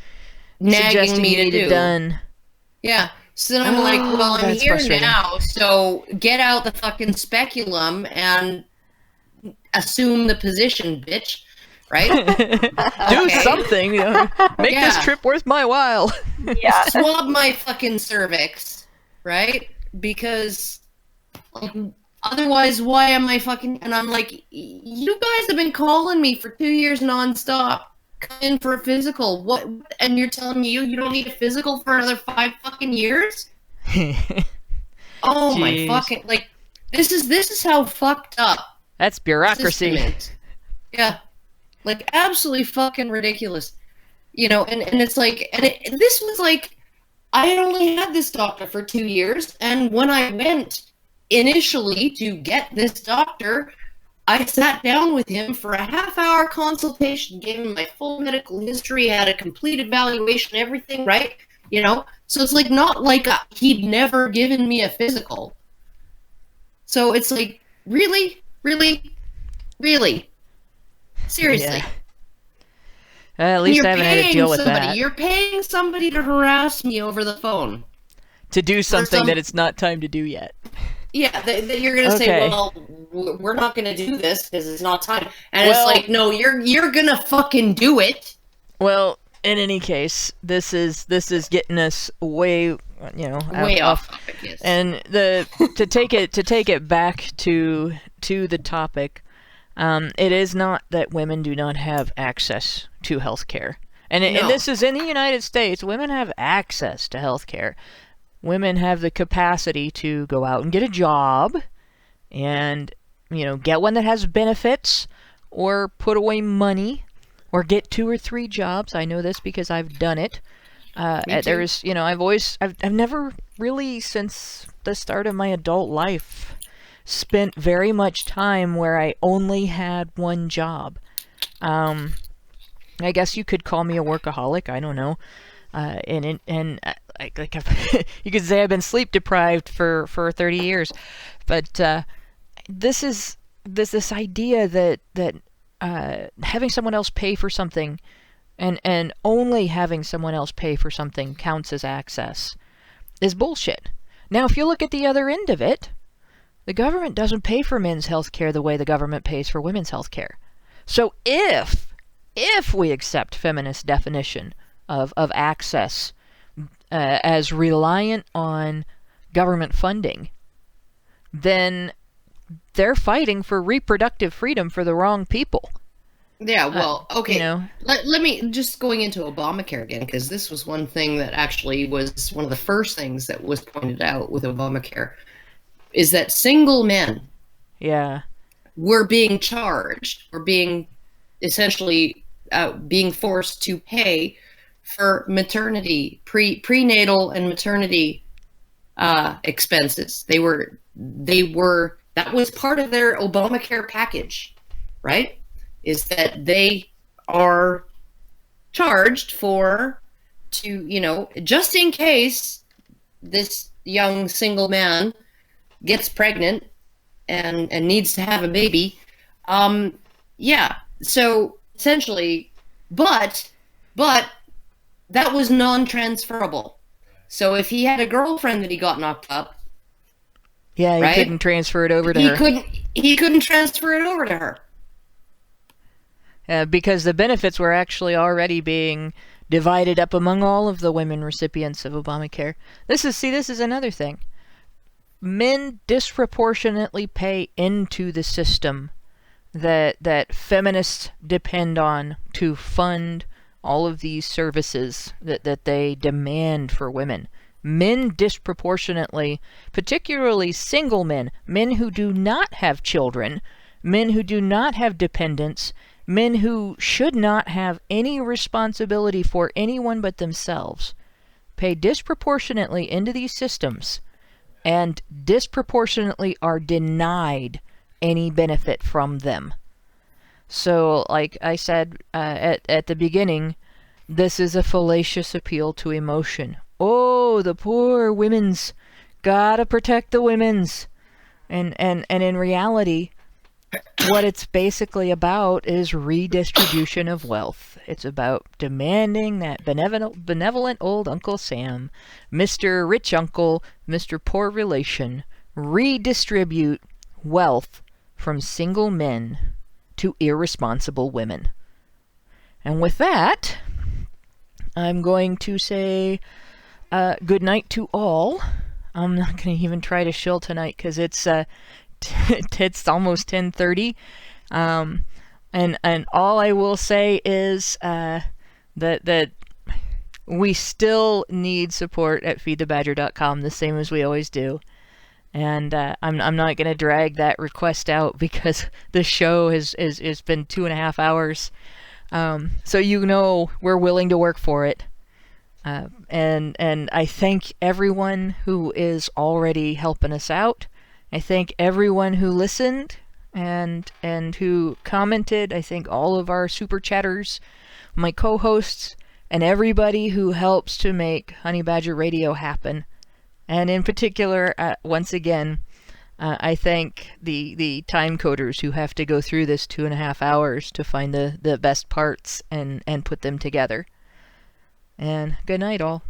nagging me to do. Done. Yeah. So then I'm like, well, I'm here now, so get out the fucking speculum and assume the position, bitch. Right? Do something. Make this trip worth my while. Yeah. Swab my fucking cervix, right? Because Otherwise, why am I fucking... And I'm like, you guys have been calling me for 2 years nonstop. Come in for a physical. What? And you're telling me you don't need a physical for another 5 fucking years? Oh my fucking... Like, this is how fucked up. That's bureaucracy. Yeah. Like, absolutely fucking ridiculous. You know, and it's like... And this was like... I only had this doctor for 2 years, and when I went initially to get this doctor, I sat down with him for a half-hour consultation, gave him my full medical history, had a complete evaluation, everything, right? You know? So it's like not like he'd never given me a physical. So it's like, really? Really? Really? Seriously? Yeah. At least I haven't had to deal with that. You're paying somebody to harass me over the phone. To do something that it's not time to do yet. Yeah, that you're going to say, well, we're not going to do this because it's not time. And it's like, no, you're going to fucking do it. Well, in any case, this is getting us way, way off topic, yes. And to take it back to the topic, it is not that women do not have access to health care. And this is in the United States. Women have access to health care. Women have the capacity to go out and get a job and, get one that has benefits or put away money or get 2 or 3 jobs. I know this because I've done it. There's, I've never really, since the start of my adult life, spent very much time where I only had one job. I guess you could call me a workaholic. I don't know. You could say I've been sleep deprived for 30 years, but this is this idea that having someone else pay for something, and only having someone else pay for something counts as access, is bullshit. Now, if you look at the other end of it, the government doesn't pay for men's health care the way the government pays for women's health care. So if we accept feminist definition of access as reliant on government funding, then they're fighting for reproductive freedom for the wrong people. Yeah, well, okay. Let me just going into Obamacare again, because this was one thing that actually was one of the first things that was pointed out with Obamacare, is that single men were being charged, or being essentially being forced to pay for maternity, prenatal and maternity expenses. They were that was part of their Obamacare package, right? Is that they are charged just in case this young single man gets pregnant and needs to have a baby. So essentially, but that was non-transferable. So if he had a girlfriend that he got knocked up, he couldn't transfer it over to her. He couldn't transfer it over to her. Because the benefits were actually already being divided up among all of the women recipients of Obamacare. This is another thing. Men disproportionately pay into the system that feminists depend on to fund all of these services that they demand for women. Men disproportionately, particularly single men who do not have children, men who do not have dependents, men who should not have any responsibility for anyone but themselves, pay disproportionately into these systems and disproportionately are denied any benefit from them. So, like I said at the beginning, this is a fallacious appeal to emotion. Oh, the poor women's. Gotta protect the women's. And in reality, what it's basically about is redistribution of wealth. It's about demanding that benevolent old Uncle Sam, Mr. Rich Uncle, Mr. Poor Relation, redistribute wealth from single men to irresponsible women. And with that, I'm going to say good night to all. I'm not going to even try to shill tonight because it's it's almost 10:30. And all I will say is that we still need support at feedthebadger.com, the same as we always do. And I'm not going to drag that request out because the show has been 2.5 hours. So we're willing to work for it. And I thank everyone who is already helping us out. I thank everyone who listened and who commented. I thank all of our super chatters, my co-hosts, and everybody who helps to make Honey Badger Radio happen. And in particular, once again, I thank the time coders who have to go through this 2.5 hours to find the best parts and put them together. And good night, all.